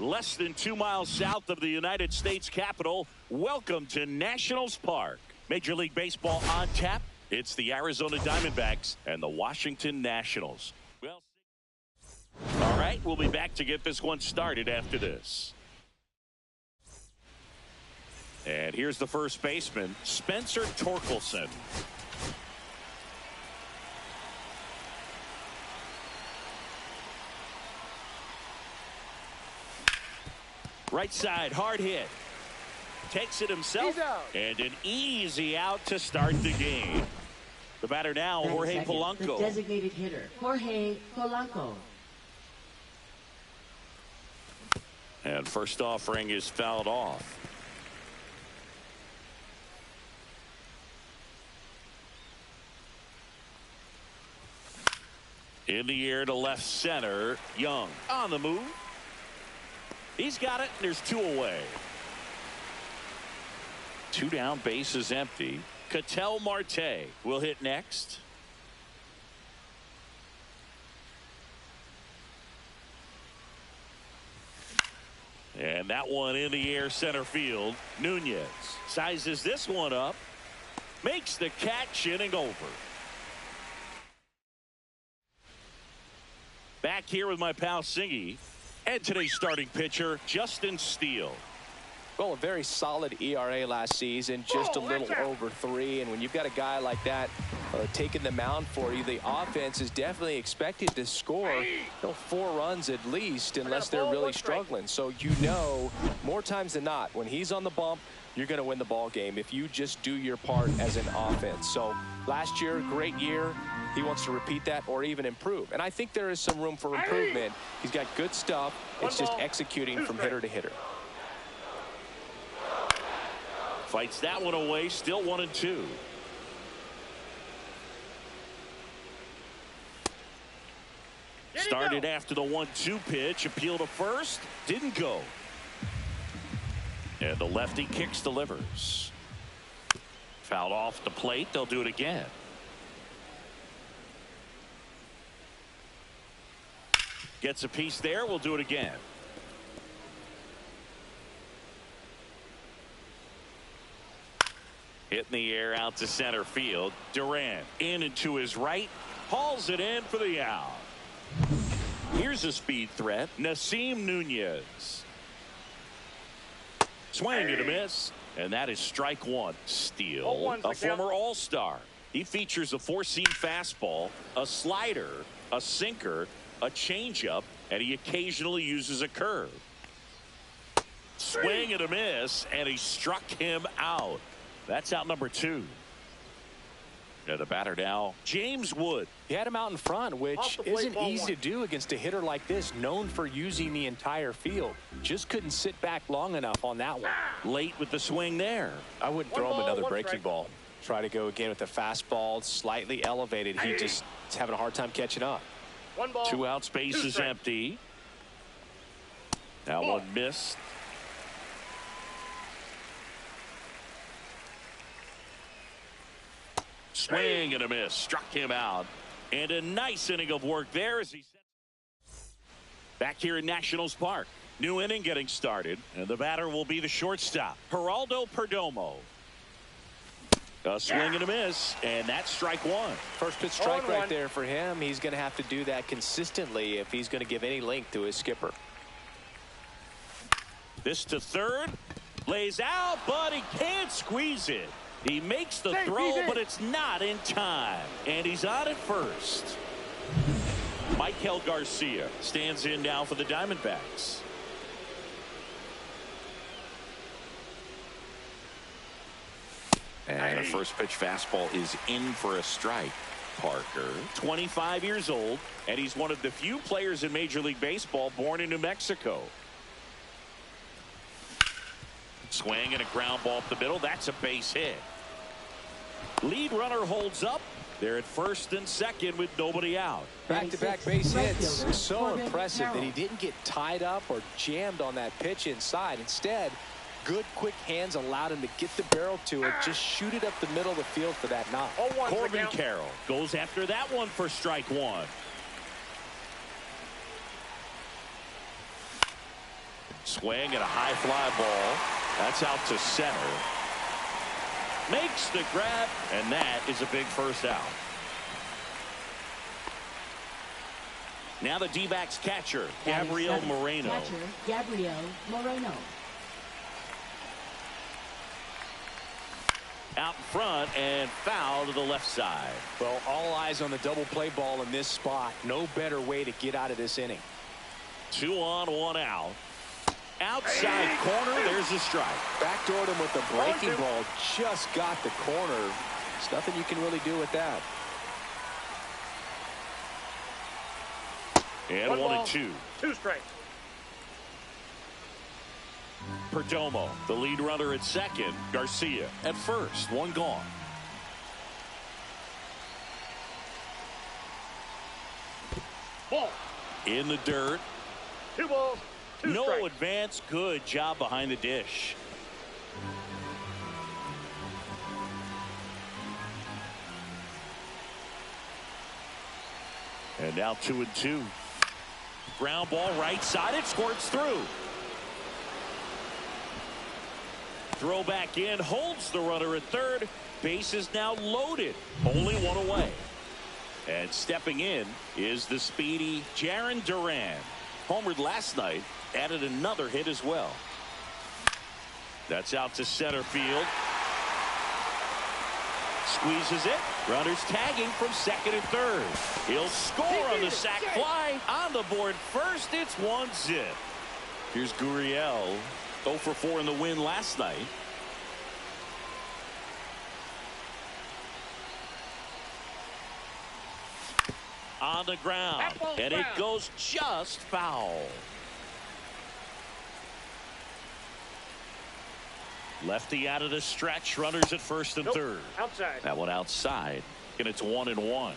Less than 2 miles south of the United States Capitol. Welcome to Nationals Park. Major League Baseball on tap. It's the Arizona Diamondbacks and the Washington Nationals. Well, all right, we'll be back to get this one started after this. And here's the first baseman, Spencer Torkelson. Right side, hard hit. Takes it himself, and an easy out to start the game. The batter now, Jorge Polanco. The designated hitter, Jorge Polanco. And first offering is fouled off. In the air to left center, Young on the move. He's got it. There's 2 away. 2 down, base is empty. Ketel Marte will hit next. And that one in the air center field. Nunez sizes this one up. Makes the catch, inning over. Back here with my pal Singy. And today's starting pitcher, Justin Steele. Well, a very solid ERA last season, just a little over 3. And when you've got a guy like that taking the mound for you, the offense is definitely expected to score 4 runs at least, unless they're really struggling. So you know, more times than not, when he's on the bump, you're going to win the ball game if you just do your part as an offense. So last year, great year. He wants to repeat that or even improve. And I think there is some room for improvement. He's got good stuff. It's just executing from hitter to hitter. Fights that one away. Still 1-2. Started after the 1-2 pitch. Appeal to first. Didn't go. And the lefty kicks, delivers. Fouled off the plate. They'll do it again. Gets a piece there. We'll do it again. Hit in the air out to center field. Durant in and to his right. Hauls it in for the out. Here's a speed threat. Nasim Nunez. Swing and a miss. And that is strike 1. Steele, a former All-Star. He features a 4-seam fastball, a slider, a sinker, a changeup, and he occasionally uses a curve. Swing and a miss, and he struck him out. That's out number 2. And the batter now, James Wood. He had him out in front, which isn't easy to do against a hitter like this, known for using the entire field. Just couldn't sit back long enough on that one. Late with the swing there. I wouldn't throw him another breaking ball. Try to go again with the fastball, slightly elevated. He just is having a hard time catching up. 1 ball. 2 out, space is empty. Now one missed. Swing and a miss. Struck him out. And a nice inning of work there as he back here in Nationals Park. New inning getting started. And the batter will be the shortstop, Geraldo Perdomo. A swing and a miss, and that's strike 1. First pitch strike right there for him. He's going to have to do that consistently if he's going to give any length to his skipper. This to third. Lays out, but he can't squeeze it. He makes the throw, but it's not in time. And he's on at first. Michael Garcia stands in now for the Diamondbacks. And a first pitch fastball is in for a strike. Parker, 25 years old, and he's one of the few players in Major League Baseball born in New Mexico. Swing and a ground ball up the middle. That's a base hit. Lead runner holds up. They're at first and second with nobody out. Back-to-back base hits. So impressive that he didn't get tied up or jammed on that pitch inside. Instead, good quick hands allowed him to get the barrel to it. Just shoot it up the middle of the field for that knock. Corbin Carroll goes after that one for strike 1. Swing and a high fly ball. That's out to center. Makes the grab, and that is a big first out. Now the D-backs catcher, Gabriel Moreno. Out in front and foul to the left side. Well, all eyes on the double play ball in this spot. No better way to get out of this inning. 2 on, 1 out. Outside corner, there's a strike. Backdoored him with the breaking ball. Just got the corner. There's nothing you can really do with that. And 1 and 2. 2 strikes. Perdomo, the lead runner at second. Garcia at first. 1 gone. Ball. In the dirt. 2 balls. No strikes. advance. Good job behind the dish. And now 2 and 2. Ground ball right side. It squirts through. Throw back in. Holds the runner at third. Base is now loaded. Only 1 away. And stepping in is the speedy Jarren Duran. Homered last night. Added another hit as well. That's out to center field. Squeezes it. Runners tagging from second and third. He'll score on the sac fly. On the board first. It's 1-0. Here's Gurriel. 0 for 4 in the win last night. On the ground. And it goes just foul. Lefty out of the stretch. Runners at first and third. Outside. That one outside. And it's 1 and 1.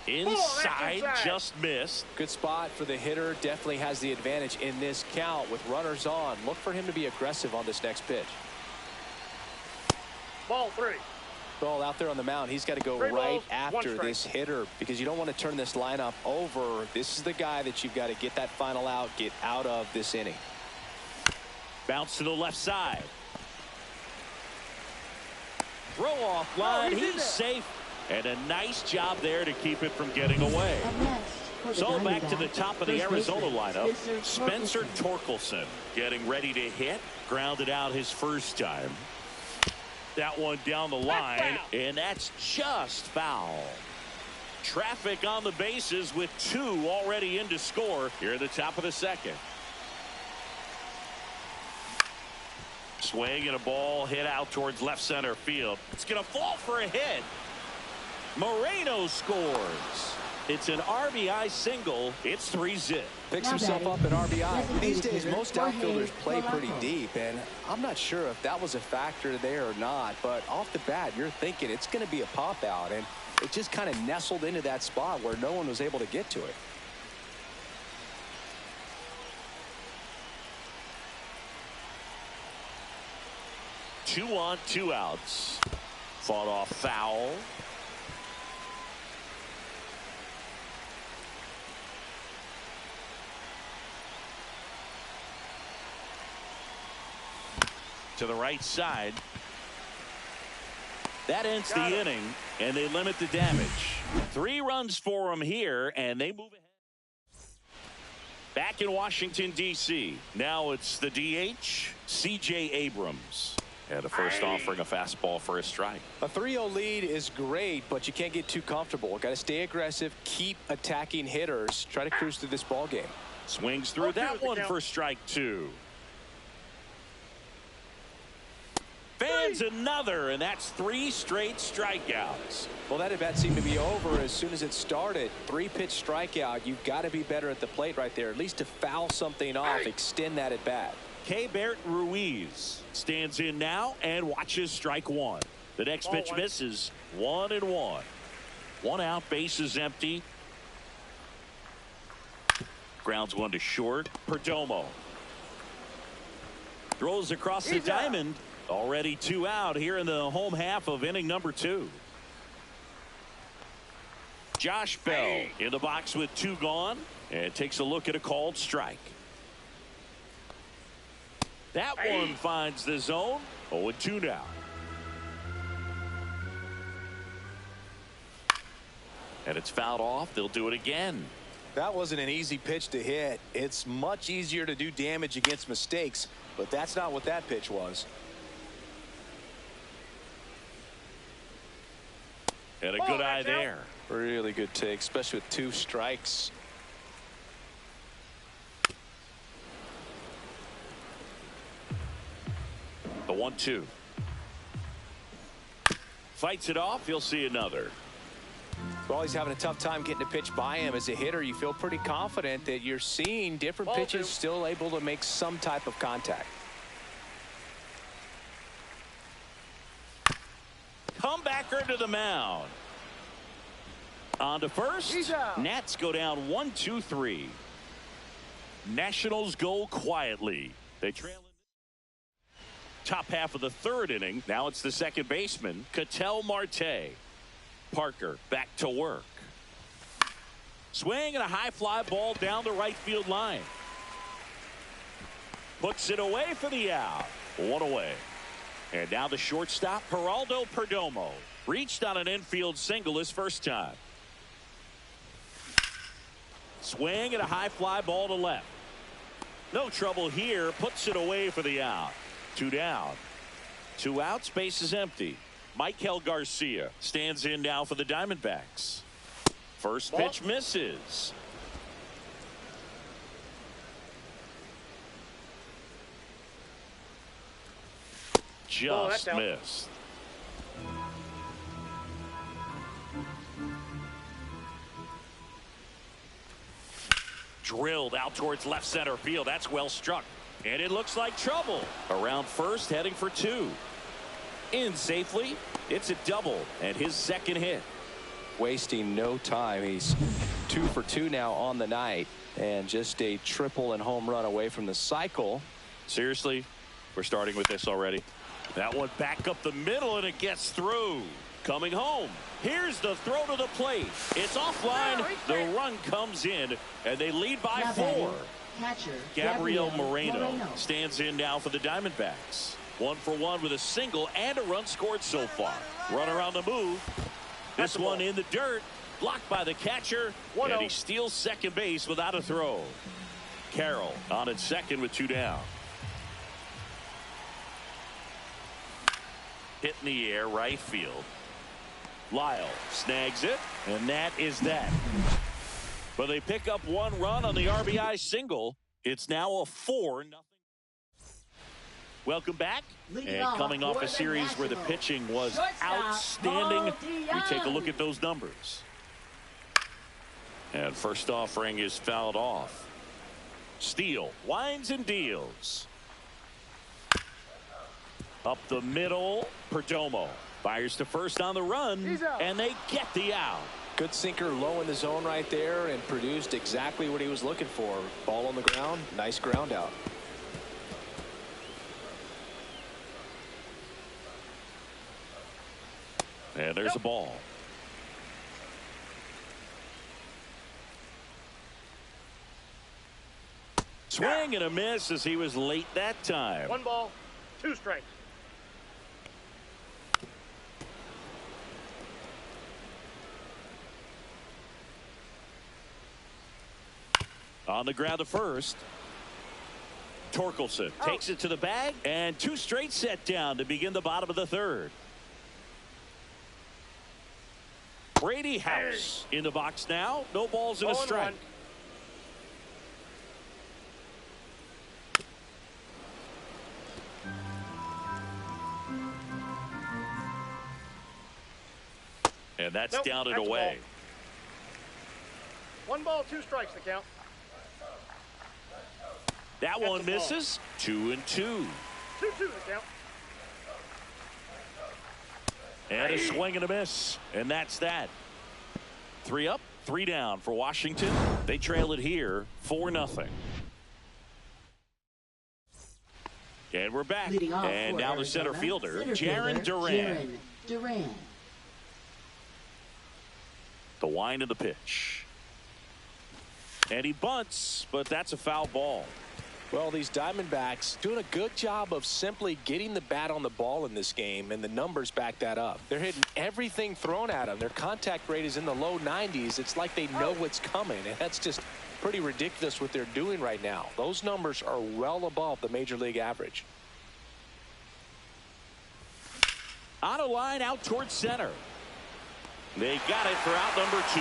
Inside, just missed. Good spot for the hitter. Definitely has the advantage in this count with runners on. Look for him to be aggressive on this next pitch. Ball 3. Ball out there on the mound. He's got to go right after this hitter because you don't want to turn this lineup over. This is the guy that you've got to get that final out, get out of this inning. Bounce to the left side. Throw off line. He's safe. And a nice job there to keep it from getting away. So back to the top of the Arizona lineup. Spencer Torkelson getting ready to hit. Grounded out his first time. That one down the line, and that's just foul. Traffic on the bases with 2 already in to score here at the top of the second. Swing and a ball hit out towards left center field. It's going to fall for a hit. Moreno scores. It's an RBI single. It's 3-zip. Picks himself up an RBI. These days, most outfielders play pretty deep, and I'm not sure if that was a factor there or not, but off the bat, you're thinking it's going to be a pop out, and it just kind of nestled into that spot where no one was able to get to it. Two on, 2 outs. Fought off foul. To the right side. That ends the inning, and they limit the damage. 3 runs for them here, and they move ahead. Back in Washington, D.C. Now it's the DH, C.J. Abrams. And a first offering a fastball for a strike. A 3-0 lead is great, but you can't get too comfortable. Got to stay aggressive, keep attacking hitters, try to cruise through this ball game. Swings through that one for strike 2. Fans another, and that's 3 straight strikeouts. Well, that at bat seemed to be over as soon as it started. 3-pitch strikeout. You've got to be better at the plate right there, at least to foul something off, extend that at bat. Keibert Ruiz stands in now and watches strike 1. The next pitch misses. 1-1. 1 out, bases empty. Grounds 1 to short. Perdomo throws across the diamond. Already 2 out here in the home half of inning number 2. Josh Bell in the box with 2 gone and takes a look at a called strike. That one finds the zone. 0-2 now. And it's fouled off. They'll do it again. That wasn't an easy pitch to hit. It's much easier to do damage against mistakes, but that's not what that pitch was. And a good eye there. Really good take, especially with 2 strikes. The 1-2. Fights it off. He'll see another. Well, he's having a tough time getting a pitch by him. As a hitter, you feel pretty confident that you're seeing different pitches still able to make some type of contact. Comebacker to the mound. On to first. Nats go down 1-2-3. Nationals go quietly. They trail in top half of the 3rd inning. Now it's the second baseman, Ketel Marte. Parker back to work. Swing and a high fly ball down the right field line. Puts it away for the out. 1 away. And now the shortstop, Geraldo Perdomo. Reached on an infield single his first time. Swing and a high fly ball to left. No trouble here. Puts it away for the out. 2 down. 2 outs. Base is empty. Michael Garcia stands in now for the Diamondbacks. First pitch misses. Just missed. Drilled out towards left center field. That's well struck. And it looks like trouble. Around first, heading for 2. In safely. It's a double and his second hit. Wasting no time. He's 2 for 2 now on the night, and just a triple and home run away from the cycle. Seriously, we're starting with this already. That one back up the middle, and it gets through. Coming home. Here's the throw to the plate. It's offline. The run comes in, and they lead by 4. Catcher, Gabriel Moreno stands in now for the Diamondbacks. 1 for 1 with a single and a run scored so far. Runner on the move. This one in the dirt. Blocked by the catcher. And he steals second base without a throw. Carroll on at second with 2 down. Hit in the air, right field. Lyle snags it, and that is that. But they pick up 1 run on the RBI single. It's now a 4-0. Welcome back. And coming off a series where the pitching was outstanding, we take a look at those numbers. And first offering is fouled off. Steele winds and deals. Up the middle, Perdomo fires to first on the run, and they get the out. Good sinker low in the zone right there and produced exactly what he was looking for. Ball on the ground, nice ground out. And there's a ball. Swing and a miss as he was late that time. 1 ball, 2 strikes. On the ground to first. Torkelson takes it to the bag, and 2 straight set down to begin the bottom of the 3rd. Brady House in the box now. No balls and a strike. And that's down and away. 1 ball, 2 strikes to count. That one misses. 2-2. 2-2 to count. And a swing and a miss. And that's that. 3 up, 3 down for Washington. They trail it here 4-0. And we're back. And now the center fielder, Jarren Duran. The wind of the pitch. And he bunts, but that's a foul ball. Well, these Diamondbacks doing a good job of simply getting the bat on the ball in this game, and the numbers back that up. They're hitting everything thrown at them. Their contact rate is in the low 90s. It's like they know what's coming, and that's just pretty ridiculous what they're doing right now. Those numbers are well above the major league average. On a line out towards center. They got it for out number 2.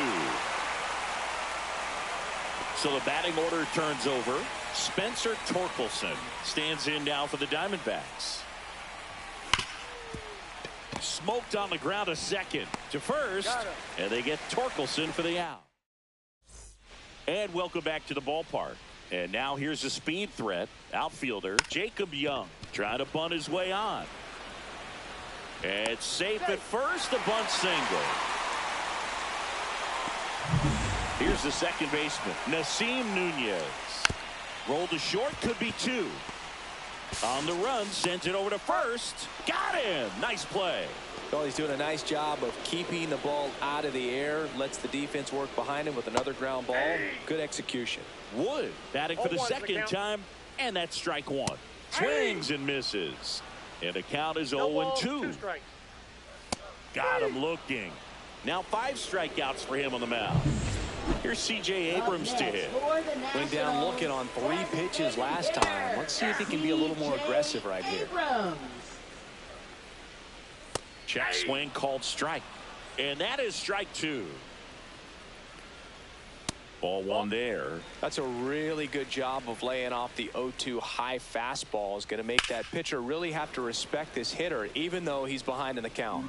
So the batting order turns over. Spencer Torkelson stands in now for the Diamondbacks. Smoked on the ground, a second to first, and they get Torkelson for the out. And welcome back to the ballpark. And now here's a speed threat. Outfielder Jacob Young trying to bunt his way on. It's safe at first, a bunt single. Here's the second baseman, Nasim Nunez. Rolled to short, could be 2. On the run, sent it over to first. Got him. Nice play. Well, he's doing a nice job of keeping the ball out of the air. Lets the defense work behind him with another ground ball. Good execution. Wood batting for the second time, and that's strike 1. Swings and misses. And the count is 0-2. Got him looking. Now 5 strikeouts for him on the mound. Here's C.J. Abrams to hit. Went down looking on 3 pitches last time. Let's see if he can be a little more aggressive right here. Check swing called strike. And that is strike 2. Ball 1 there. That's a really good job of laying off the 0-2 high fastball. Is going to make that pitcher really have to respect this hitter, even though he's behind in the count.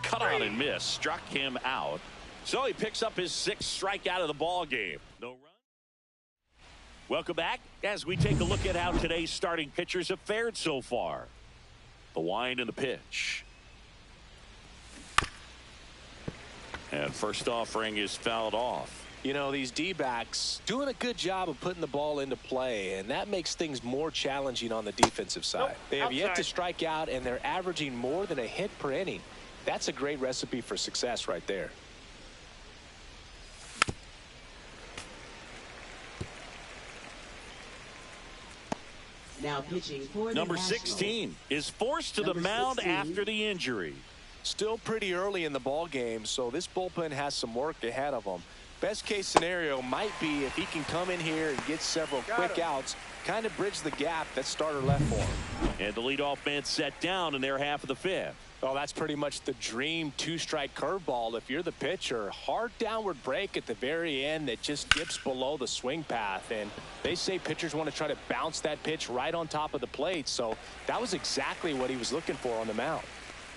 Cut on and miss. Struck him out. So he picks up his 6th strikeout of the ball game. No run. Welcome back as we take a look at how today's starting pitchers have fared so far. The wind and the pitch. And first offering is fouled off. You know, these D-backs doing a good job of putting the ball into play, and that makes things more challenging on the defensive side. They have yet to strike out, and they're averaging more than a hit per inning. That's a great recipe for success right there. Now pitching for number 16 is forced to the mound after the injury. Still pretty early in the ball game, so this bullpen has some work ahead of them. Best case scenario might be if he can come in here and get several quick outs, kind of bridge the gap that starter left for him. And the leadoff man set down in their half of the 5th. Well, that's pretty much the dream two-strike curveball if you're the pitcher. Hard downward break at the very end that just dips below the swing path. And they say pitchers want to try to bounce that pitch right on top of the plate. So that was exactly what he was looking for on the mound.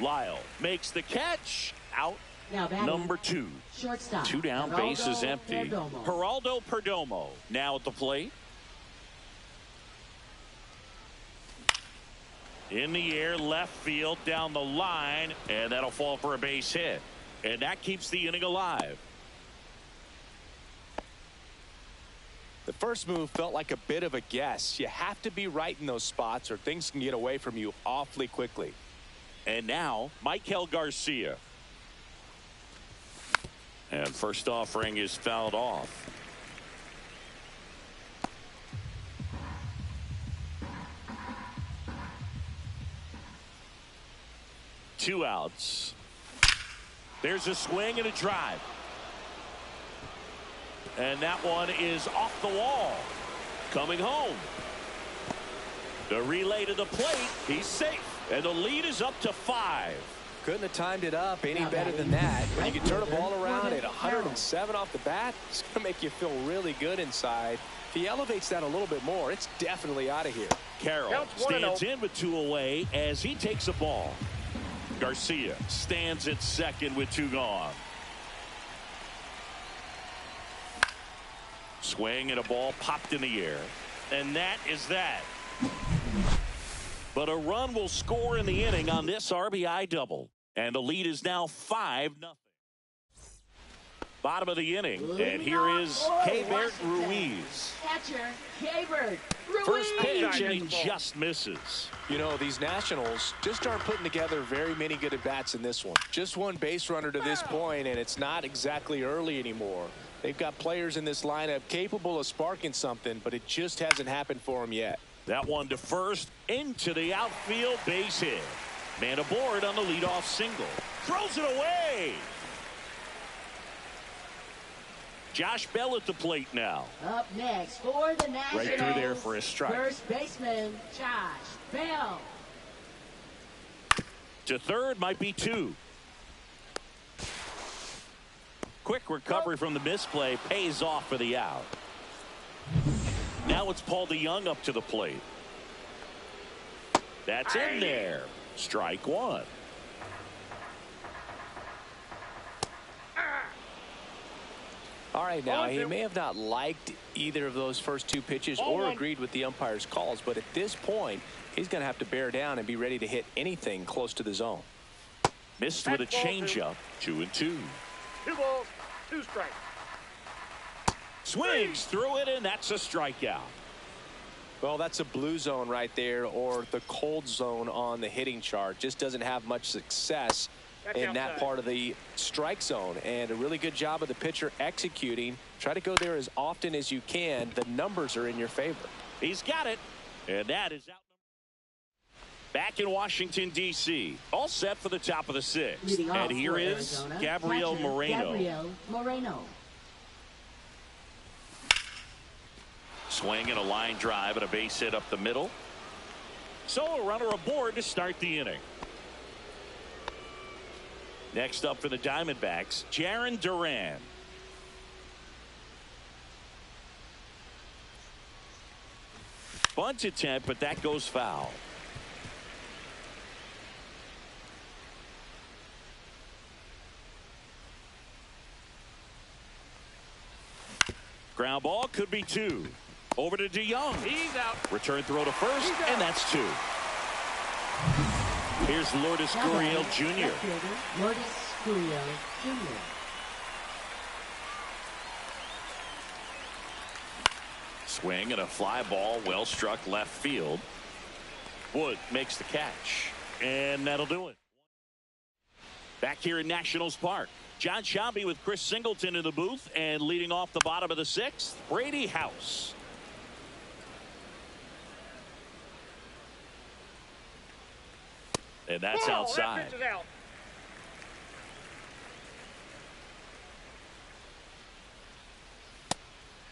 Lyle makes the catch. Out. Now Number 2. Shortstop. 2 down, bases empty. Geraldo Perdomo now at the plate. In the air, left field, down the line, and that'll fall for a base hit. And that keeps the inning alive. The first move felt like a bit of a guess. You have to be right in those spots or things can get away from you awfully quickly. And now, Michael Garcia. And first offering is fouled off. Two outs. There's a swing and a drive. And that one is off the wall. Coming home. The relay to the plate. He's safe. And the lead is up to 5. Couldn't have timed it up any better than that. When you can turn a ball around at 107 off the bat, it's going to make you feel really good inside. If he elevates that a little bit more, it's definitely out of here. Carroll stands in with 2 away as he takes a ball. Garcia stands at second with 2 gone. Swing and a ball popped in the air. And that is that. But a run will score in the inning on this RBI double. And the lead is now 5-0. Bottom of the inning. And here is Keibert Ruiz. Catcher, Keibert Ruiz. First pitch, and he just misses. You know, these Nationals just aren't putting together very many good at-bats in this one. Just one base runner to this point, and it's not exactly early anymore. They've got players in this lineup capable of sparking something, but it just hasn't happened for them yet. That one to first, into the outfield, base hit. Man aboard on the leadoff single. Throws it away. Josh Bell at the plate now. Up next for the Nationals. Right through there for a strike. First baseman, Josh Bell. To third, might be 2. Quick recovery from the misplay pays off for the out. Now it's Paul DeJong up to the plate. That's in there. Strike 1. All right, now he may have not liked either of those first 2 pitches or agreed with the umpire's calls, but at this point, he's going to have to bear down and be ready to hit anything close to the zone. Missed with a changeup. 2-2. 2 balls, 2 strikes. Swings through it, and that's a strikeout. Well, that's a blue zone right there, or the cold zone on the hitting chart. Just doesn't have much success in that part of the strike zone, and a really good job of the pitcher executing. Try to go there as often as you can. The numbers are in your favor. He's got it, and that is out. Back in Washington, D.C., all set for the top of the 6th. And here is Gabriel Moreno. Swing and a line drive and a base hit up the middle. So a runner aboard to start the inning. Next up for the Diamondbacks, Jarren Duran. Bunt attempt, but that goes foul. Ground ball, could be 2. Over to DeJong. He's out. Return throw to first, and that's 2. Here's Lourdes Gurriel Jr. Lourdes Gurriel Jr. Swing and a fly ball, well struck left field. Wood makes the catch, and that'll do it. Back here in Nationals Park, John Sciambi with Chris Singleton in the booth, and leading off the bottom of the 6th, Brady House. And that's outside. That pitch is out.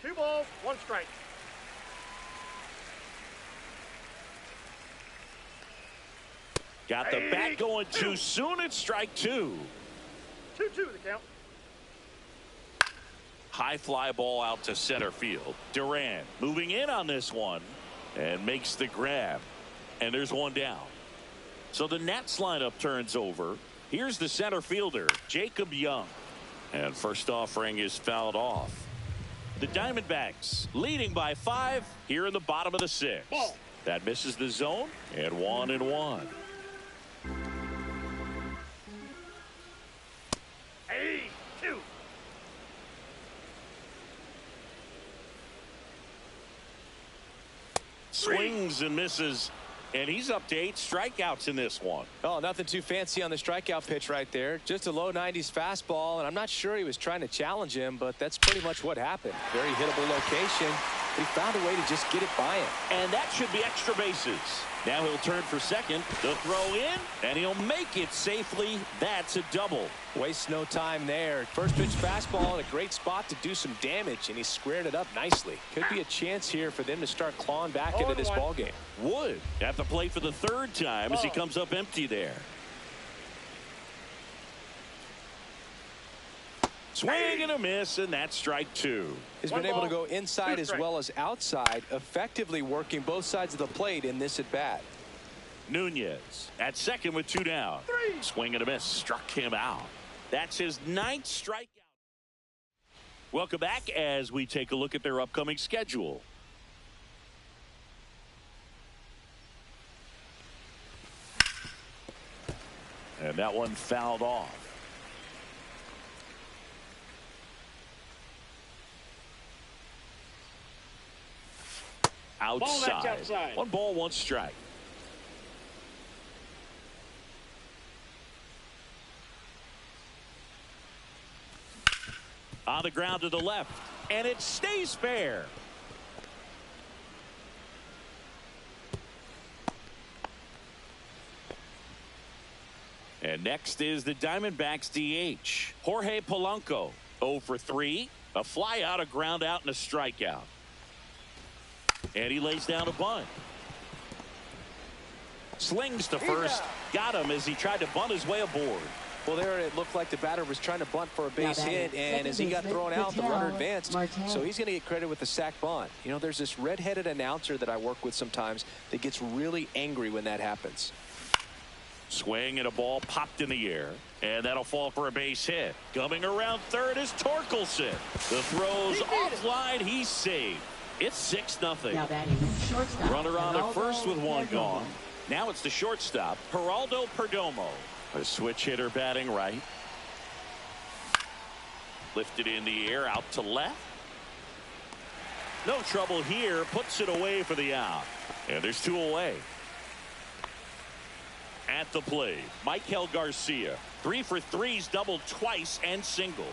Two balls, 1 strike. Got the bat going too soon. It's strike two. 2-2 the count. High fly ball out to center field. Duran moving in on this one and makes the grab. And there's one down. So the Nats lineup turns over. Here's the center fielder, Jacob Young. And first offering is fouled off. The Diamondbacks leading by 5 here in the bottom of the 6th. Ball. That misses the zone, and 1-1. Hey, 2. Swings and misses, and he's up to 8 strikeouts in this one. Oh, nothing too fancy on the strikeout pitch right there. Just a low 90s fastball, and I'm not sure he was trying to challenge him, but that's pretty much what happened. Very hittable location, but he found a way to just get it by him. And that should be extra bases. Now he'll turn for second. The throw in, and he'll make it safely. That's a double. Wastes no time there. First pitch fastball in a great spot to do some damage, and he squared it up nicely. Could be a chance here for them to start clawing back into this ball game. Wood at the plate for the 3rd time as he comes up empty there. Swing and a miss, and that's strike 2. He's been able to go inside as well as outside, effectively working both sides of the plate in this at bat. Nunez at second with 2 down. Swing and a miss, struck him out. That's his 9th strikeout. Welcome back as we take a look at their upcoming schedule. And that one fouled off. Outside. 1 ball, 1 strike. On the ground to the left, and it stays fair. And next is the Diamondbacks DH, Jorge Polanco. 0 for 3, a fly out, a ground out, and a strikeout. And he lays down a bunt. Slings to first. Got him as he tried to bunt his way aboard. Well, there it looked like the batter was trying to bunt for a base hit, and as he got thrown out, the runner advanced. So he's going to get credit with the sac bunt. You know, there's this red-headed announcer that I work with sometimes that gets really angry when that happens. Swing and a ball popped in the air, and that'll fall for a base hit. Coming around third is Torkelson. The throw's offline. He's saved. It's 6-0. Now batting shortstop. Runner on at first with 1 gone. Now it's the shortstop, Geraldo Perdomo. A switch hitter batting right. Lifted in the air out to left. No trouble here. Puts it away for the out. And there's 2 away. At the plate, Michael Garcia. 3 for 3's doubled twice and singled.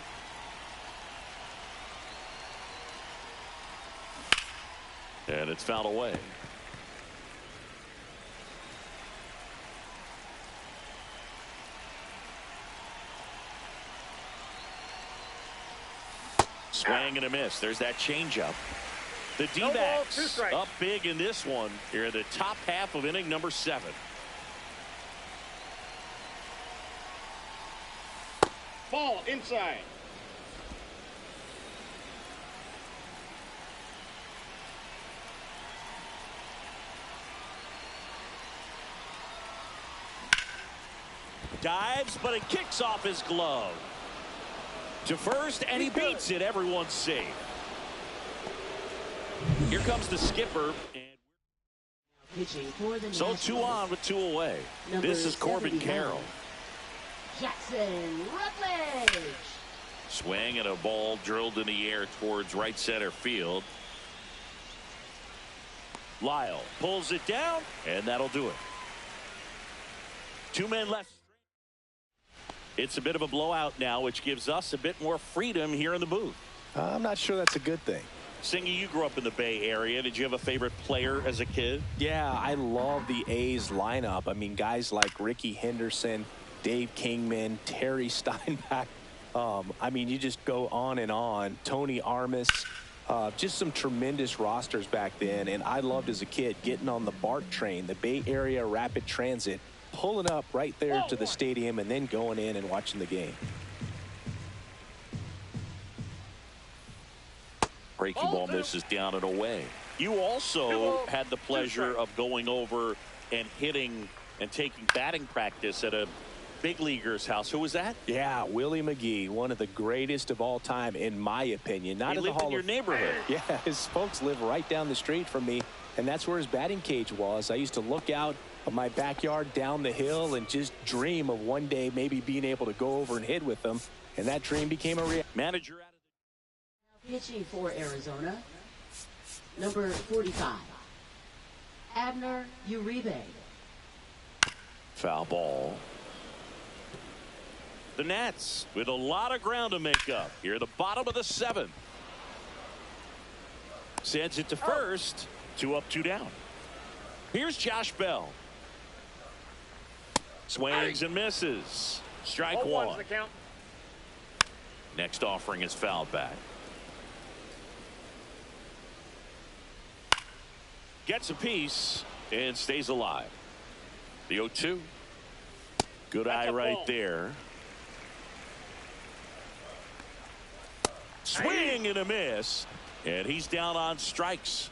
And it's fouled away. Swing and a miss. There's that changeup. The D-backs up big in this one. Here in the top half of inning number 7. Ball inside. Dives, but it kicks off his glove. To first, and he beats it. Everyone's safe. Here comes the skipper. So 2 on with 2 away. This is Corbin Carroll. Jackson Rutledge. Swing and a ball drilled in the air towards right center field. Lyle pulls it down, and that'll do it. 2 men left. It's a bit of a blowout now, which gives us a bit more freedom here in the booth. I'm not sure that's a good thing. Singy, you grew up in the Bay Area. Did you have a favorite player as a kid? Yeah, I love the A's lineup. I mean, guys like Ricky Henderson, Dave Kingman, Terry Steinbach. I mean, you just go on and on. Tony Armas. Just some tremendous rosters back then. And I loved as a kid getting on the BART train, the Bay Area Rapid Transit, pulling up right there to the stadium and then going in and watching the game. Breaking ball misses down and away. You also had the pleasure of going over and hitting and taking batting practice at a big leaguer's house. Who was that? Yeah, Willie McGee, one of the greatest of all time, in my opinion. Not in the Hall in your neighborhood. Yeah, his folks live right down the street from me, and that's where his batting cage was. I used to look out of my backyard down the hill and just dream of one day maybe being able to go over and hit with them, and that dream became a reality. Manager out of Now pitching for Arizona, number 45, Abner Uribe. foul ball. The Nats with a lot of ground to make up here at the bottom of the 7th. Sends it to first. 2 up, 2 down. Here's Josh Bell. Swings and misses. Strike 1. The count. Next offering is fouled back. Gets a piece and stays alive. The 0-2. Good eye right there. Swing and a miss, and he's down on strikes.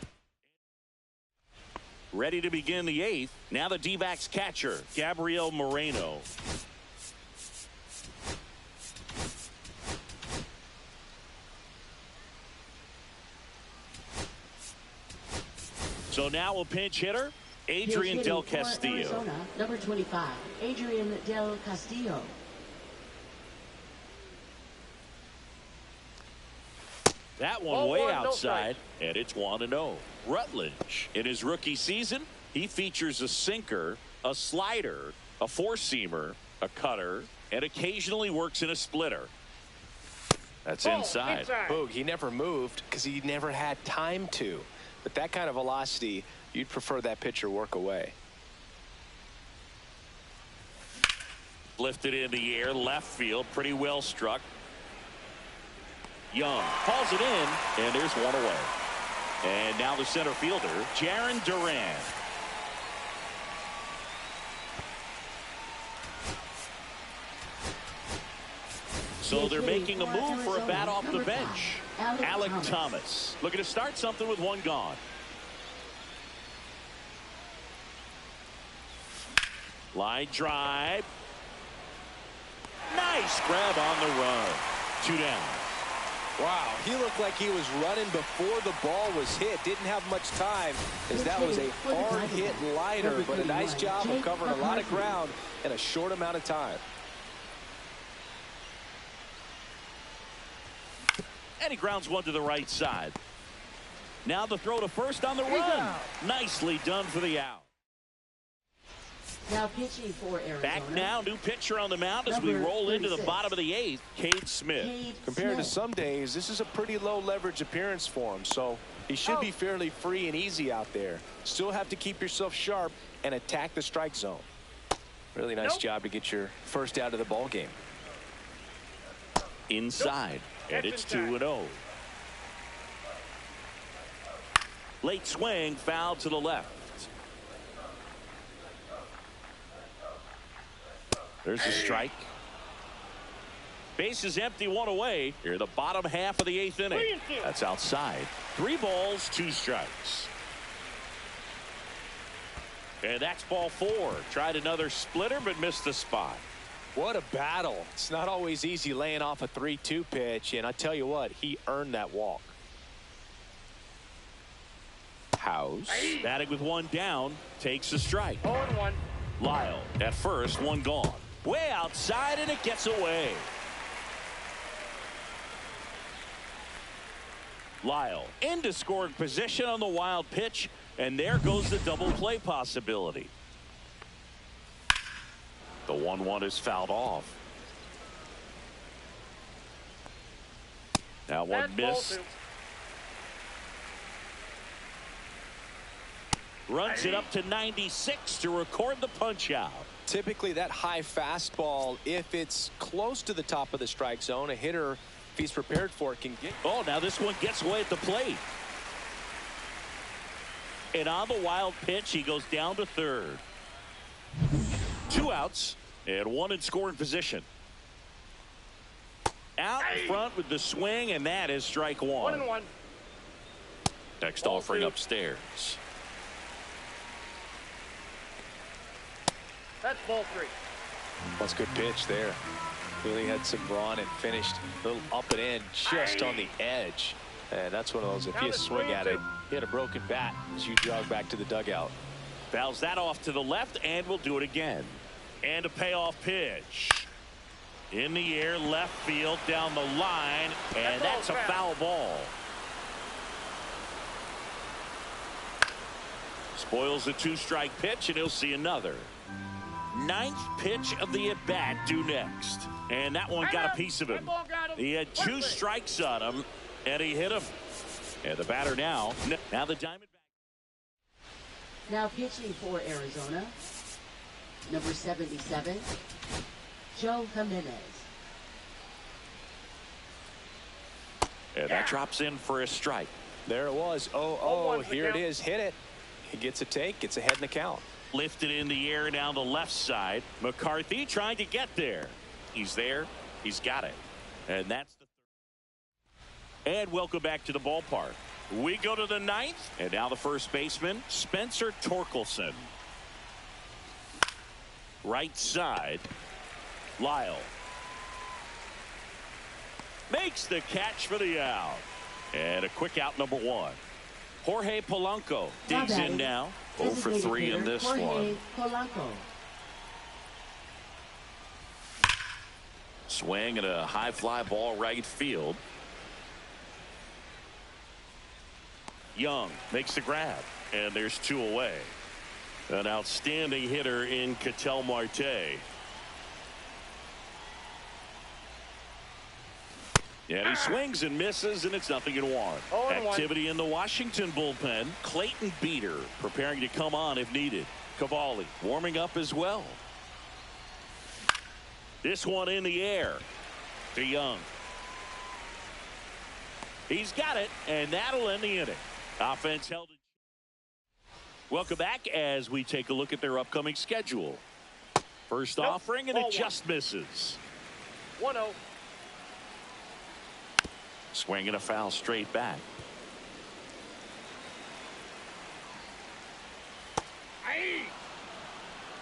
Ready to begin the 8th. Now the D-backs catcher, Gabriel Moreno. So now a pinch hitter, Adrian Del Castillo. Arizona, number 25, Adrian Del Castillo. That one way outside, and it's 1-0. Rutledge, in his rookie season, he features a sinker, a slider, a four-seamer, a cutter, and occasionally works in a splitter. That's inside. Boog, he never moved because he never had time to. But that kind of velocity, you'd prefer that pitcher work away. Lifted in the air, left field, pretty well struck. Young hauls it in, and there's one away. And now the center fielder, Jarren Duran. So they're making a move for a bat off the bench. Alec Thomas looking to start something with one gone. Line drive. Nice grab on the run. 2 down. Wow, he looked like he was running before the ball was hit. Didn't have much time, as that was a hard hit liner, but a nice job of covering a lot of ground in a short amount of time. And he grounds one to the right side. Now the throw to first on the run. Nicely done for the out. Now pitching for Arizona. Back now, new pitcher on the mound as we roll into the bottom of the 8th, Cade Smith. Compared to some days, this is a pretty low leverage appearance for him, so he should be fairly free and easy out there. Still have to keep yourself sharp and attack the strike zone. Really nice job to get your first out of the ball game. Inside, and it's 2-0. Late swing, foul to the left. There's a strike. Base is empty, one away. Here the bottom half of the 8th inning. That's outside. 3 balls, 2 strikes. And that's ball 4. Tried another splitter but missed the spot. What a battle. It's not always easy laying off a 3-2 pitch, and I tell you what, he earned that walk. House batting with 1 down, takes the strike. 0-1. Lyle at first, 1 gone. Way outside, and it gets away. Lyle into scoring position on the wild pitch, and there goes the double play possibility. The 1-1 is fouled off. Now one missed. Runs it up to 96 to record the punch out. Typically that high fastball, if it's close to the top of the strike zone, a hitter, if he's prepared for it, can get. Oh, now this one gets away at the plate. And on the wild pitch, he goes down to third. 2 outs and 1 in scoring position. Out in front with the swing, and that is strike 1. 1-1. Next Ball offering 2. upstairs. That's ball 3. That's a good pitch there. Really had some run and finished a little up and in just on the edge. And that's one of those, if you swing at it, hit a broken bat as you jog back to the dugout. Fouls that off to the left, and we'll do it again. And a payoff pitch. In the air, left field, down the line, and that's a foul ball. Spoils the 2-strike pitch, and he'll see another. 9th pitch of the at-bat due next. And that one got a piece of him. He had 2 strikes on him, and he hit him. And the batter now the Diamondbacks. Now pitching for Arizona, number 77, Joe Jimenez. And that drops in for a strike. There it was. Oh, here it is. Hit it. He gets a take, gets ahead in the count. Lifted in the air down the left side. McCarthy trying to get there. He's there. He's got it. And that's the third. And welcome back to the ballpark. We go to the 9th. And now the first baseman, Spencer Torkelson. Right side, Lyle. Makes the catch for the out. And a quick out, number 1. Jorge Polanco digs in now. 0 for 3 in this one. Polanco. Swing and a high fly ball right field. Young makes the grab, and there's 2 away. An outstanding hitter in Ketel Marte. And he swings and misses, and it's 0-1. Activity in the Washington bullpen. Clayton Beeter preparing to come on if needed. Cavalli warming up as well. This one in the air to Young. He's got it, and that'll end the inning. Offense held it. Welcome back as we take a look at their upcoming schedule. First offering, and it just misses. 1-0. Swing and a foul straight back.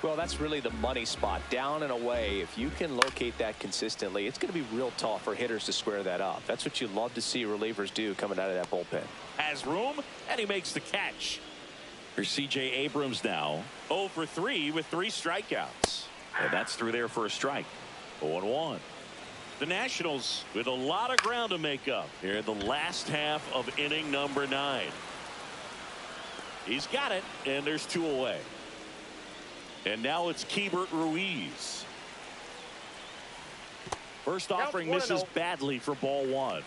Well, that's really the money spot. Down and away. If you can locate that consistently, it's going to be real tough for hitters to square that up. That's what you love to see relievers do coming out of that bullpen. Has room, and he makes the catch. Here's C.J. Abrams now. 0 for 3 with 3 strikeouts. And that's through there for a strike. 0-1. The Nationals with a lot of ground to make up here in the last half of inning number 9. He's got it, and there's 2 away. And now it's Keibert Ruiz. First offering misses badly for ball 1.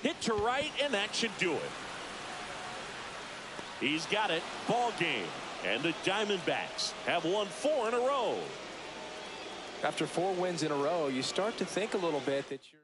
Hit to right, and that should do it. He's got it. Ball game. And the Diamondbacks have won 4 in a row. After 4 wins in a row, you start to think a little bit that you're